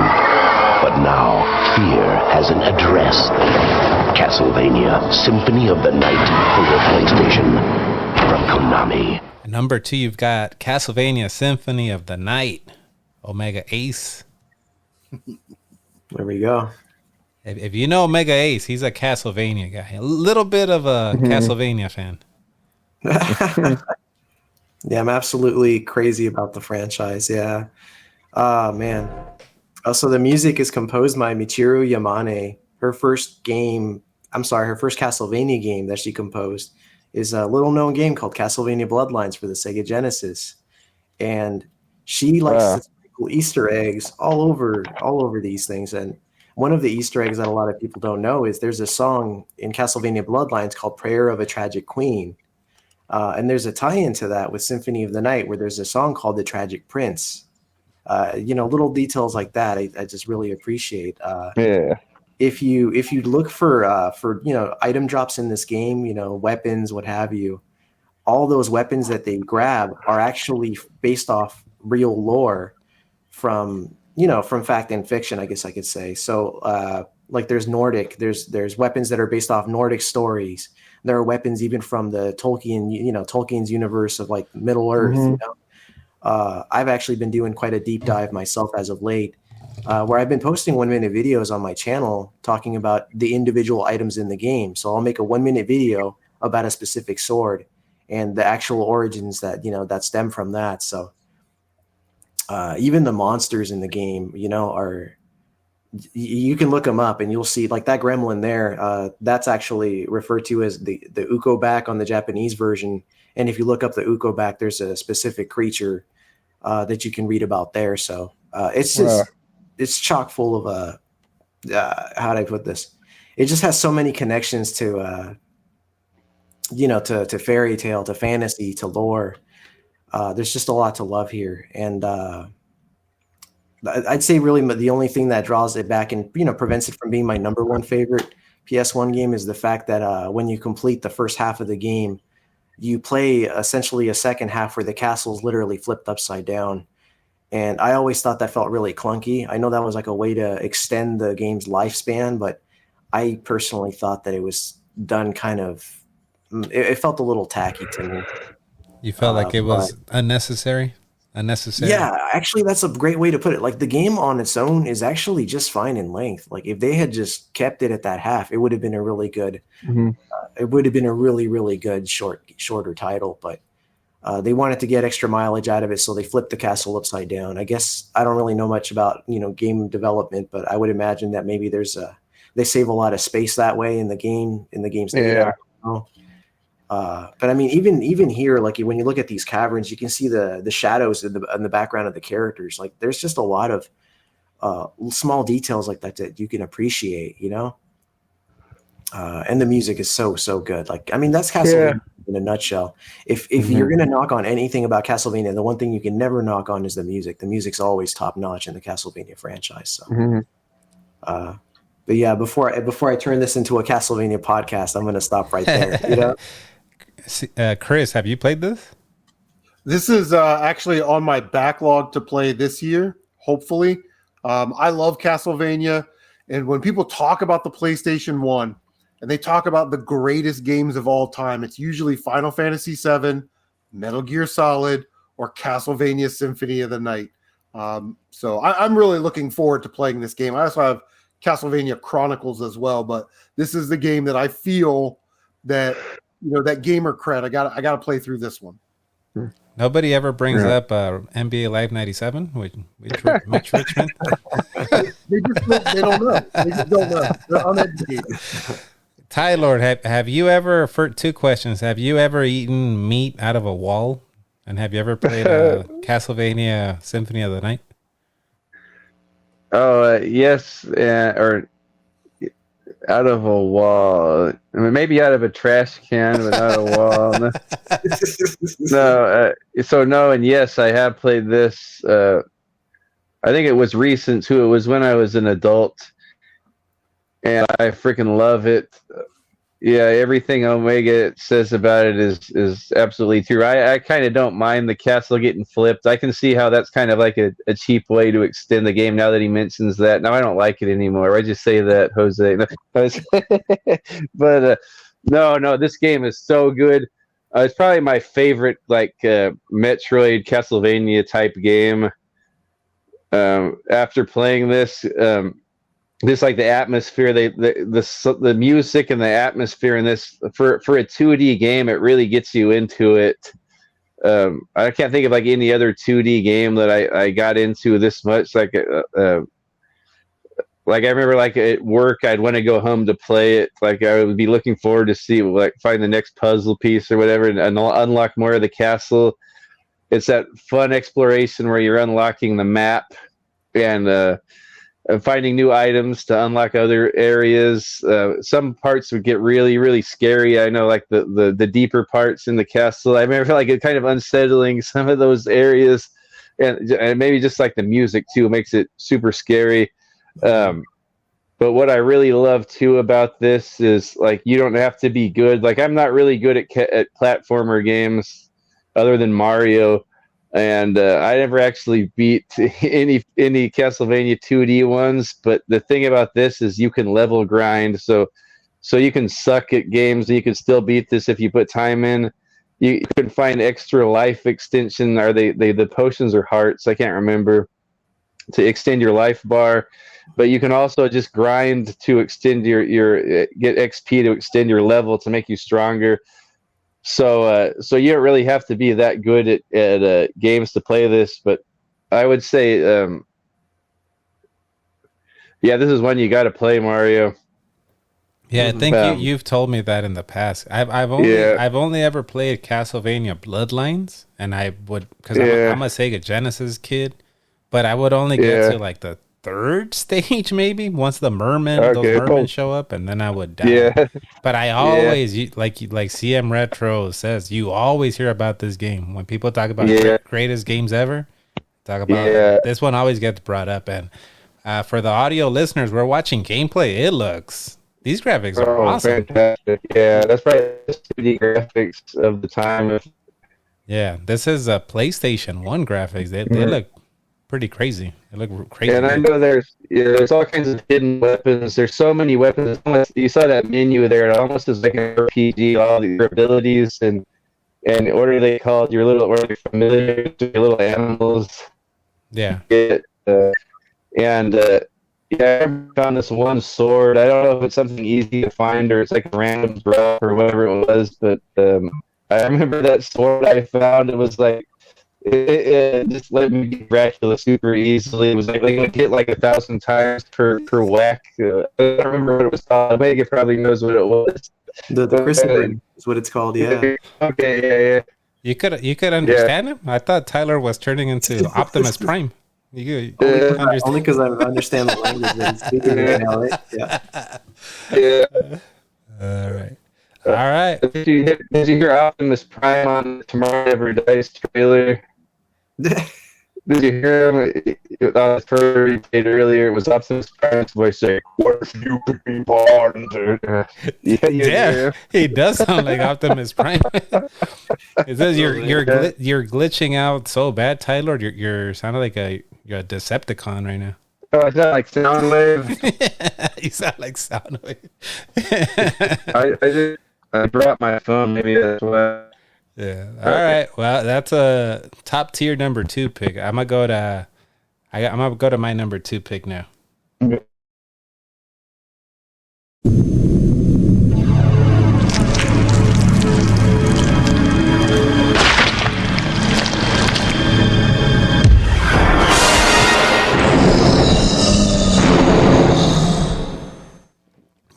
But now, fear has an address. Castlevania Symphony of the Night for your PlayStation from Konami.
Number 2, you've got Castlevania Symphony of the Night, Omega Ace.
There we go.
If you know Omega Ace, he's a Castlevania guy. A little bit of a Castlevania fan.
Yeah, I'm absolutely crazy about the franchise. Yeah. Man. Also, the music is composed by Michiru Yamane. Her first Castlevania game that she composed is a little known game called Castlevania Bloodlines for the Sega Genesis. And she likes to sprinkle Easter eggs all over these things. And one of the Easter eggs that a lot of people don't know is there's a song in Castlevania Bloodlines called Prayer of a Tragic Queen. And there's a tie-in to that with Symphony of the Night where there's a song called The Tragic Prince. Little details like that I just really appreciate. If you look for item drops in this game, weapons, what have you, all those weapons that they grab are actually based off real lore from fact and fiction, I guess I could say. So like there's Nordic, there's weapons that are based off Nordic stories. There are weapons even from the Tolkien's universe of like Middle Earth. I've actually been doing quite a deep dive myself as of late, where I've been posting 1-minute videos on my channel talking about the individual items in the game. So I'll make a 1-minute video about a specific sword and the actual origins that stem from that. So even the monsters in the game, you can look them up and you'll see like that gremlin there. That's actually referred to as the Uko back on the Japanese version. And if you look up the Uko back, there's a specific creature that you can read about there. So it's just it's chock full of how do I put this? It just has so many connections to to fairy tale, to fantasy, to lore. There's just a lot to love here, and I'd say really the only thing that draws it back and prevents it from being my number one favorite PS1 game is the fact that when you complete the first half of the game, you play essentially a second half where the castle's literally flipped upside down. And I always thought that felt really clunky. I know that was like a way to extend the game's lifespan, but I personally thought that it was done kind of, it felt a little tacky to me.
You felt like it was unnecessary?
Yeah, actually, that's a great way to put it. Like the game on its own is actually just fine in length. Like if they had just kept it at that half, it would have been a really good, it would have been a really, really good shorter title, but they wanted to get extra mileage out of it. So they flipped the castle upside down. I guess I don't really know much about, game development, but I would imagine that maybe they save a lot of space that way in the game's data. But I mean, even here, like when you look at these caverns, you can see the shadows in the background of the characters. Like there's just a lot of small details like that you can appreciate, you know. And the music is so good. Like I mean, that's Castlevania in a nutshell. If you're gonna knock on anything about Castlevania, the one thing you can never knock on is the music. The music's always top notch in the Castlevania franchise. So, but yeah, before I turn this into a Castlevania podcast, I'm gonna stop right there. You know,
Chris, have you played this?
This is actually on my backlog to play this year. Hopefully, I love Castlevania, and when people talk about the PlayStation 1. And they talk about the greatest games of all time. It's usually Final Fantasy VII, Metal Gear Solid, or Castlevania Symphony of the Night. So I'm really looking forward to playing this game. I also have Castlevania Chronicles as well, but this is the game that I feel that that gamer cred. I got to play through this one.
Nobody ever brings up NBA Live 97 with Mitch Richmond.
They don't know. They just don't know. They're uneducated.
Tylord, have you ever, for 2 questions, have you ever eaten meat out of a wall? And have you ever played Castlevania Symphony of the Night?
Oh, yes, or out of a wall. I mean, maybe out of a trash can, but not a wall. No, and yes, I have played this. I think it was recent, too. It was when I was an adult. And I freaking love it. Yeah, everything Omega says about it is absolutely true. I kind of don't mind the castle getting flipped. I can see how that's kind of like a cheap way to extend the game now that he mentions that. Now I don't like it anymore. I just say that, Jose. But no, this game is so good. It's probably my favorite Metroid Castlevania type game. After playing this, just like the atmosphere, the music and the atmosphere in this for a 2D game, it really gets you into it. I can't think of like any other 2D game that I got into this much. Like I remember like at work, I'd want to go home to play it. Like I would be looking forward to find the next puzzle piece or whatever and unlock more of the castle. It's that fun exploration where you're unlocking the map and finding new items to unlock other areas. Some parts would get really, really scary. I know, like the deeper parts in the castle. I remember like it kind of unsettling some of those areas, and maybe just like the music too makes it super scary. But what I really love too about this is like you don't have to be good. Like I'm not really good at platformer games, other than Mario. And I never actually beat any Castlevania 2D ones, but the thing about this is you can level grind, so you can suck at games and you can still beat this if you put time in. You can find extra life extension. Are they the potions or hearts? I can't remember, to extend your life bar, but you can also just grind to extend your get XP to extend your level to make you stronger. So you don't really have to be that good at games to play this, but I would say, this is one you got to play, Mario.
Yeah, I think you've told me that in the past. I've only ever played Castlevania Bloodlines, and I would because I'm a Sega Genesis kid, but I would only get to like the 3rd stage maybe once those mermen show up, and then I would die. Yeah. But I always like CM Retro says, you always hear about this game when people talk about greatest games ever. Talk about this one always gets brought up, and for the audio listeners, we're watching gameplay. These graphics are awesome.
Fantastic. Yeah, that's probably the 2D graphics of the time.
Yeah, this is a PlayStation 1 graphics. They look pretty crazy. They look crazy.
And I know there's all kinds of hidden weapons. There's so many weapons. You saw that menu there. It almost is like an RPG. All your abilities and what are they called? Your little familiar, your little animals.
Yeah.
I found this one sword. I don't know if it's something easy to find or it's like a random drop or whatever it was, but I remember that sword I found. It was like it just let me get Dracula super easily. It was like they would hit like 1,000 times per whack. I don't remember what it was called. Megan probably knows what it was.
The Christopher is what it's called. Yeah.
Okay. Yeah.
You could understand him. I thought Tyler was turning into Optimus Prime. You
only because I understand the language that he's speaking right now, right?
Yeah.
All right.
Did you hear Optimus Prime on the Tomorrow Never Dies trailer? Did you hear him on the trailer he played earlier? It was Optimus Prime's voice saying, "What if you could be pardoned?"
Yeah, he does sound like Optimus Prime. It says you're glitching out so bad, Tyler. You're sounding like you're a Decepticon right now.
Oh, is that like Soundwave?
You sound like Soundwave.
I brought my phone. Maybe that's why.
Yeah. All right. Well, that's a top tier number 2 pick. I'm gonna go to my number 2 pick now.
Okay.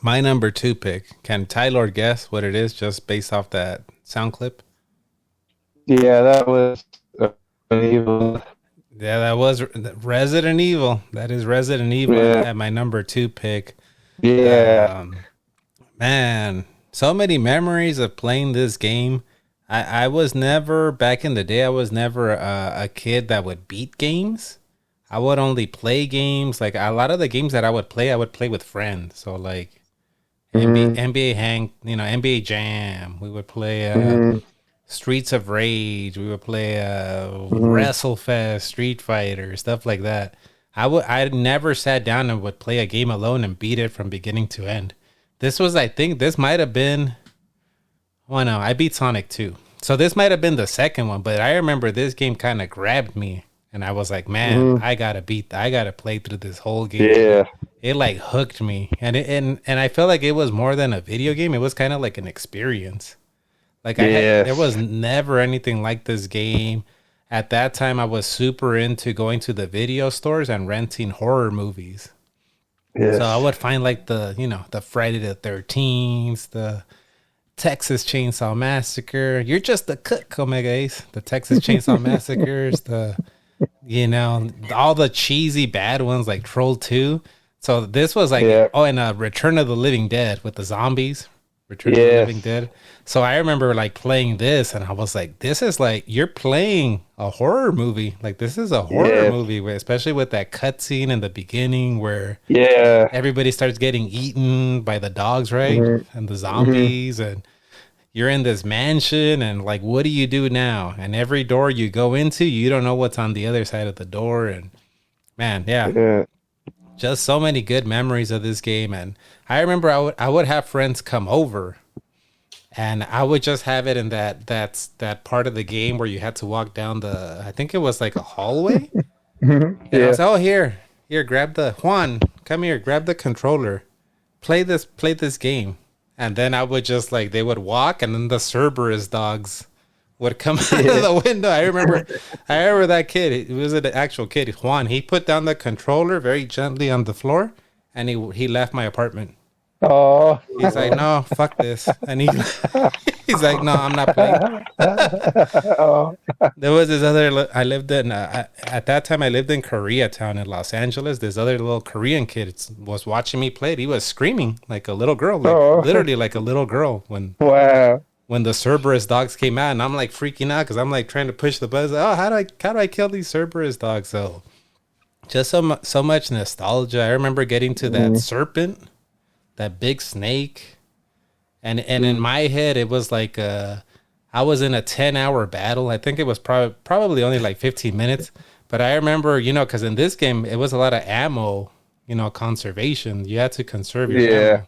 My number 2 pick. Can Tylord guess what it is just based off that sound clip?
Yeah, that was Evil.
Yeah, that was Resident Evil. That is Resident Evil at my number 2 pick.
Yeah.
Man, so many memories of playing this game. I was never, back in the day, I was never a kid that would beat games. I would only play games. Like a lot of the games that I would play with friends. So like NBA NBA Jam. We would play Streets of Rage. We would play WrestleFest, Street Fighter, stuff like that. I never sat down and would play a game alone and beat it from beginning to end. I think this might have been, oh no, I beat Sonic 2. So this might have been the second one, but I remember this game kind of grabbed me and I was like, man, I gotta play through this whole game.
Yeah.
It like hooked me. And I felt like it was more than a video game. It was kind of like an experience. Like there was never anything like this game. At that time, I was super into going to the video stores and renting horror movies. Yes. So I would find like the Friday the 13th, the Texas Chainsaw Massacre. You're just the cook, Omega Ace. The Texas Chainsaw Massacres, all the cheesy bad ones like Troll 2. So this was like, and Return of the Living Dead with the zombies. Return of the Living Dead. So I remember like playing this and I was like, this is like, you're playing a horror movie. Like this is a horror movie, especially with that cutscene in the beginning where everybody starts getting eaten by the dogs, right? And the zombies and you're in this mansion and like, what do you do now? And every door you go into, you don't know what's on the other side of the door. And man, just so many good memories of this game. And I remember I would have friends come over and I would just have it in that part of the game where you had to walk down I think it was like a hallway. And I was, here, grab Juan, come here, grab the controller, play this game. And then I would just like, they would walk and then the Cerberus dogs would come out of the window. I remember that kid. It was an actual kid, Juan. He put down the controller very gently on the floor, and he left my apartment.
Oh,
he's like, no, fuck this, and he's like, no, I'm not playing. There was this other. I lived in at that time. I lived in Koreatown in Los Angeles. This other little Korean kid was watching me play. He was screaming like a little girl, literally like a little girl when the Cerberus dogs came out, and I'm like freaking out because I'm like trying to push the buttons. Oh, how do I kill these Cerberus dogs? So just so much nostalgia. I remember getting to that serpent, that big snake, and in my head it was like I was in a 10-hour battle. I think it was probably only like 15 minutes, but I remember because in this game it was a lot of ammo, conservation. You had to conserve your ammo.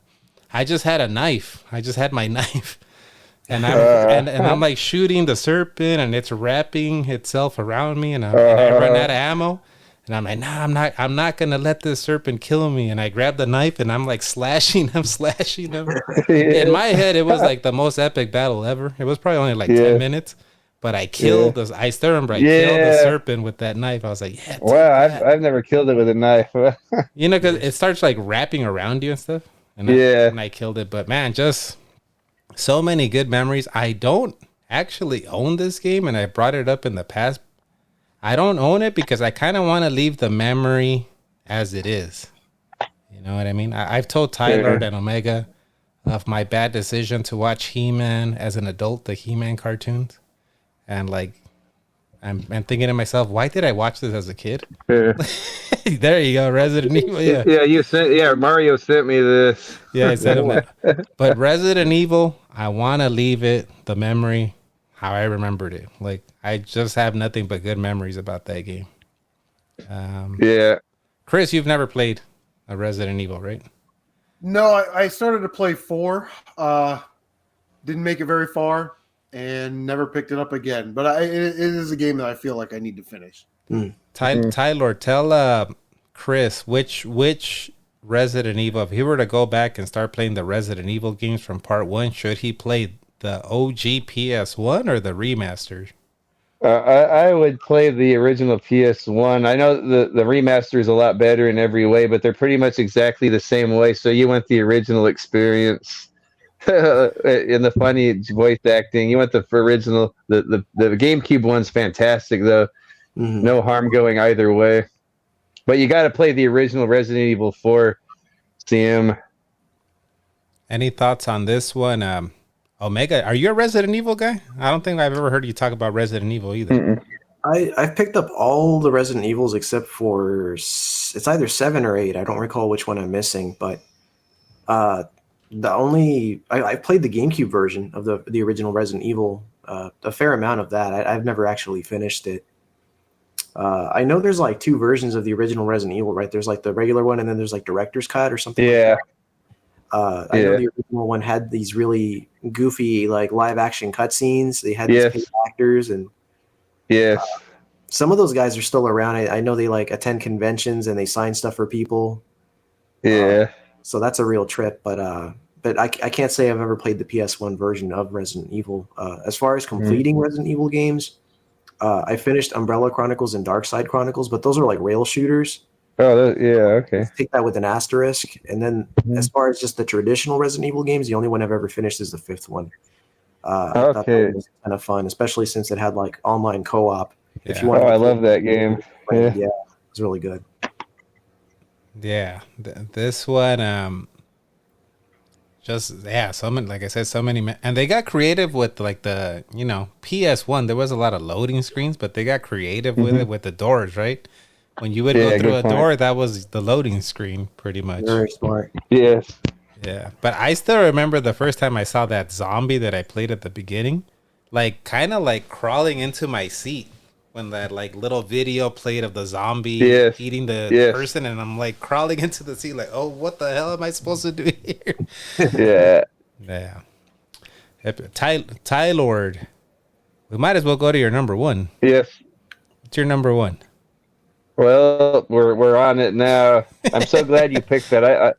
I just had a knife. I just had my knife. And I'm like shooting the serpent, and it's wrapping itself around me, and I run out of ammo, and I'm like, nah, I'm not gonna let this serpent kill me. And I grab the knife, and I'm like slashing him. In my head, it was like the most epic battle ever. It was probably only like 10 minutes, but I killed I still remember I killed the serpent with that knife. I was like,
wow, I've never killed it with a knife.
Because it starts like wrapping around you and stuff. And I killed it, but man, just So many good memories. I don't actually own this game, and I brought it up in the past. I don't own it because I kind of want to leave the memory as it is. You know what I mean? I've told Tylord and Omega of my bad decision to watch He-Man as an adult, the He-Man cartoons. And like, I'm thinking to myself, why did I watch this as a kid?
Yeah.
There you go, Resident Evil. Yeah,
Mario sent me this.
Yeah, I sent him that. But Resident Evil, I want to leave it, the memory, how I remembered it. Like, I just have nothing but good memories about that game. Chris, you've never played a Resident Evil, right?
No, I started to play 4. Didn't make it very far and never picked it up again. But it is a game that I feel like I need to finish.
Tylord, tell Chris which Resident Evil, if he were to go back and start playing the Resident Evil games from part 1, should he play the OG PS1 or the remastered?
I would play the original PS1. I know the remaster is a lot better in every way, but they're pretty much exactly the same way. So you want the original experience in the funny voice acting. You want the original. The GameCube one's fantastic, though. Mm-hmm. No harm going either way. But you got to play the original Resident Evil 4. CM.
Any thoughts on this one? Omega, are you a Resident Evil guy? I don't think I've ever heard you talk about Resident Evil either.
I've picked up all the Resident Evils except for it's either 7 or 8. I don't recall which one I'm missing, but I played the GameCube version of the original Resident Evil, a fair amount of that. I've never actually finished it. I know there's like 2 versions of the original Resident Evil, right? There's like the regular one, and then there's like director's cut or something.
Yeah.
Like that. I know the original one had these really goofy, like live action cutscenes. They had these paid actors, and some of those guys are still around. I know they like attend conventions and they sign stuff for people. So that's a real trip. But I can't say I've ever played the PS1 version of Resident Evil. As far as completing Resident Evil games, I finished Umbrella Chronicles and Dark Side Chronicles, but those are like rail shooters.
Oh, okay.
Take that with an asterisk. And then as far as just the traditional Resident Evil games, the only one I've ever finished is the 5th one. I thought that was kind of fun, especially since it had like online co-op.
Yeah. If you want I love that game.
Yeah, it was really good.
Yeah, this one, so many, like I said, so many, and they got creative with like the, PS1. There was a lot of loading screens, but they got creative with it with the doors, right? When you would go through a door, that was the loading screen, pretty much.
Very smart.
Yes.
Yeah, but I still remember the first time I saw that zombie that I played at the beginning, like kind of like crawling into my seat when that like little video played of the zombie eating the person, and I'm like crawling into the seat, like, oh, what the hell am I supposed to do here? Yeah. Tylord, we might as well go to your number 1.
Yes.
What's your number 1?
Well, we're on it now. I'm so glad you picked that.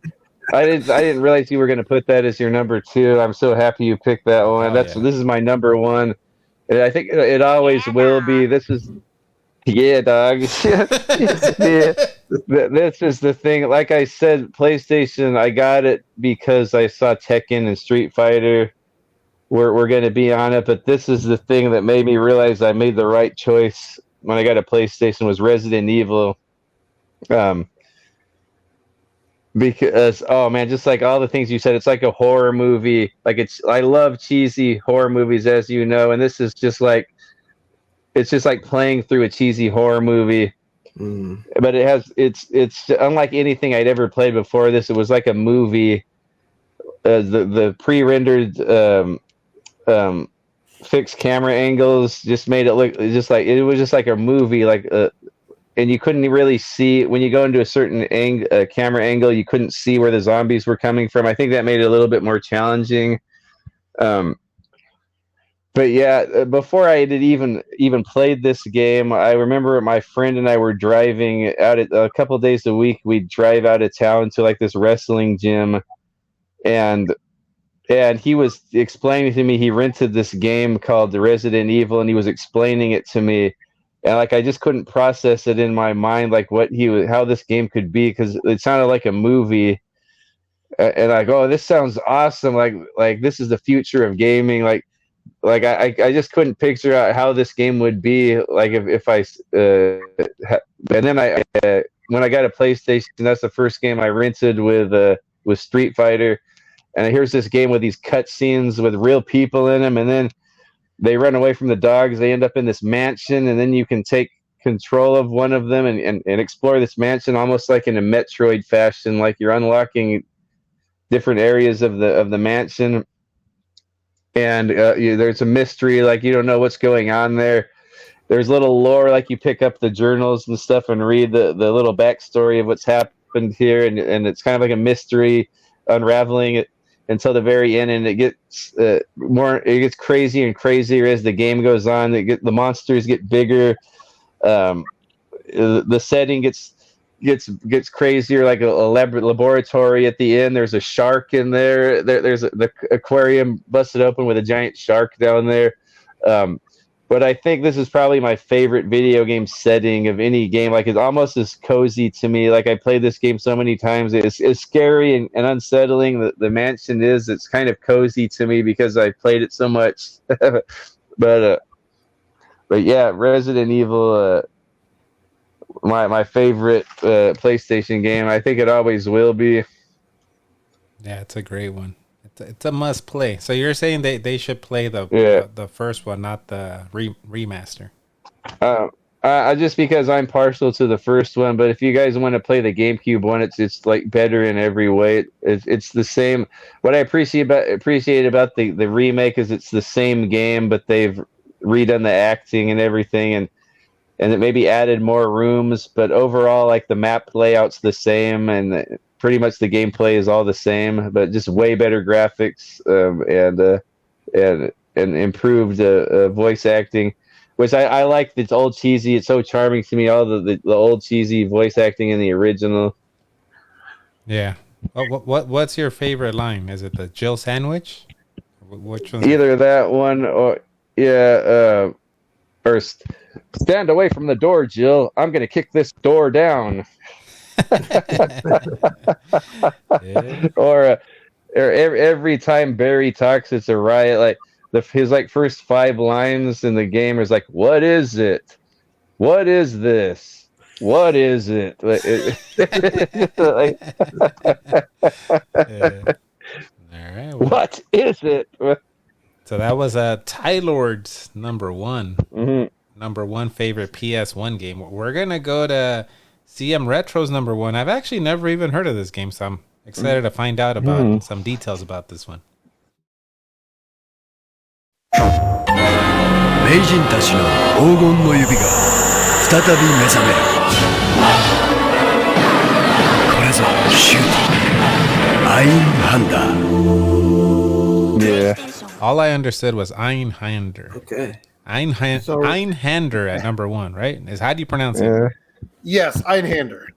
I didn't realize you were going to put that as your number 2. I'm so happy you picked that one. This is my number 1. And I think it always will be. This is dog. This is the thing. Like I said, PlayStation, I got it because I saw Tekken and Street Fighter were going to be on it, but this is the thing that made me realize I made the right choice when I got a PlayStation was Resident Evil. Because just like all the things you said, it's like a horror movie. Like I love cheesy horror movies, as you know, and this is just like playing through a cheesy horror movie. But it's unlike anything I'd ever played before. It was like a movie. The pre-rendered fixed camera angles just made it look just like it was just like a movie, and you couldn't really see when you go into a certain camera angle, you couldn't see where the zombies were coming from. I think that made it a little bit more challenging. But yeah, before I had even played this game, I remember my friend and I were driving out a couple of days a week. We'd drive out of town to like this wrestling gym, and he was explaining to me he rented this game called The Resident Evil, and he was explaining it to me, and like I just couldn't process it in my mind, like how this game could be, because it sounded like a movie. and like, oh, this sounds awesome. Like this is the future of gaming. Like I just couldn't picture out how this game would be like if I and then I when I got a PlayStation, that's the first game I rented with Street Fighter, and here's this game with these cutscenes with real people in them, and then they run away from the dogs. They end up in this mansion, and then you can take control of one of them and explore this mansion almost like in a Metroid fashion, like you're unlocking different areas of the mansion. And there's a mystery, like you don't know what's going on there. There's little lore, like you pick up the journals and stuff and read the little backstory of what's happened here, and it's kind of like a mystery, unraveling it until the very end, and it gets it gets crazier and crazier as the game goes on. The monsters get bigger, the setting gets crazier, like a laboratory at the end. There's a shark in there. There's the aquarium busted open with a giant shark down there. But I think this is probably my favorite video game setting of any game. Like, it's almost as cozy to me. Like, I played this game so many times. It's scary and unsettling. The mansion is. It's kind of cozy to me because I played it so much. But yeah, Resident Evil, my favorite PlayStation game. I think it always will be.
Yeah, it's a great one. It's a must play. So you're saying they should play the first one, not the remaster?
Just because I'm partial to the first one, but if you guys want to play the GameCube one, it's like better in every way. It's the same. What I appreciate about the remake is it's the same game, but they've redone the acting and everything, and it maybe added more rooms, but overall, like, the map layout's the same, and pretty much the gameplay is all the same, but just way better graphics and improved voice acting, which I like. It's old cheesy. It's so charming to me. All the old cheesy voice acting in the original.
Yeah. What's your favorite line? Is it the Jill sandwich? Which one?
Either that one or or stand away from the door, Jill. I'm gonna kick this door down.
Yeah.
Or every time Barry talks, it's a riot. Like his first 5 lines in the game is like, "What is it? What is this? What is it?" Like,
Yeah. All right. Well,
what is it?
so that was Tylord's number one.
Mm-hmm.
Number one favorite PS1 game. We're gonna go to CM Retro's number one. I've actually never even heard of this game, so I'm excited to find out about some details about this one.
名人たちの黄金の指が再び目覚める。これぞシューティング。アインハンダー。
Yeah.
All I understood was Einhander.
Okay.
Einhander at number one, right? How do you pronounce it?
Yes, Einhander.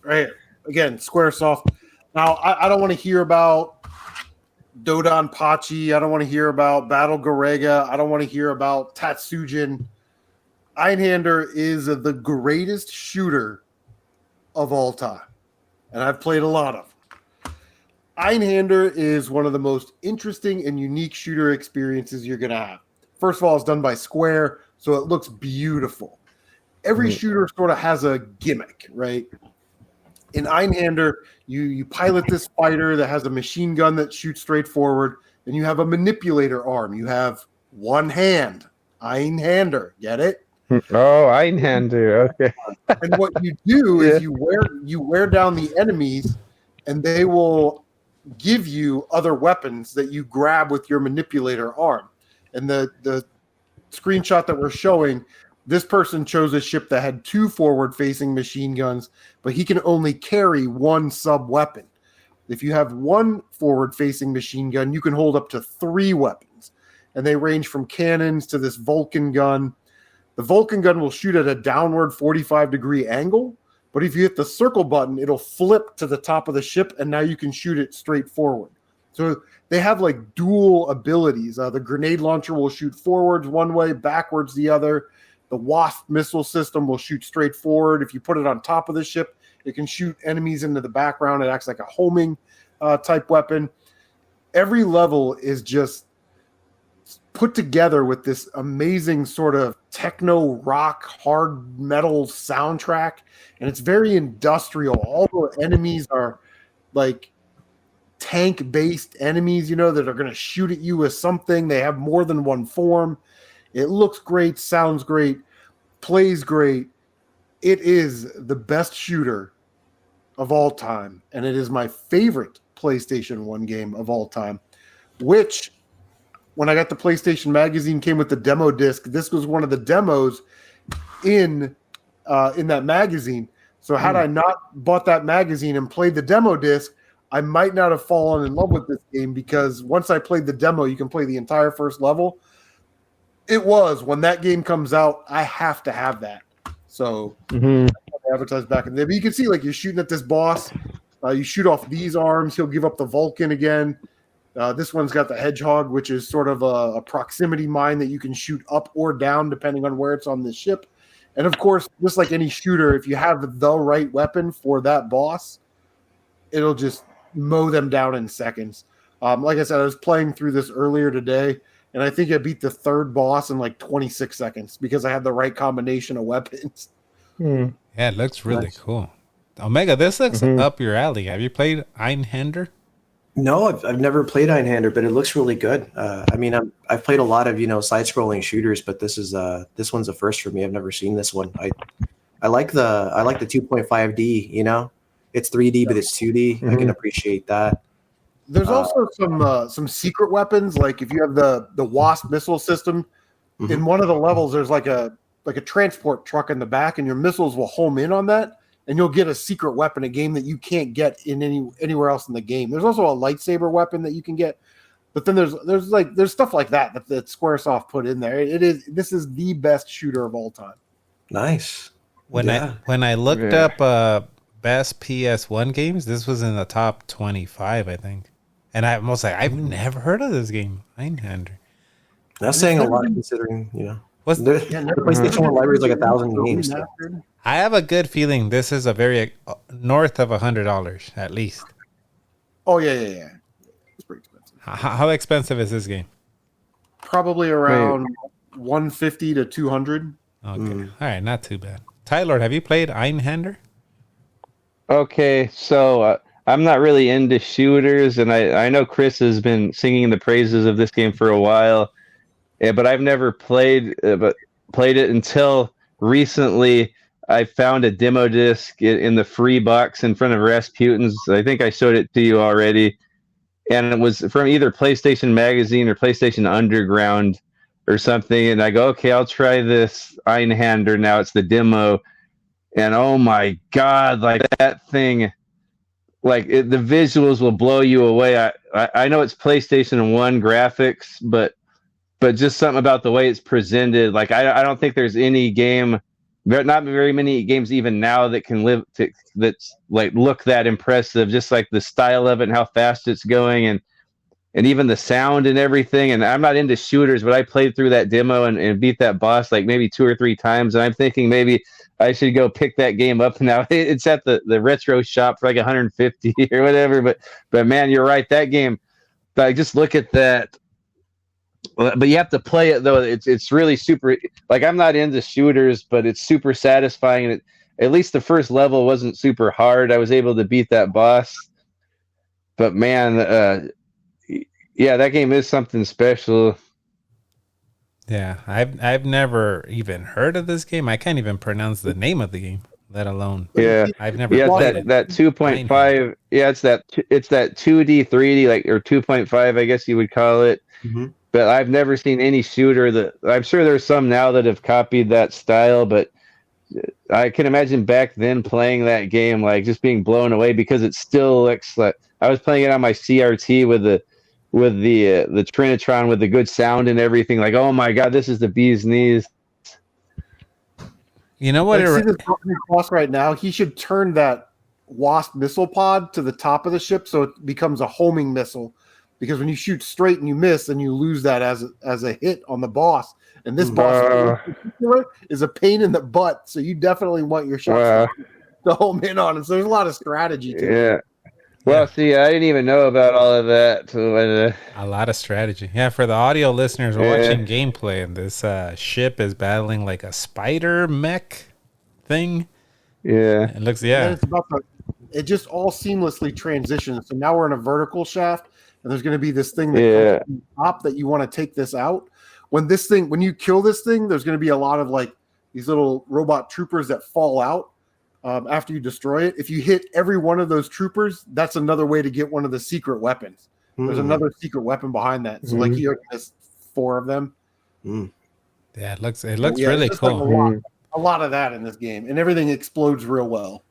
Right. Again, Squaresoft. Now, I don't want to hear about Dodon Pachi. I don't want to hear about Battle Garega. I don't want to hear about Tatsujin. Einhander is the greatest shooter of all time, and I've played a lot of them. Einhander is one of the most interesting and unique shooter experiences you're going to have. First of all, it's done by Square, so it looks beautiful. Every shooter sort of has a gimmick, right? In Einhander, you pilot this fighter that has a machine gun that shoots straight forward, and you have a manipulator arm. You have one hand. Einhander, get it?
Oh, Einhander, okay.
And what you do is you wear down the enemies, and they will give you other weapons that you grab with your manipulator arm. And the screenshot that we're showing, this person chose a ship that had 2 forward-facing machine guns, but he can only carry 1 sub-weapon. If you have 1 forward-facing machine gun, you can hold up to 3 weapons. And they range from cannons to this Vulcan gun. The Vulcan gun will shoot at a downward 45-degree angle, but if you hit the circle button, it'll flip to the top of the ship, and now you can shoot it straight forward. So they have like dual abilities. The grenade launcher will shoot forwards one way, backwards the other. The Wasp missile system will shoot straight forward. If you put it on top of the ship, it can shoot enemies into the background. It acts like a homing type weapon. Every level is just put together with this amazing sort of techno rock hard metal soundtrack, and it's very industrial. All the enemies are like tank based enemies, that are going to shoot at you with something. They have more than one form. It looks great, sounds great, plays great. It is the best shooter of all time, and it is my favorite PlayStation 1 game of all time, which when I got the PlayStation Magazine came with the demo disc. This was one of the demos in that magazine. So had I not bought that magazine and played the demo disc, I might not have fallen in love with this game, because once I played the demo, you can play the entire first level. It was, when that game comes out, I have to have that. So advertised back in there. But you can see, like, you're shooting at this boss. You shoot off these arms, he'll give up the Vulcan again. This one's got the Hedgehog, which is sort of a proximity mine that you can shoot up or down depending on where it's on the ship. And of course, just like any shooter, if you have the right weapon for that boss, it'll just mow them down in seconds. Like I said, I was playing through this earlier today, and I think I beat the third boss in like 26 seconds because I had the right combination of weapons.
Yeah, it looks really cool. Omega, this looks up your alley. Have you played Einhander?
No, I've never played Einhander, but it looks really good. I mean, I've played a lot of side-scrolling shooters, but this one's a first for me. I've never seen this one. I like the 2.5D. It's 3D, but it's 2D. I can appreciate that.
There's also some secret weapons, like if you have the Wasp missile system. In one of the levels, there's like a transport truck in the back, and your missiles will home in on that. And you'll get a secret weapon, a game that you can't get in anywhere else in the game. There's also a lightsaber weapon that you can get, but then there's stuff like that Squaresoft put in there. This is the best shooter of all time.
Nice.
When I looked up best PS1 games, this was in the top 25, I think. And I was like, I've never heard of this game, Einhander.
That's saying a lot, considering the PlayStation 1 library is like 1,000 games. So.
I have a good feeling this is a very north of $100 at least.
Oh yeah. It's pretty expensive.
How expensive is this game?
Probably around 150 to 200.
Okay, all right, not too bad. Tylord, have you played Einhander?
Okay, so I'm not really into shooters, and I know Chris has been singing the praises of this game for a while, but I've never played it until recently. I found a demo disc in the free box in front of Rasputin's. I think I showed it to you already. And it was from either PlayStation Magazine or PlayStation Underground or something. And I go, okay, I'll try this Einhander now. It's the demo. And oh my God, like that thing, the visuals will blow you away. I know it's PlayStation 1 graphics, but just something about the way it's presented. Like, I don't think there's any game, not very many games even now that can that's like look that impressive. Just like the style of it and how fast it's going, and even the sound and everything. And I'm not into shooters, but I played through that demo and beat that boss like maybe 2 or 3 times. And I'm thinking maybe I should go pick that game up now. It's at the retro shop for like 150 or whatever. But man, you're right. That game, like, just look at that. But you have to play it though. It's really super. Like, I'm not into shooters, but it's super satisfying. And at least the first level wasn't super hard. I was able to beat that boss. But man, yeah, that game is something special.
Yeah, I've never even heard of this game. I can't even pronounce the name of the game, let alone.
Yeah,
I've never.
Yeah,
played it.
that 2.5. Yeah, it's that 2D, 3D, like, or 2.5, I guess you would call it.
Mm-hmm.
But I've never seen any shooter that. I'm sure there's some now that have copied that style, but I can imagine back then playing that game, like, just being blown away because it still looks like I was playing it on my CRT with the Trinitron with the good sound and everything. Like, oh my God, this is the bee's knees.
You know what?
See this boss right now? He should turn that Wasp missile pod to the top of the ship so it becomes a homing missile. Because when you shoot straight and you miss, then you lose that as a hit on the boss. And this boss in particular is a pain in the butt. So you definitely want your shots to home in on it. So there's a lot of strategy to it.
Well, see, I didn't even know about all of that. So,
a lot of strategy. Yeah, for the audio listeners watching gameplay, this ship is battling like a spider mech thing.
Yeah.
It looks,
It's about it just all seamlessly transitions. So now we're in a vertical shaft, and there's going to be this thing that comes from the top that you want to take this out. When you kill this thing, there's going to be a lot of like these little robot troopers that fall out after you destroy it. If you hit every one of those troopers, that's another way to get one of the secret weapons. There's another secret weapon behind that. So like you have 4 of them.
Yeah, it looks really cool.
Like a lot of that in this game, and everything explodes real well.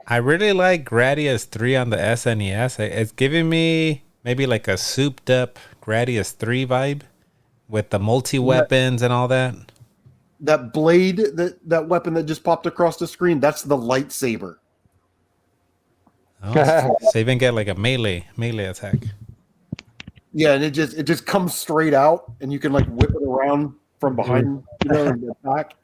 I really like Gradius 3 on the SNES. It's giving me maybe like a souped up Gradius 3 vibe with the multi-weapons and all that.
That blade, that weapon that just popped across the screen, that's the lightsaber.
Oh, so even get like a melee attack.
Yeah, and it just comes straight out, and you can like whip it around from behind, and attack.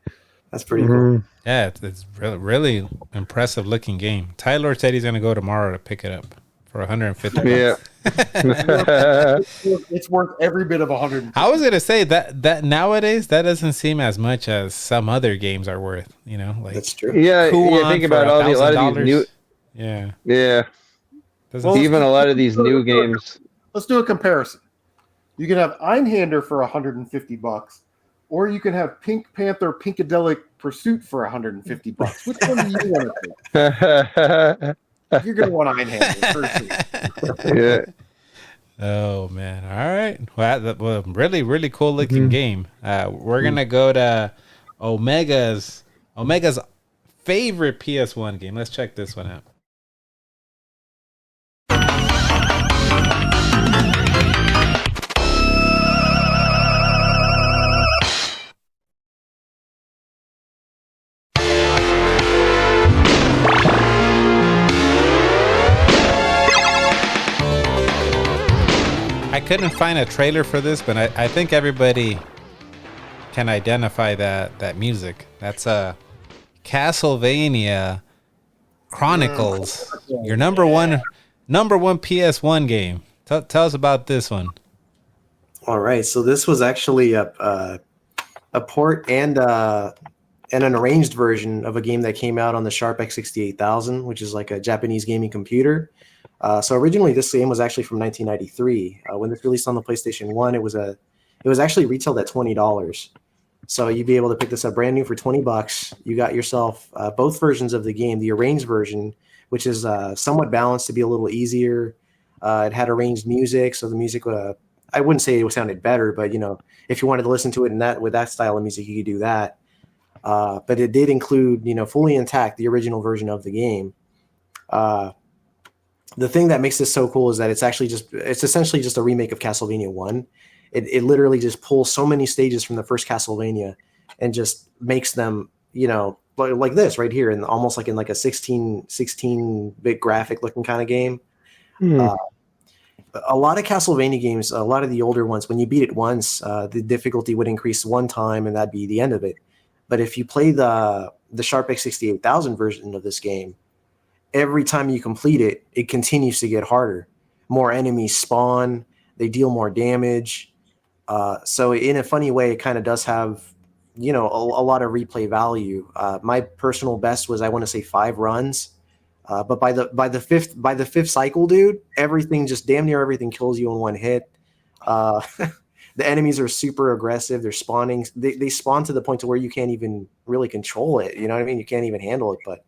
That's pretty cool.
Yeah, it's really impressive looking game. Tylord said he's gonna go tomorrow to pick it up for $150.
Yeah.
It's worth every bit of $100.
I was gonna say that nowadays that doesn't seem as much as some other games are worth. Like
that's true.
Yeah, think about a lot of these new.
Yeah.
Even a lot of these new games.
Let's do a comparison. You can have Einhander for $150, or you can have Pink Panther Pinkadelic Pursuit for $150. Which one do you want to take? You're going to want Einhander.
Yeah.
Oh man! All right. Well, really, really cool looking game. We're gonna go to Omega's favorite PS1 game. Let's check this one out. I couldn't find a trailer for this, but I think everybody can identify that music. That's Castlevania Chronicles, your number one PS1 game. Tell us about this one.
All right, so this was actually a port and an arranged version of a game that came out on the Sharp X68000, which is like a Japanese gaming computer. So originally, this game was actually from 1993. When this released on the PlayStation 1, it was actually retailed at $20. So you'd be able to pick this up brand new for $20. You got yourself both versions of the game. The arranged version, which is somewhat balanced to be a little easier. It had arranged music, so the music I wouldn't say it sounded better, but if you wanted to listen to it with that style of music, you could do that. But it did include fully intact the original version of the game. The thing that makes this so cool is that it's essentially just a remake of Castlevania 1. It literally just pulls so many stages from the first Castlevania and just makes them, like this right here, and almost like in like a 16-bit graphic looking kind of game. A lot of Castlevania games, a lot of the older ones, when you beat it once, the difficulty would increase one time and that'd be the end of it. But if you play the Sharp X68000 version of this game, every time you complete it, it continues to get harder. More enemies spawn, they deal more damage. So in a funny way, it kind of does have, a lot of replay value. My personal best was, I want to say 5 runs. But by the fifth cycle, dude, damn near everything kills you in one hit. The enemies are super aggressive. They're spawning. They spawn to the point to where you can't even really control it. You know what I mean? You can't even handle it. But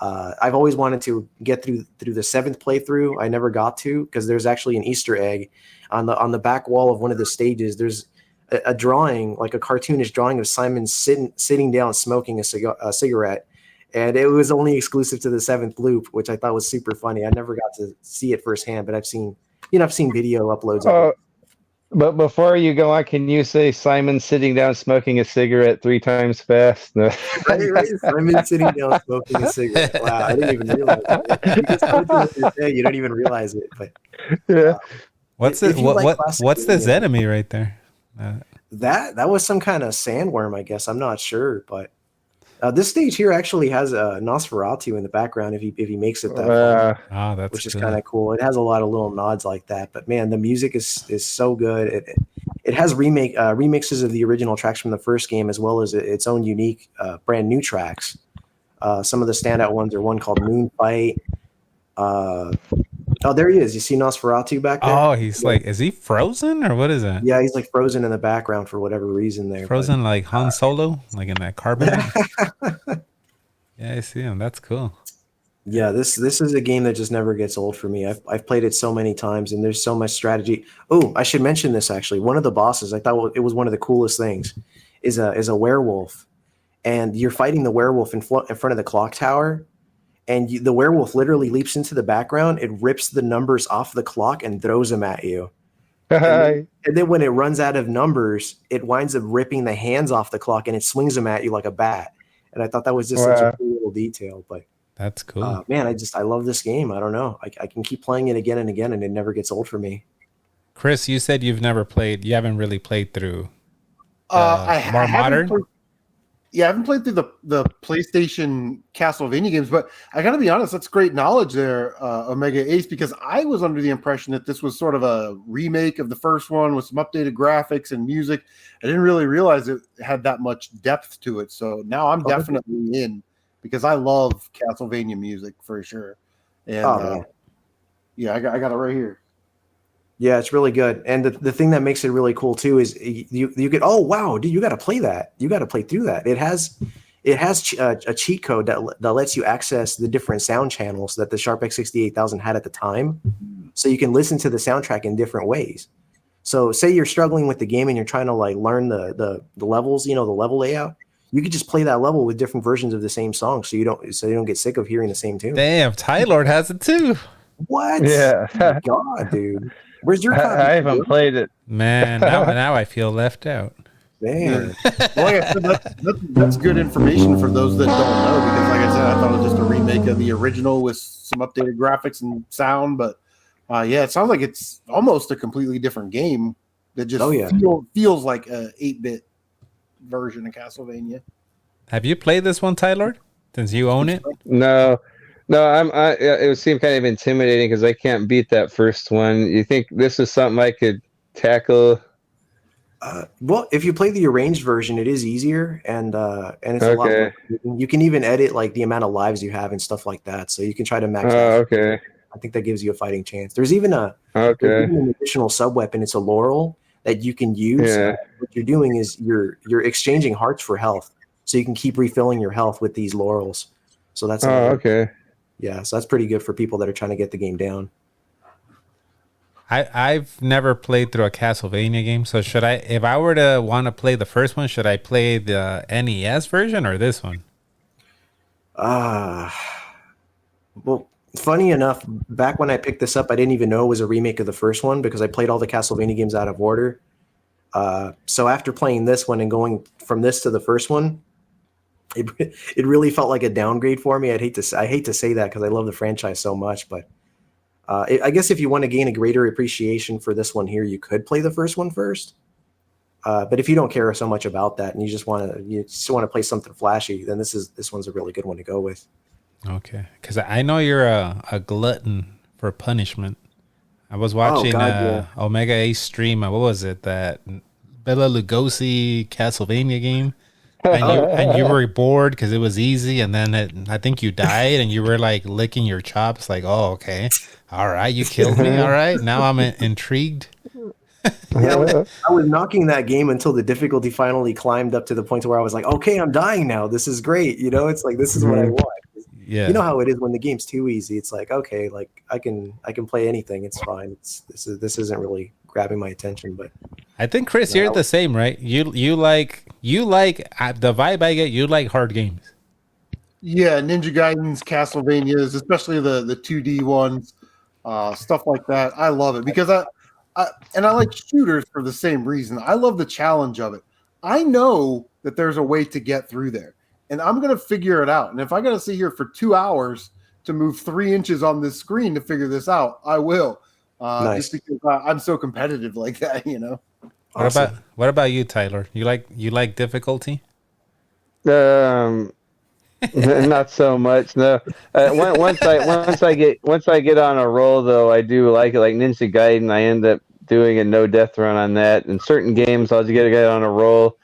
I've always wanted to get through the 7th playthrough. I never got to, because there's actually an Easter egg on the back wall of one of the stages. There's a drawing, like a cartoonish drawing of Simon sitting down smoking a cigarette. And it was only exclusive to the 7th loop, which I thought was super funny. I never got to see it firsthand, but I've seen video uploads of it.
But before you go on, can you say Simon sitting down smoking a cigarette 3 times fast? No.
Right. Simon sitting down smoking a cigarette. Wow, I didn't even realize it. You don't even realize it. But
yeah.
What's this enemy right there?
That was some kind of sandworm, I guess. I'm not sure, but This stage here actually has a Nosferatu in the background if he makes it that far,
that's
which is
cool.
kind of cool. It has a lot of little nods like that, but man, the music is so good. It has remixes of the original tracks from the first game as well as its own unique brand new tracks. Some of the standout ones are one called Moonfight. Oh, there he is. You see Nosferatu back there?
Oh, he's like, is he frozen or what is that?
Yeah, he's like frozen in the background for whatever reason there.
Frozen like Han Solo, like in that carbon. Yeah, I see him. That's cool.
Yeah, this is a game that just never gets old for me. I've played it so many times, and there's so much strategy. Oh, I should mention this actually. One of the bosses, I thought it was one of the coolest things, is a werewolf, and you're fighting the werewolf in front of the clock tower. And the werewolf literally leaps into the background. It rips the numbers off the clock and throws them at you. And then when it runs out of numbers, it winds up ripping the hands off the clock and it swings them at you like a bat. And I thought that was just such a cool little detail. But
that's cool.
Man, I love this game. I don't know. I can keep playing it again and again, and it never gets old for me.
Chris, you said you haven't really played through
more
modern?
I haven't played through the PlayStation Castlevania games, but I got to be honest, that's great knowledge there, Omega Ace, because I was under the impression that this was sort of a remake of the first one with some updated graphics and music. I didn't really realize it had that much depth to it. So now I'm definitely in because I love Castlevania music for sure. And I got it right here.
Yeah, it's really good. And the thing that makes it really cool too is you get, oh wow, dude, you got to play that. You got to play through that. It has a cheat code that lets you access the different sound channels that the Sharp X68000 had at the time, so you can listen to the soundtrack in different ways. So say you're struggling with the game and you're trying to like learn the levels, the level layout. You could just play that level with different versions of the same song, so you don't get sick of hearing the same tune.
Damn, Tylord has it too.
What?
Yeah.
Oh my God, dude. Where's your copy?
I haven't played it.
Man, now I feel left out.
Man.
Well, like I said, that's good information for those that don't know, because like I said, I thought it was just a remake of the original with some updated graphics and sound, but it sounds like it's almost a completely different game that just feels like a 8-bit version of Castlevania.
Have you played this one, Tylord? Since you own it?
No, it would seem kind of intimidating because I can't beat that first one. You think this is something I could tackle?
Well, if you play the arranged version, it is easier, and it's a lot more. You can even edit like the amount of lives you have and stuff like that, so you can try to max out.
Okay.
I think that gives you a fighting chance. There's even an additional sub weapon. It's a laurel that you can use.
Yeah.
What you're doing is you're exchanging hearts for health, so you can keep refilling your health with these laurels. So that's
okay.
Yeah, so that's pretty good for people that are trying to get the game down.
I've never played through a Castlevania game, so should I? If I were to want to play the first one, should I play the NES version or this one?
Well, funny enough, back when I picked this up, I didn't even know it was a remake of the first one because I played all the Castlevania games out of order. So after playing this one and going from this to the first one, it really felt like a downgrade for me. I hate to say that because I love the franchise so much, but I guess if you want to gain a greater appreciation for this one here, you could play the first one first. But if you don't care so much about that and you just want to play something flashy, then this one's a really good one to go with.
Okay, because I know you're a glutton for punishment. I was watching Omega Ace stream. What was it, that Bela Lugosi Castlevania game? And you were bored because it was easy, and then I think you died, and you were like licking your chops, like, "Oh, okay, all right, you killed me, all right." Now I'm intrigued.
Yeah, I was knocking that game until the difficulty finally climbed up to the point where I was like, "Okay, I'm dying now. This is great." It's like this is what I want.
Yeah,
you know how it is when the game's too easy. It's like, okay, like I can play anything. It's fine. This isn't really grabbing my attention, but
I think Chris, you're the same, right? You like the vibe I get. You like hard games.
Yeah, Ninja Gaiden's, Castlevanias, especially the 2D ones, stuff like that. I love it because I like shooters for the same reason. I love the challenge of it. I know that there's a way to get through there, and I'm gonna figure it out. And if I gotta sit here for 2 hours to move 3 inches on this screen to figure this out, I will.
Nice.
Just because I'm so competitive like that,
Awesome. What about you, Tylord? You like difficulty?
I Not so much. No. Once I get on a roll though, I do like it. Like Ninja Gaiden, I end up doing a no death run on that. In certain games, I'll just get on a roll.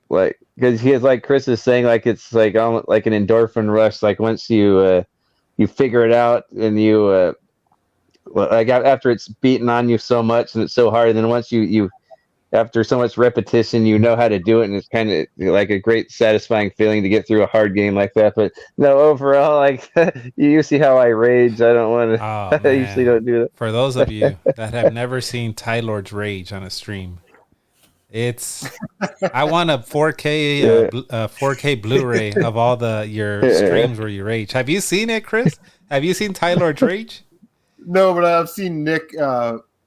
Like because he is like Chris is saying, like it's like almost like an endorphin rush. Like once you figure it out and you like after it's beaten on you so much and it's so hard, and then once you after so much repetition, you know how to do it, and it's kind of like a great, satisfying feeling to get through a hard game like that. But no, overall, like you see how I rage. I don't want to.
Oh,
I usually don't do that.
For those of you that have never seen Tylord's rage on a stream, I want a 4K Blu-ray of all your streams where you rage. Have you seen it, Chris? Have you seen Tylord's rage?
No, but I've seen Nick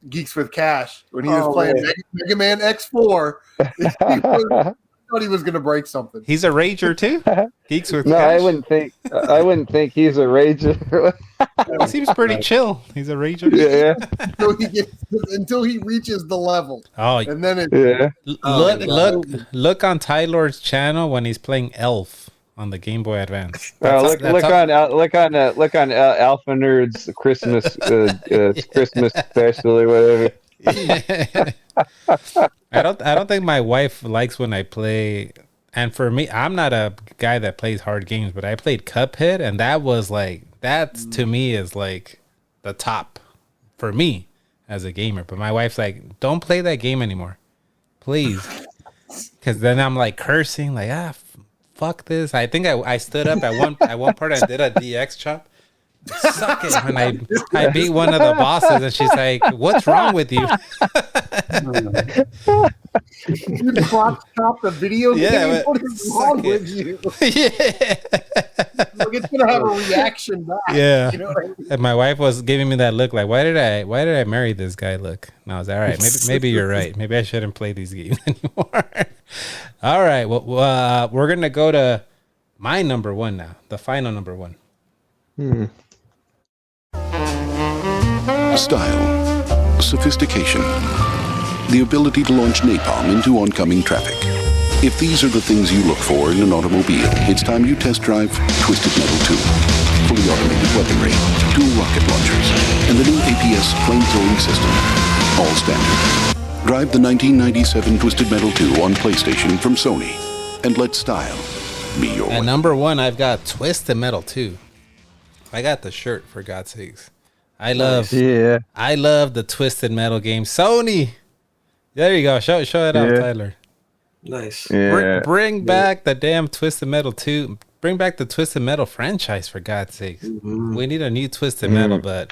Geeks with Cash when he was playing Mega Man X4. He thought he was going to break something.
He's a rager too. Geeks with
No,
Cash.
I wouldn't think he's a rager.
He seems pretty chill. He's a rager.
Yeah.
until he reaches the level.
Oh,
and then
look on Tylord's channel when he's playing Elf on the Game Boy Advance.
Look on Alpha Nerd's Christmas Christmas special or whatever.
I don't think my wife likes when I play. And for me, I'm not a guy that plays hard games, but I played Cuphead, and that to me is like the top for me as a gamer. But my wife's like, don't play that game anymore, please, because then I'm like cursing, like fuck this. I think I stood up at one part. I did a DX chop. Suck it. When I beat one of the bosses, and she's like, "What's wrong with you?"
You chop the video game. What is wrong with you?
Yeah,
like it's gonna have a reaction back.
Yeah,
you know what I mean?
And my wife was giving me that look, like, "Why did I marry this guy?" Look, and I was like, "All right, maybe you're right. Maybe I shouldn't play these games anymore." All right, well, we're gonna go to my number one now, the final number one.
Style, sophistication, the ability to launch napalm into oncoming traffic. If these are the things you look for in an automobile, it's time you test drive Twisted Metal 2. Fully automated weaponry, 2 rocket launchers, and the new APS flamethrowing system. All standard. Drive the 1997 Twisted Metal 2 on PlayStation from Sony, and let style be your
At number one, I've got Twisted Metal 2. I got the shirt, for God's sakes. I love the Twisted Metal game. Sony, there you go. Show it off, Tyler.
Nice.
Yeah.
Bring back the damn Twisted Metal 2. Bring back the Twisted Metal franchise, for God's sakes. We need a new Twisted Metal, but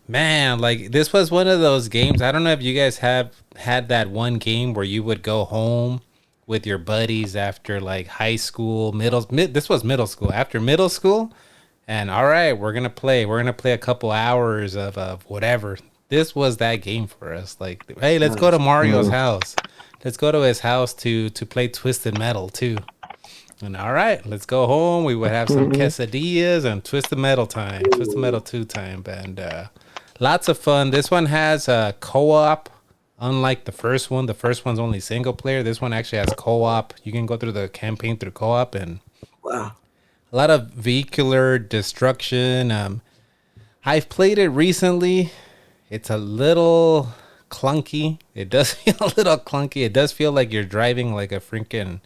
man, like this was one of those games. I don't know if you guys have had that one game where you would go home with your buddies after like high school, this was middle school. After middle school, and all right, we're gonna play a couple hours of whatever. This was that game for us. Like, hey, let's go to Mario's house. Let's go to his house to play Twisted Metal too. And all right, let's go home. We would have some quesadillas and Twisted Metal 2 time, and lots of fun. This one has a co-op, unlike the first one. The first one's only single player. This one actually has co-op. You can go through the campaign through co-op, and
wow,
a lot of vehicular destruction. I've played it recently. It's a little clunky. It does feel a little clunky. It does feel like you're driving like a freaking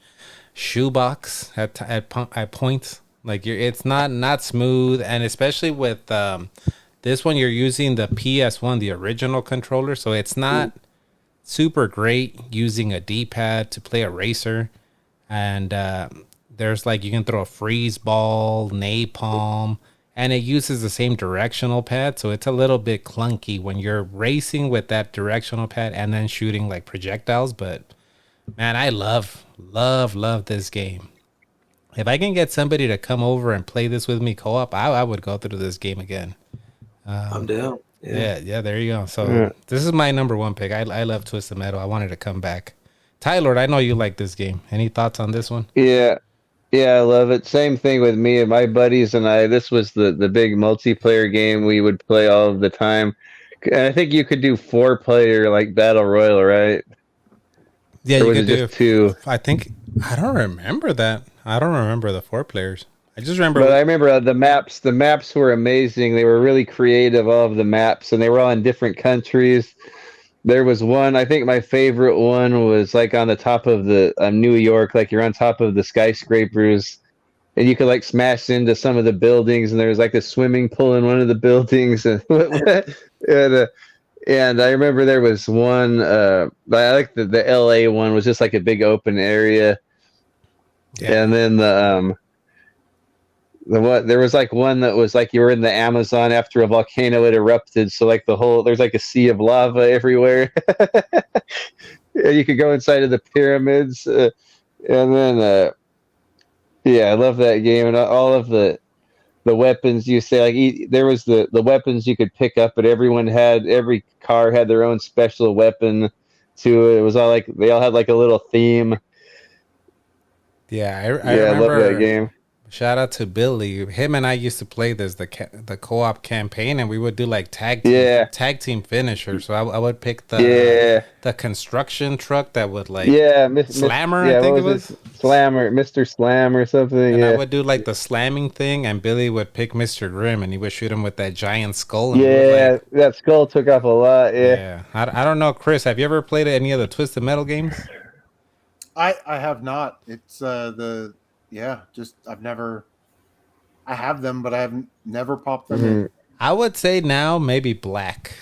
shoebox at points. Like it's not smooth, and especially with this one, you're using the PS1, the original controller, so it's not super great using a D-pad to play a racer. And there's like you can throw a freeze ball, napalm, and it uses the same directional pad, so it's a little bit clunky when you're racing with that directional pad and then shooting like projectiles. But man, I love this game. If I can get somebody to come over and play this with me co-op, I would go through this game again.
I'm down.
Yeah, there you go. So this is my number one pick. I love Twisted Metal. I wanted to come back. Tylord, I know you like this game. Any thoughts on this one?
Yeah, I love it. Same thing with me and my buddies and I. This was the big multiplayer game we would play all of the time. And I think you could do 4-player like Battle Royale, right?
Yeah,
or
you could do
just 2.
I don't remember that. I don't remember the 4 players. I just remember.
But I remember the maps. The maps were amazing. They were really creative, all of the maps, and they were all in different countries. There was one, I think my favorite one was like on the top of the New York, like you're on top of the skyscrapers, and you could like smash into some of the buildings, and there was like a swimming pool in one of the buildings, and and I remember there was one. I like the LA one was just like a big open area, and then there was like one that was like you were in the Amazon after a volcano had erupted, so like there's like a sea of lava everywhere. And you could go inside of the pyramids, and then I love that game, and all of the weapons you say, like there was the weapons you could pick up, but every car had their own special weapon to it. It was all like they all had like a little theme.
Yeah, I remember
love that game.
Shout out to Billy. Him and I used to play this the co-op campaign, and we would do like tag team finishers. So I would pick the construction truck that would like Slammer. I think it was
Slammer, Mr. Slam or something.
And I would do like the slamming thing, and Billy would pick Mr. Grimm, and he would shoot him with that giant skull. And
that skull took off a lot.
Yeah. I don't know, Chris. Have you ever played any of the Twisted Metal games?
I have not. It's I have them, but I have never popped them in.
I would say now maybe Black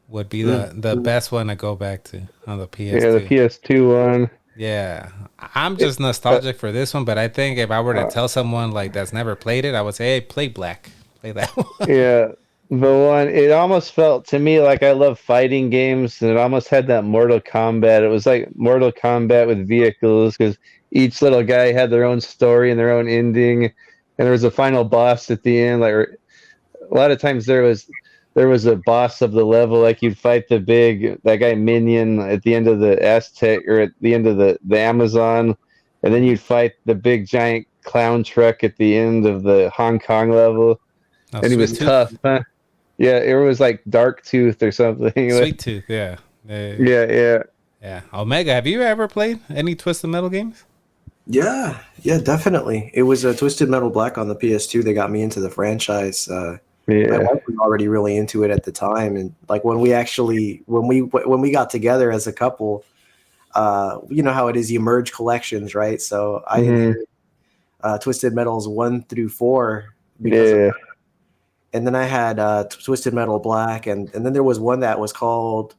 would be the best one to go back to on the PS2.
Yeah, the PS2 one.
Yeah, I'm just nostalgic for this one, but I think if I were to tell someone like that's never played it, I would say, hey, play Black. Play that one.
Yeah, the one, it almost felt to me like I love fighting games, and it almost had that Mortal Kombat. It was like Mortal Kombat with vehicles, because each little guy had their own story and their own ending, and there was a final boss at the end. Like a lot of times there was a boss of the level, like you'd fight that guy Minion at the end of the Aztec or at the end of the Amazon, and then you'd fight the big giant clown truck at the end of the Hong Kong level, and he was tough, huh? Yeah, it was like Dark Tooth or something.
Sweet Tooth, yeah.
Yeah.
Omega, have you ever played any Twisted Metal games?
Yeah, definitely. It was Twisted Metal Black on the PS2 that got me into the franchise. My wife was already really into it at the time, and like when we got together as a couple, you know how it is, you merge collections, right? So I inherited Twisted Metals 1 through 4 and then I had Twisted Metal Black, and then there was one that was called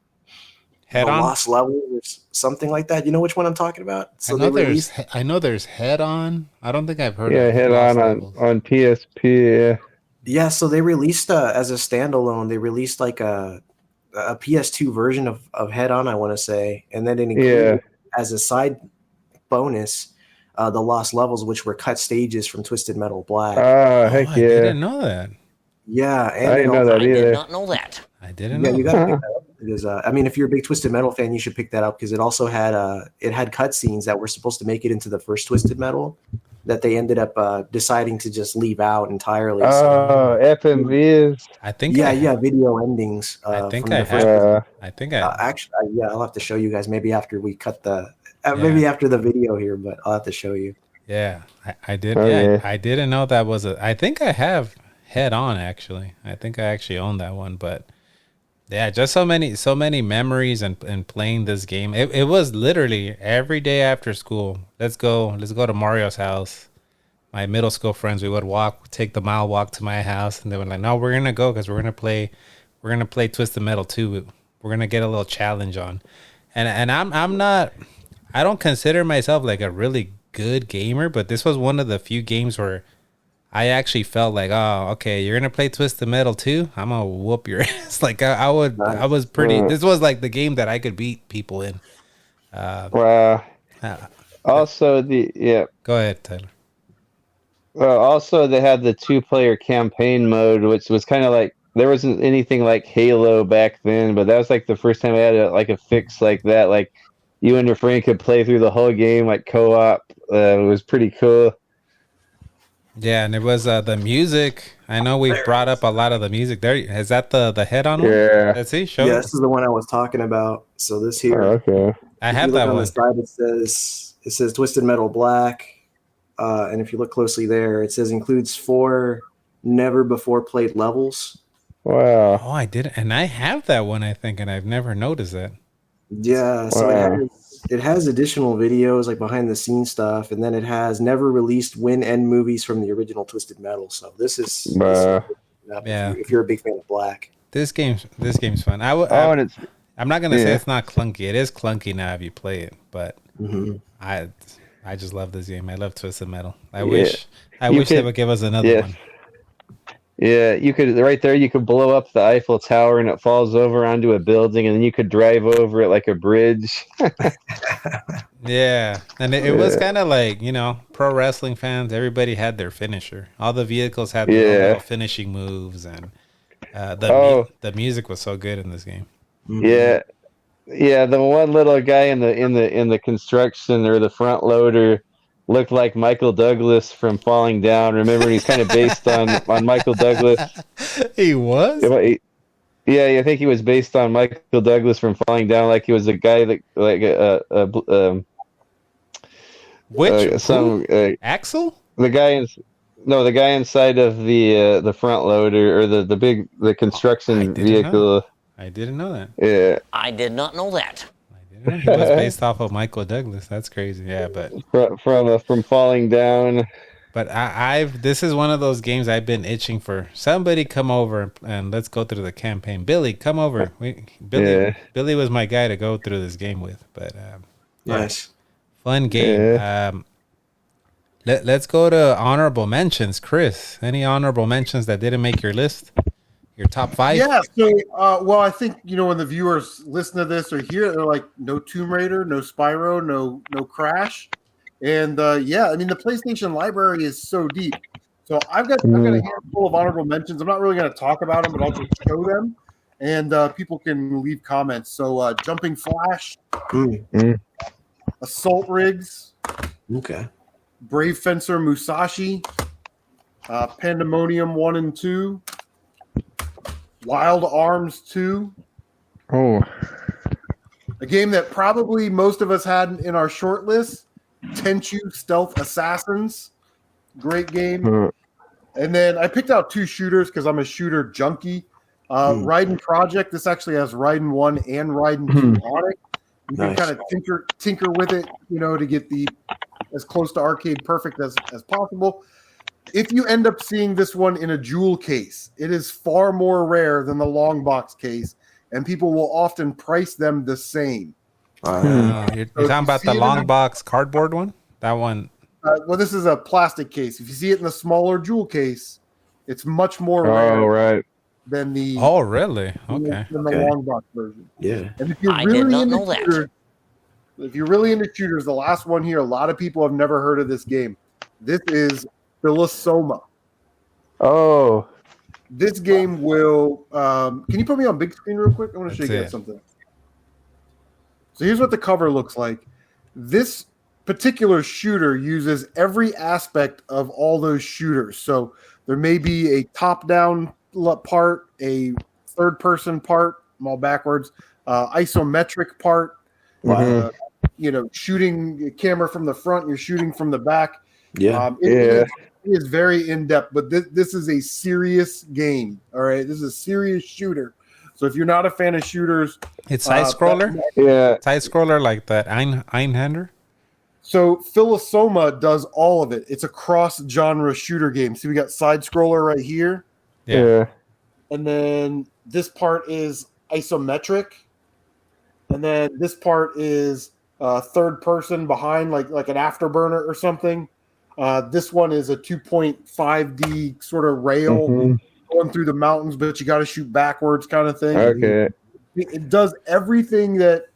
Head On?
Lost Level or something like that. You know which one I'm talking about? So
I know there's Head On. I don't think I've heard of
Head On PSP.
Yeah, so they released as a standalone. They released like a PS2 version of Head On, I want to say, and then it included as a side bonus the Lost Levels, which were cut stages from Twisted Metal Black.
Heck
I didn't know that.
Yeah, and
I didn't know that either.
I did not know that.
I didn't know.
You got to pick that up. It is, I mean, if you're a big Twisted Metal fan, you should pick that up because it also had cutscenes that were supposed to make it into the first Twisted Metal that they ended up deciding to just leave out entirely.
FMVs.
I think.
Video endings.
I think I have.
Actually, I'll have to show you guys maybe after we cut maybe after the video here, but I'll have to show you.
Yeah, I did. Yeah, I didn't know that was I think I have Head On actually. I think I actually own that one, but yeah, just so many memories and playing this game. It was literally every day after school. Let's go to Mario's house. My middle school friends, we would take the mile walk to my house, and they were like, "No, we're gonna go because we're gonna play Twisted Metal 2. We're gonna get a little challenge on." And I don't consider myself like a really good gamer, but this was one of the few games where I actually felt like, oh, okay, you're gonna play Twisted Metal 2? I'm gonna whoop your ass. Like I was pretty. This was like the game that I could beat people in.
Also,
Go ahead, Tyler.
Well, also they had the 2-player campaign mode, which was kind of like there wasn't anything like Halo back then, but that was like the first time I had a fix like that. Like you and your friend could play through the whole game like co-op. It was pretty cool.
Yeah, and it was the music. I know we brought up a lot of the music there. Is that the Head On one?
Yeah.
Let's see. Show.
Yeah, this is the one I was talking about. So this here.
Oh, okay.
I have that
on
one.
the side, it says Twisted Metal Black, and if you look closely there, it says includes 4 never before played levels.
Wow.
Oh, I did, and I have that one, I think, and I've never noticed that.
Yeah, so
Wow.
it has additional videos like behind the scenes stuff, and then it has never released win-end movies from the original Twisted Metal. So this is
Yeah.
if you're a big fan of Black.
This game's fun.
and it's
I'm not gonna say
yeah.
it's not clunky. It is clunky now if you play it, but
Mm-hmm.
I just love this game. I love Twisted Metal. I
Yeah.
wish
You
they
could-
would give us another one.
Yeah, you could right there. You could blow up the Eiffel Tower and it falls over onto a building, and then you could drive over it like a bridge.
Yeah, and it was
Yeah.
kind of like, pro wrestling fans. Everybody had their finisher. All the vehicles had their own little finishing moves, and the music was so good in this game.
Yeah, yeah. The one little guy in the construction or the front loader looked like Michael Douglas from Falling Down. Remember, he's kind of based on Michael Douglas.
He was.
Yeah, I think he was based on Michael Douglas from Falling Down. Like he was a guy that
Axel?
The guy inside of the front loader or the construction vehicle.
I didn't know that.
Yeah.
I did not know that.
He was based off of Michael Douglas. That's crazy. Yeah, but
from Falling Down.
But this is one of those games I've been itching for. Somebody come over and let's go through the campaign. Billy, come over. Billy was my guy to go through this game with. But
nice,
fun game.
Yeah.
Let's go to honorable mentions. Chris, any honorable mentions that didn't make your list? Your top 5?
Yeah. So, well, I think when the viewers listen to this or hear it, they're like, no Tomb Raider, no Spyro, no Crash, and yeah, I mean the PlayStation library is so deep. So I've got a handful of honorable mentions. I'm not really going to talk about them, but I'll just show them, and people can leave comments. So Jumping Flash, Assault Rigs,
okay,
Brave Fencer Musashi, Pandemonium 1 and 2. Wild Arms 2.
Oh.
A game that probably most of us had in our short list. Tenchu Stealth Assassins. Great game. And then I picked out 2 shooters because I'm a shooter junkie. Raiden Project. This actually has Raiden 1 and Raiden 2 on it. You can kind of tinker with it, to get the as close to arcade perfect as possible. If you end up seeing this one in a jewel case, it is far more rare than the long box case, and people will often price them the same.
You're talking about the long box cardboard one? That one?
Well, this is a plastic case. If you see it in the smaller jewel case, it's much more rare
right.
than the.
Oh, really? Okay.
Than the long box version.
Yeah.
And if you're
I
really
did not
into
know that.
shooters, if you're really into shooters, the last one here, a lot of people have never heard of this game. This is Philosoma.
Oh.
This game will. Can you put me on big screen real quick? I want to show you guys something. So here's what the cover looks like. This particular shooter uses every aspect of all those shooters. So there may be a top-down part, a third-person part, I'm all backwards, isometric part, shooting camera from the front, you're shooting from the back.
Yeah.
It is very in-depth, but this is a serious game. All right, this is a serious shooter. So if you're not a fan of shooters,
it's side scroller. Side scroller like that Einhander.
So Philosoma does all of it. It's a cross-genre shooter game. See, we got side scroller right here.
Yeah.
And then this part is isometric, and then this part is third person behind, like an afterburner or something. This one is a 2.5D sort of rail going through the mountains, but you got to shoot backwards kind of thing.
Okay.
It does everything that,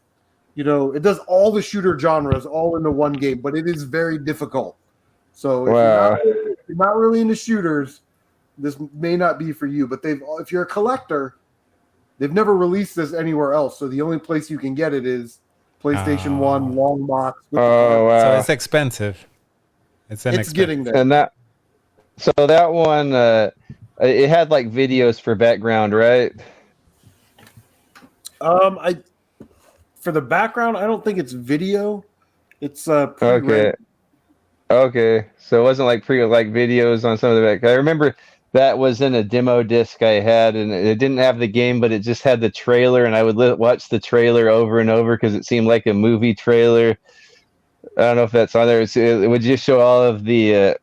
it does all the shooter genres all into one game, but it is very difficult. So if you're not really into shooters, this may not be for you, but if you're a collector, they've never released this anywhere else. So the only place you can get it is PlayStation 1 long box.
So it's expensive. It's
getting there.
And that one, it had like videos for background, right?
For the background, I don't think it's video. It's
okay. Okay, so it wasn't like videos on some of the back. I remember that was in a demo disc I had, and it didn't have the game, but it just had the trailer, and I would watch the trailer over and over because it seemed like a movie trailer. I don't know if that's on there. It would just show all of the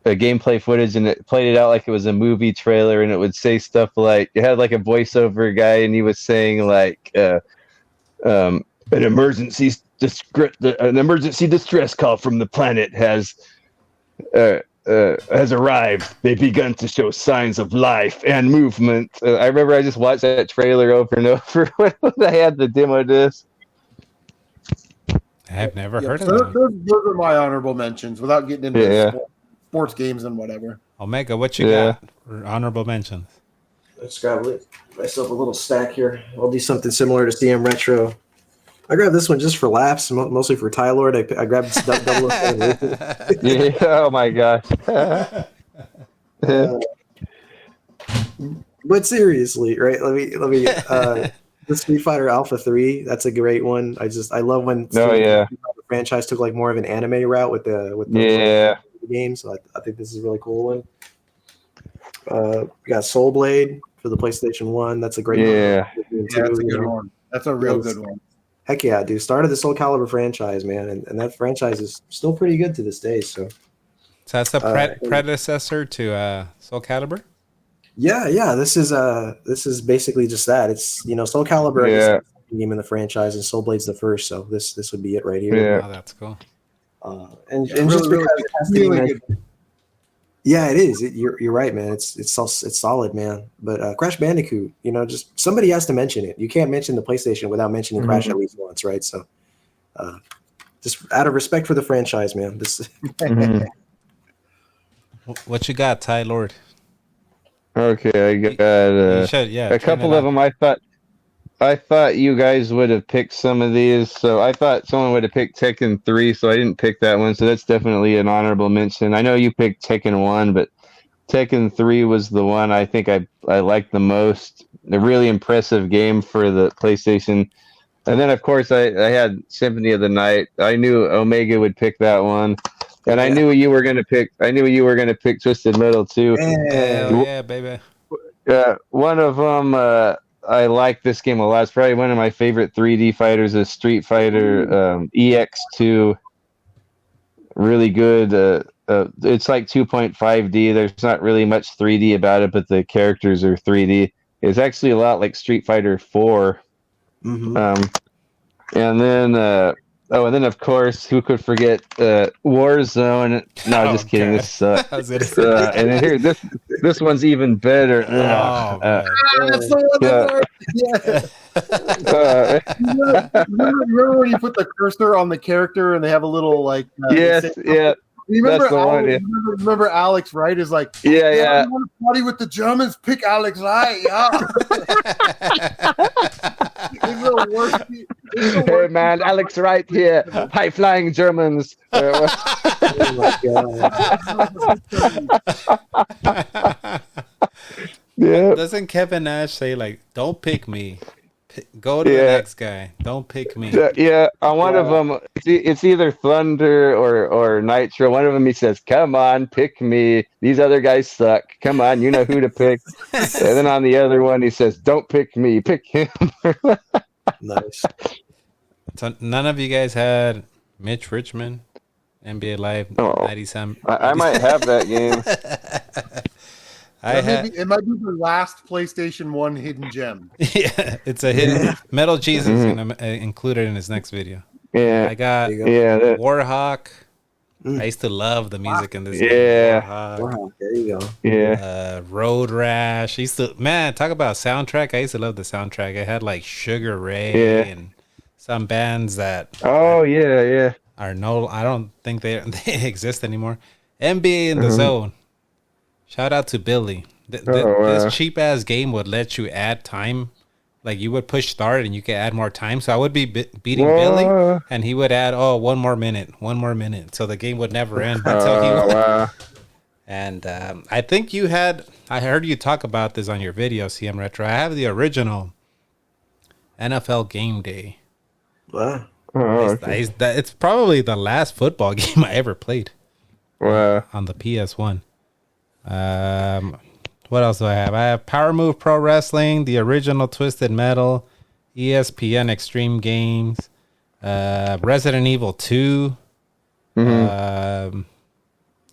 gameplay footage, and it played it out like it was a movie trailer, and it would say stuff like it had like a voiceover guy, and he was saying like an emergency distress call from the planet has arrived. They've begun to show signs of life and movement. I remember I just watched that trailer over and over when I had the demo disc.
I've never heard of
those,
that.
those are my honorable mentions without getting into sports games and whatever.
Omega, what you got for honorable mentions?
Let's grab myself a little stack here. I'll do something similar to CM Retro. I grabbed this one just for laughs, mostly for Tylord. I grabbed double.
Yeah, oh my gosh.
But seriously, right? Let me. The Street Fighter Alpha 3. That's a great one. I love when the franchise took like more of an anime route with the games. So I think this is a really cool one. We got Soul Blade for the PlayStation 1. That's a great one.
Yeah, that's a good one. That's a real good one.
Heck yeah, dude. Started the Soul Calibur franchise, man. And that franchise is still pretty good to this day. So
that's the predecessor to Soul Calibur?
Yeah. This is basically just that. It's Soul Calibur is the second game in the franchise, and Soul Blade's the first. So this would be it right here.
Yeah, that's cool.
And just because it has to be mentioned, yeah, it is. You're right, man. It's solid, man. But Crash Bandicoot, just somebody has to mention it. You can't mention the PlayStation without mentioning Crash at least once, right? So, just out of respect for the franchise, man. This.
What you got, Tylord?
Okay, I got a couple of them. I thought you guys would have picked some of these, so I thought someone would have picked Tekken 3, so I didn't pick that one. So that's definitely an honorable mention. I know you picked Tekken 1, but Tekken 3 was the one I think I liked the most. A really impressive game for the PlayStation. And then, of course, I had Symphony of the Night. I knew Omega would pick that one. And I knew you were gonna pick. Twisted Metal too.
Yeah, baby.
One of them. I like this game a lot. It's probably one of my favorite 3D fighters. Is Street Fighter EX2. Really good. It's like 2.5D. There's not really much 3D about it, but the characters are 3D. It's actually a lot like Street Fighter 4. And then. And then of course, who could forget Warzone? No, just kidding. This sucks. And then here, this one's even better.
That's the one. Remember when you put the cursor on the character and they have a little like? Remember Alex Wright is like,
You
want to party with the Germans? Pick Alex Wright.
Hey man, Alex Wright here. High flying Germans.
Doesn't Kevin Nash say like, "Don't pick me, go to the next guy. Don't pick me."
On one of them, it's either Thunder or Nitro. One of them, he says, "Come on, pick me. These other guys suck. Come on, you know who to pick." And then on the other one, he says, "Don't pick me, pick him."
Nice.
So none of you guys had Mitch Richmond, NBA Live 97.
I might have that game.
It might be the last PlayStation 1 hidden gem.
Yeah, it's a hidden. Metal Jesus is going to include it in his next video.
Yeah,
I got Warhawk. I used to love the music in this game.
Warhawk, there you go.
Yeah.
Road Rash. Talk about soundtrack. I used to love the soundtrack. It had like Sugar Ray and some bands that are I don't think they exist anymore. NBA in the Zone. Shout out to Billy. This cheap ass game would let you add time. Like you would push start and you could add more time. So I would be beating Billy and he would add, one more minute. So the game would never end until he won.
Wow.
And I think I heard you talk about this on your video, CM Retro. I have the original NFL Game Day.
Wow.
It's probably the last football game I ever played. on the PS1. What else do I have? I have Power Move Pro Wrestling, the original Twisted Metal, ESPN Extreme Games, Resident Evil 2, and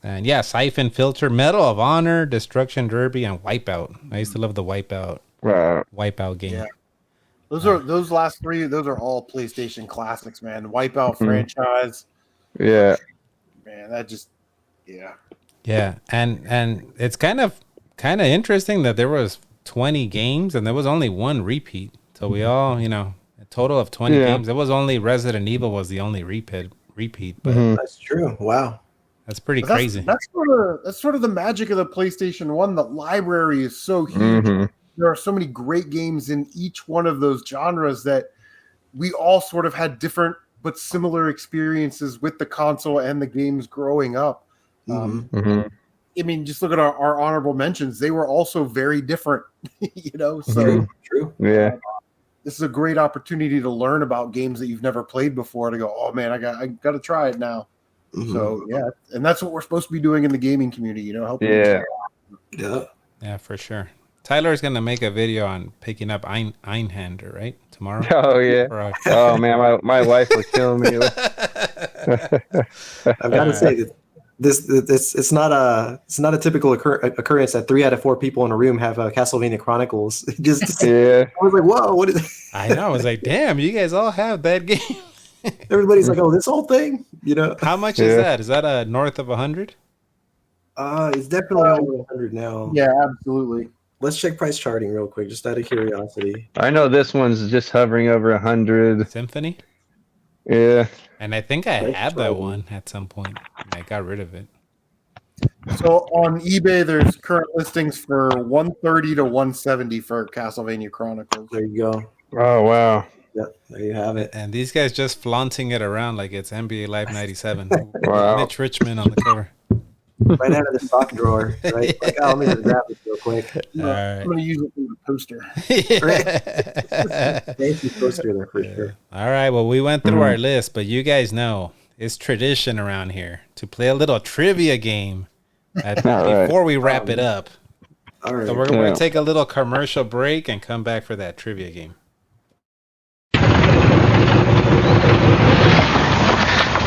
yeah, Siphon Filter, Medal of Honor, Destruction Derby, and Wipeout. I used to love the Wipeout game. Yeah.
Those last three. Those are all PlayStation classics, man. The Wipeout franchise.
Yeah.
Man, that just yeah.
Yeah, and it's kind of interesting that there was 20 games and there was only one repeat. So we all, a total of 20 games. It was only Resident Evil was the only repeat. But
That's true. Wow.
That's pretty crazy.
That's sort of the magic of the PlayStation 1. The library is so huge. There are so many great games in each one of those genres that we all sort of had different but similar experiences with the console and the games growing up. I mean, just look at our honorable mentions. They were also very different, so
true.
Yeah.
This is a great opportunity to learn about games that you've never played before, to go, oh man, I got to try it now. So yeah, and that's what we're supposed to be doing in the gaming community, helping.
Yeah, for sure. Tyler's gonna make a video on picking up Einhander, right? Tomorrow.
Oh yeah. Oh man, my wife would kill me.
I've got to say that this it's not a typical occurrence that 3 out of 4 people in a room have Castlevania Chronicles. I was like, whoa, what is it?
I know. I was like, damn, you guys all have that game.
Everybody's like, oh, this whole thing,
How much is that? Is that north of 100?
It's definitely over 100 now.
Yeah, absolutely.
Let's check price charting real quick, just out of curiosity.
I know this one's just hovering over 100.
Symphony?
Yeah.
And I think I had that one at some point. I got rid of it.
So on eBay, there's current listings for $130 to $170 for Castlevania Chronicles.
There you go.
Oh, wow.
Yeah, there you have it.
And these guys just flaunting it around like it's NBA Live 97.
Wow.
Mitch Richmond on the cover.
Right out of the sock drawer, right? Like, oh, let me just grab this real quick.
All right. I'm going to use it for the poster.
Fancy poster there for sure.
All right, well, we went through our list, but you guys know it's tradition around here to play a little trivia game before we wrap it up.
All right.
So we're going to take a little commercial break and come back for that trivia game.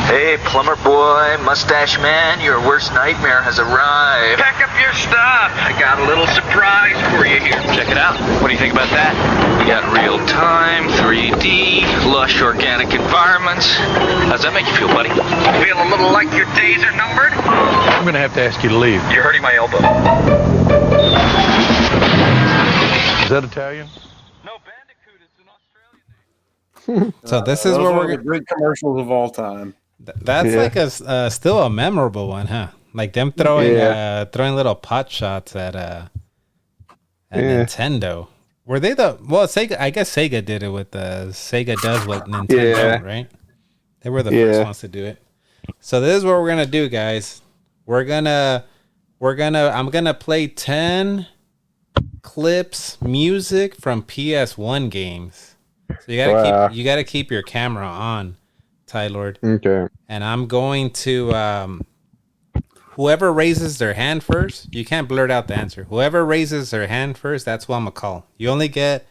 Hey, plumber boy, mustache man, your worst nightmare has arrived.
Pack up your stuff. I got a little surprise for you here. Check it out. What do you think about that?
We got real time, 3D, lush organic environments. How's that make you feel, buddy?
Feel a little like your days are numbered?
I'm going to have to ask you to leave.
You're hurting my elbow.
Is that Italian?
No, Bandicoot is an Australian name.
So this is where we're
the great commercials of all time.
That's like a still a memorable one, huh? Like them throwing little pot shots at Nintendo. Were they Sega? I guess Sega did it with Sega does what Nintendo, right? They were the first ones to do it. So this is what we're gonna do, guys. I'm gonna play 10 clips, music from PS1 games. So you gotta keep your camera on, Tylord.
Okay.
And I'm going to whoever raises their hand first, you can't blurt out the answer. Whoever raises their hand first, that's what I'm gonna call. You only get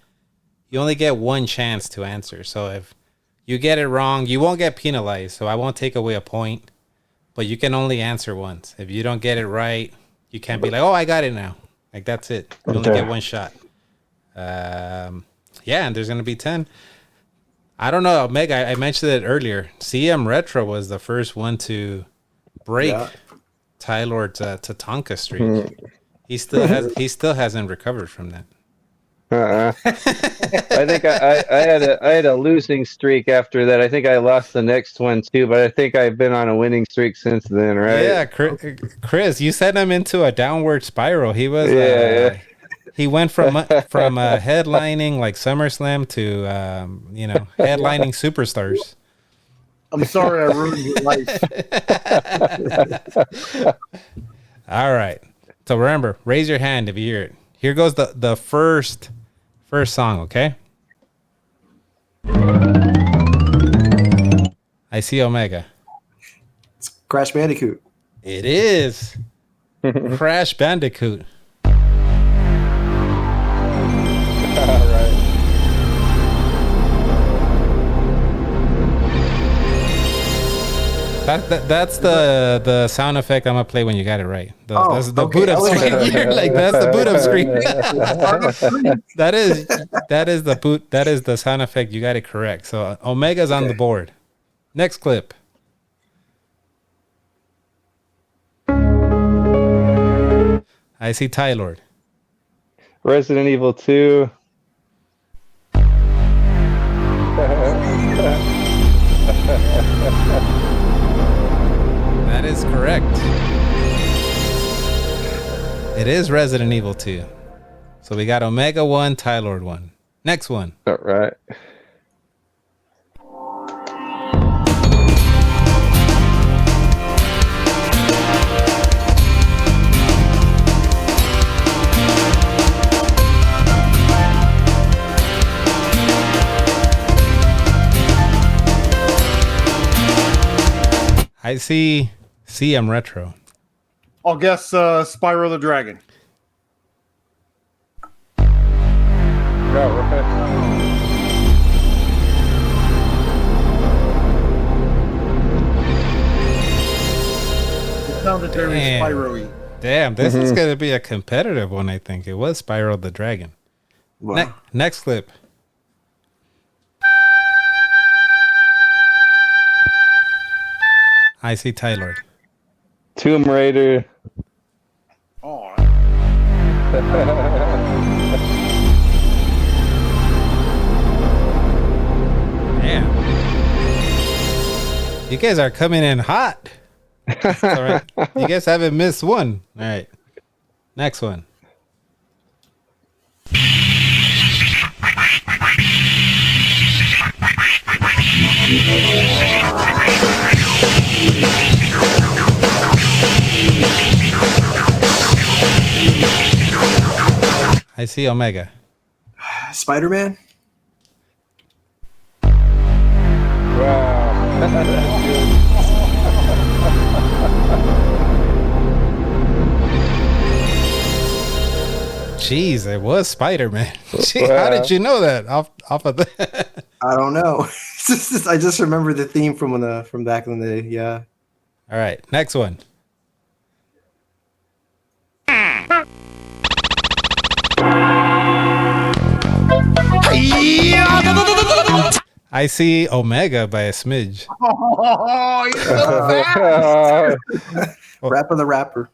one chance to answer. So if you get it wrong, you won't get penalized. So I won't take away a point, but you can only answer once. If you don't get it right, you can't be like, "Oh, I got it now." Like that's it. You only get one shot. And there's gonna be 10. I don't know, Meg. I mentioned it earlier. CM Retro was the first one to break Tylord's Tatanka streak. He still hasn't recovered from that.
I think I had a losing streak after that. I think I lost the next one too, but I think I've been on a winning streak since then, right?
Yeah, Chris, you sent him into a downward spiral. He was he went from headlining like SummerSlam to headlining Superstars.
I'm sorry I ruined your life.
All right. So remember, raise your hand if you hear it. Here goes the first song, okay? I see Omega.
It's Crash Bandicoot.
It is Crash Bandicoot.
All right.
That's the sound effect I'm gonna play when you got it right. That's the
okay.
boot up
Okay.
screen. You're like, that's the boot up screen. that is the boot. That is the sound effect. You got it correct. So Omega's on the board. Next clip. I see Tylord.
Resident Evil 2.
That is correct. It is Resident Evil 2. So we got Omega 1, Tylord 1. Next one.
All right.
I see CM Retro.
I'll guess Spyro the Dragon. It sounded very Spyro-y.
Damn, this is going to be a competitive one, I think. It was Spyro the Dragon.
Wow.
Next clip. I see Tylord.
Tomb Raider.
Oh.
Damn. You guys are coming in hot. All right. You guys haven't missed one. All right. Next one. I see Omega.
Spider-Man?
Wow. That's good.
Jeez, it was Spider-Man. Gee,
Wow.
how did you know that? Off of that?
I don't know. I just remember the theme from back in the day. Yeah.
All right, next one. I see Omega by a smidge.
Oh, you're so fast.
Rapper the Rapper.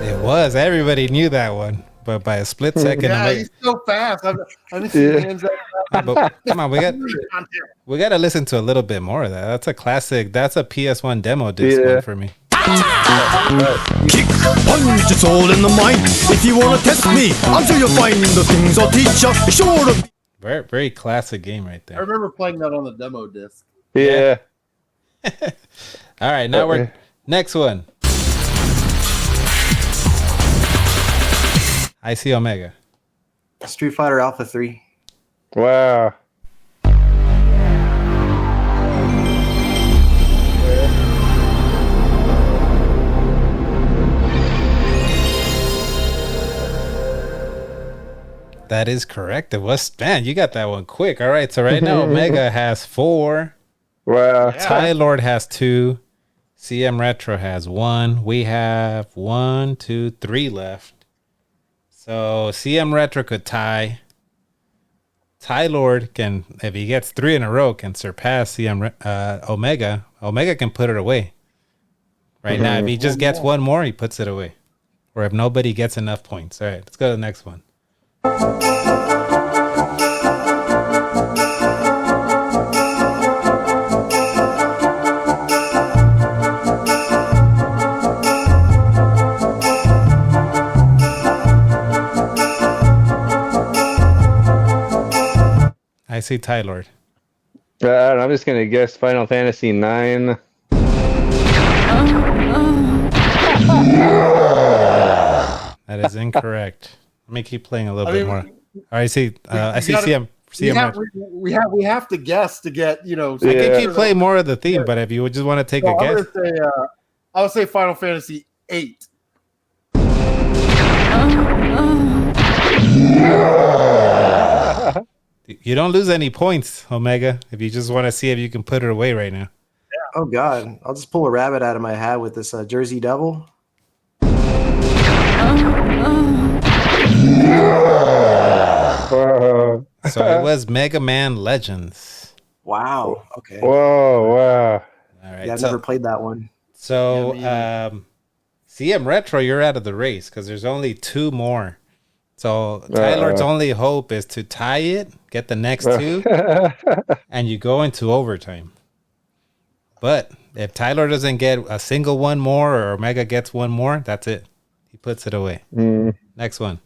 It was. Everybody knew that one, but by a split second.
Yeah, he's so fast. I didn't see the hands
But come on, we got to listen to a little bit more of that. That's a classic. That's a PS1 demo disc one for me.
Kick, punch, it's all in the mind. If you wanna test me, I'm sure you'll find the things I'll teach you. Sure to.
Very, very classic game right
I
there.
remember playing that on the demo disc.
Yeah.
All right, now we're next one. I see Omega.
Street Fighter Alpha 3.
Wow.
That is correct. It was, man, you got that one quick. All right, so right now Omega has 4.
Wow.
Tylord has 2. CM Retro has 1. We have 1, 2, 3 left. So CM Retro could tie. Tylord can, if he gets 3 in a row, can surpass CM Omega. Omega can put it away. Right now, if he just gets one more, he puts it away. Or if nobody gets enough points. All right, let's go to the next one. I see Tylord.
I'm just gonna guess Final Fantasy 9.
That is incorrect. Let me keep playing a little bit more. All right, I see CM.
We have to guess to get, you know.
I can keep playing more of the theme, but if you would just want to take a guess.
I'll say Final Fantasy VIII.
You don't lose any points, Omega, if you just want to see if you can put it away right now.
Oh, God. I'll just pull a rabbit out of my hat with this Jersey Devil.
So it was Mega Man Legends.
Wow. Okay.
Whoa, wow.
All right.
Yeah, I've never played that one.
So, CM Retro, you're out of the race because there's only 2 more. So Tylord's only hope is to tie it, get the next 2, and you go into overtime. But if Tylord doesn't get a single one more or Omega gets one more, that's it. He puts it away. Next one.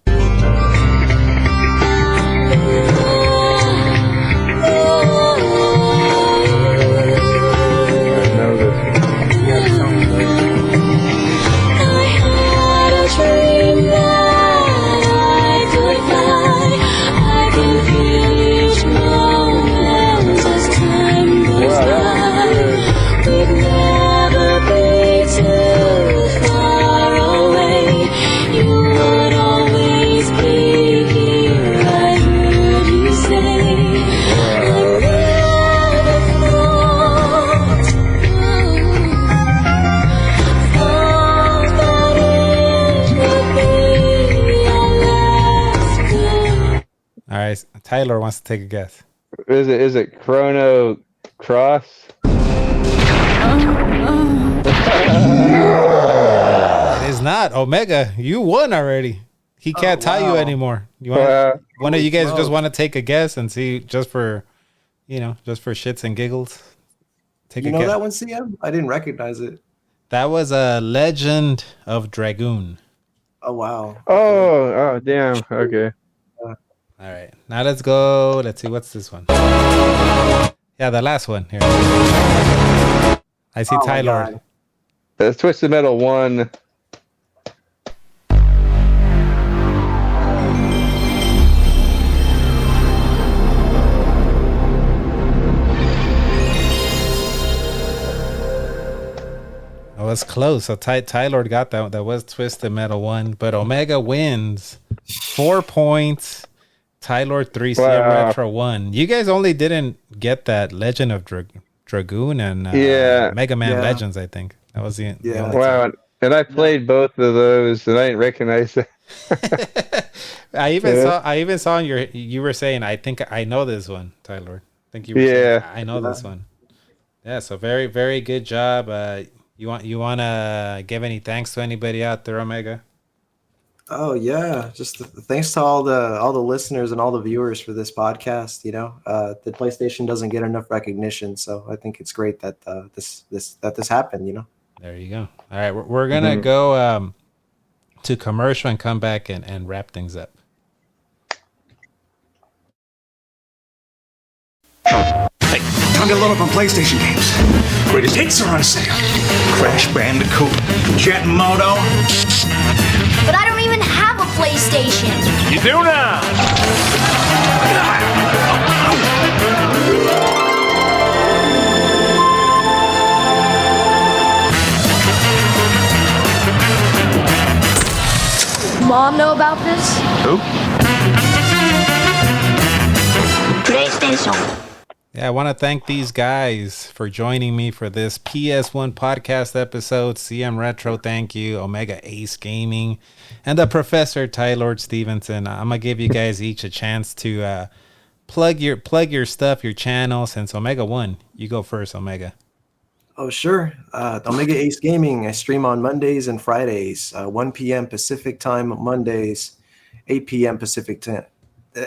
Tyler wants to take a guess.
Is it Chrono Cross?
It is not. Omega, you won already. He can't tie you anymore. You want one of you guys just want to take a guess and see, just for shits and giggles.
Take a guess. You know that one, CM? I didn't recognize it.
That was a Legend of Dragoon.
Oh wow.
Oh damn. Okay.
All right, now let's go. Let's see, what's this one? Yeah, the last one here. I see Tylord.
That's Twisted Metal 1.
It was close. So Tylord got that. That was Twisted Metal 1, but Omega wins 4 points. Tylord 3, CM Retro 1. You guys only didn't get that Legend of Dragoon and Mega Man Legends, I think. That was the only
time. And I played both of those, and I didn't recognize it.
I even saw you were saying, I think I know this one, Tylord. I think you were saying, I know this one. Yeah, so very, very good job. You want to give any thanks to anybody out there, Omega?
Oh yeah, just thanks to all the listeners and all the viewers for this podcast. You know, the PlayStation doesn't get enough recognition, so I think it's great that this happened. You know.
There you go. All right, we're gonna go to commercial and come back and wrap things up.
Hey, time to load up on PlayStation games. Greatest hits are on sale. Crash Bandicoot, Jet Moto.
But I don't even have a PlayStation.
You do now.
Mom know about this?
Who?
PlayStation.
Yeah, I want to thank these guys for joining me for this PS1 podcast episode. CM Retro, thank you. Omega Ace Gaming, and the Professor Tylord Stevenson. I'm gonna give you guys each a chance to plug your stuff, your channel. Since Omega won, you go first, Omega.
Oh sure, Omega Ace Gaming. I stream on Mondays and Fridays, 1 p.m. Pacific time Mondays, 8 p.m. Pacific time.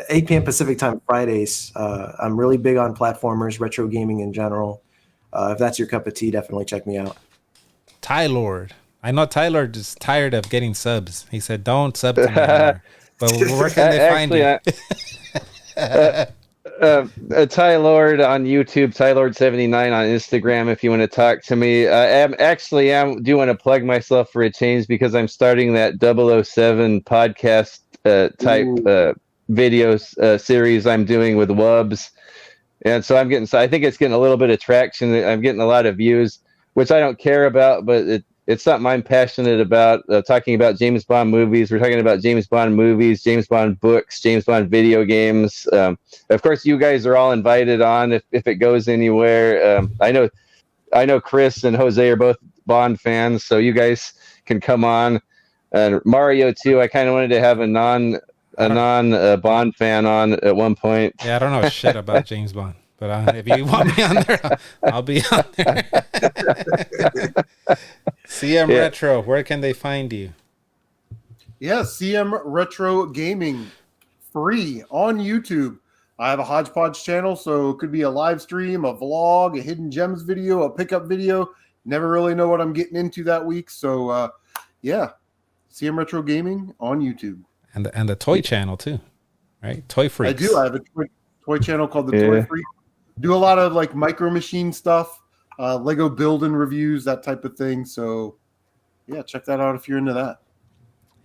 8 p.m. Pacific time Fridays. I'm really big on platformers, retro gaming in general. If that's your cup of tea, definitely check me out.
Tylord. I know Tylord is tired of getting subs. He said, don't sub to me anymore. But where can they find you?
Tylord on YouTube, Tylord79 on Instagram if you want to talk to me. I do want to plug myself for a change because I'm starting that 007 podcast type videos series I'm doing with Wubs. And so I think it's getting a little bit of traction. I'm getting a lot of views, which I don't care about, but it's something I'm passionate about. Talking about James Bond movies. We're talking about James Bond movies, James Bond books, James Bond video games. Of course, you guys are all invited on if it goes anywhere. I know Chris and Jose are both Bond fans, so you guys can come on. And Mario too. I kind of wanted to have a non Bond fan on at one point.
Yeah, I don't know shit about James Bond, but if you want me on there, I'll be on there. CM Retro, where can they find you?
Yeah, CM Retro Gaming, free on YouTube. I have a hodgepodge channel, so it could be a live stream, a vlog, a hidden gems video, a pickup video. Never really know what I'm getting into that week. So, yeah, CM Retro Gaming on YouTube.
And the toy channel too, right? Toy Freaks.
I do. I have a toy channel called the Toy Freak. Do a lot of like Micro Machine stuff, Lego building reviews, that type of thing. So, yeah, check that out if you're into that.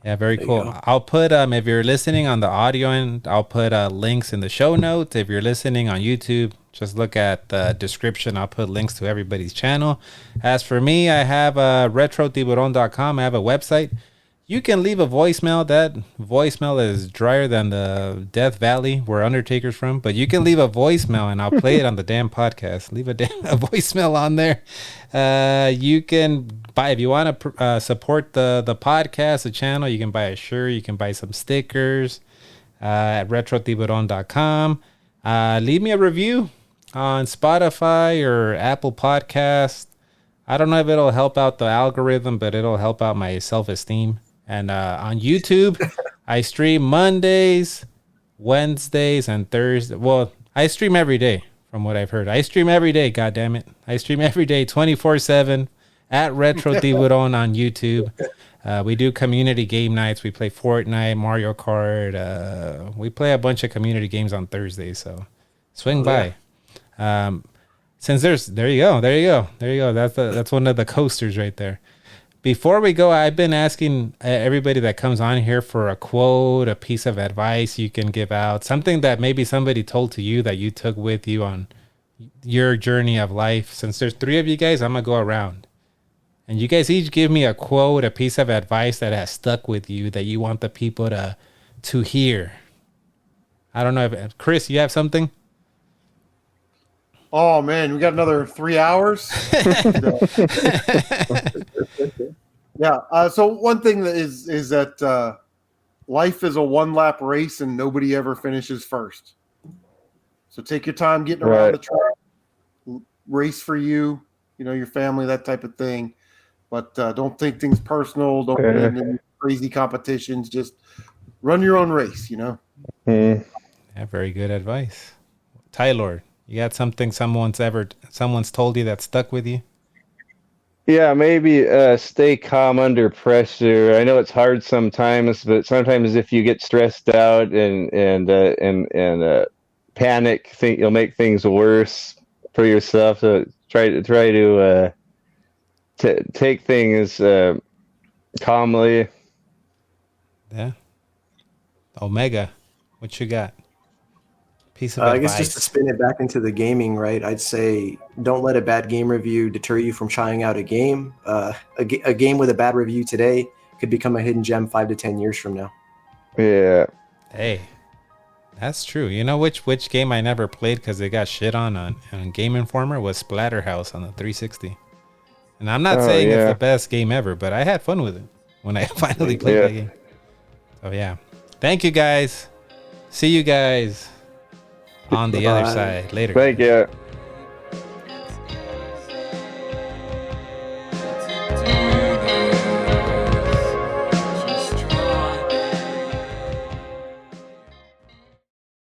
Yeah, very cool. I'll put if you're listening on the audio end, I'll put links in the show notes. If you're listening on YouTube, just look at the description. I'll put links to everybody's channel. As for me, I have retrotiburon.com. I have a website. You can leave a voicemail. That voicemail is drier than the Death Valley where Undertaker's from. But you can leave a voicemail and I'll play it on the damn podcast. Leave a voicemail on there. You can buy, if you want to support the podcast, the channel, you can buy a shirt. You can buy some stickers at retrotiburon.com. Leave me a review on Spotify or Apple Podcast. I don't know if it'll help out the algorithm, but it'll help out my self-esteem. And on YouTube, I stream Mondays, Wednesdays, and Thursdays. Well, I stream every day, from what I've heard. I stream every day, goddammit. I stream every day, 24/7, at Retro Tiburon on YouTube. We do community game nights. We play Fortnite, Mario Kart. We play a bunch of community games on Thursdays, so swing by. Since there you go. That's one of the coasters right there. Before we go, I've been asking everybody that comes on here for a quote, a piece of advice you can give out, something that maybe somebody told to you that you took with you on your journey of life. Since there's 3 of you guys, I'm going to go around. And you guys each give me a quote, a piece of advice that has stuck with you that you want the people to hear. I don't know if Chris, you have something?
Oh man, we got another 3 hours. Yeah. So one thing that is that life is a one-lap race, and nobody ever finishes first. So take your time getting around the track. Race for you, your family, that type of thing. But don't think things personal. Don't get into crazy competitions. Just run your own race.
Yeah, very good advice, Tylord. You got something someone's told you that stuck with you?
Yeah, maybe stay calm under pressure. I know it's hard sometimes, but sometimes if you get stressed out and panic, think you'll make things worse for yourself. So try to take things calmly.
Yeah. Omega, what you got? Piece of
I
advice.
guess just to spin it back into the gaming, right? I'd say don't let a bad game review deter you from trying out a game. A game with a bad review today could become a hidden gem 5 to 10 years from now.
Yeah.
Hey, that's true. You know which game I never played because it got shit on Game Informer was Splatterhouse on the 360. And I'm not saying it's the best game ever, but I had fun with it when I finally played that game. So yeah. Thank you guys. See you guys on the other side later.
Thank you.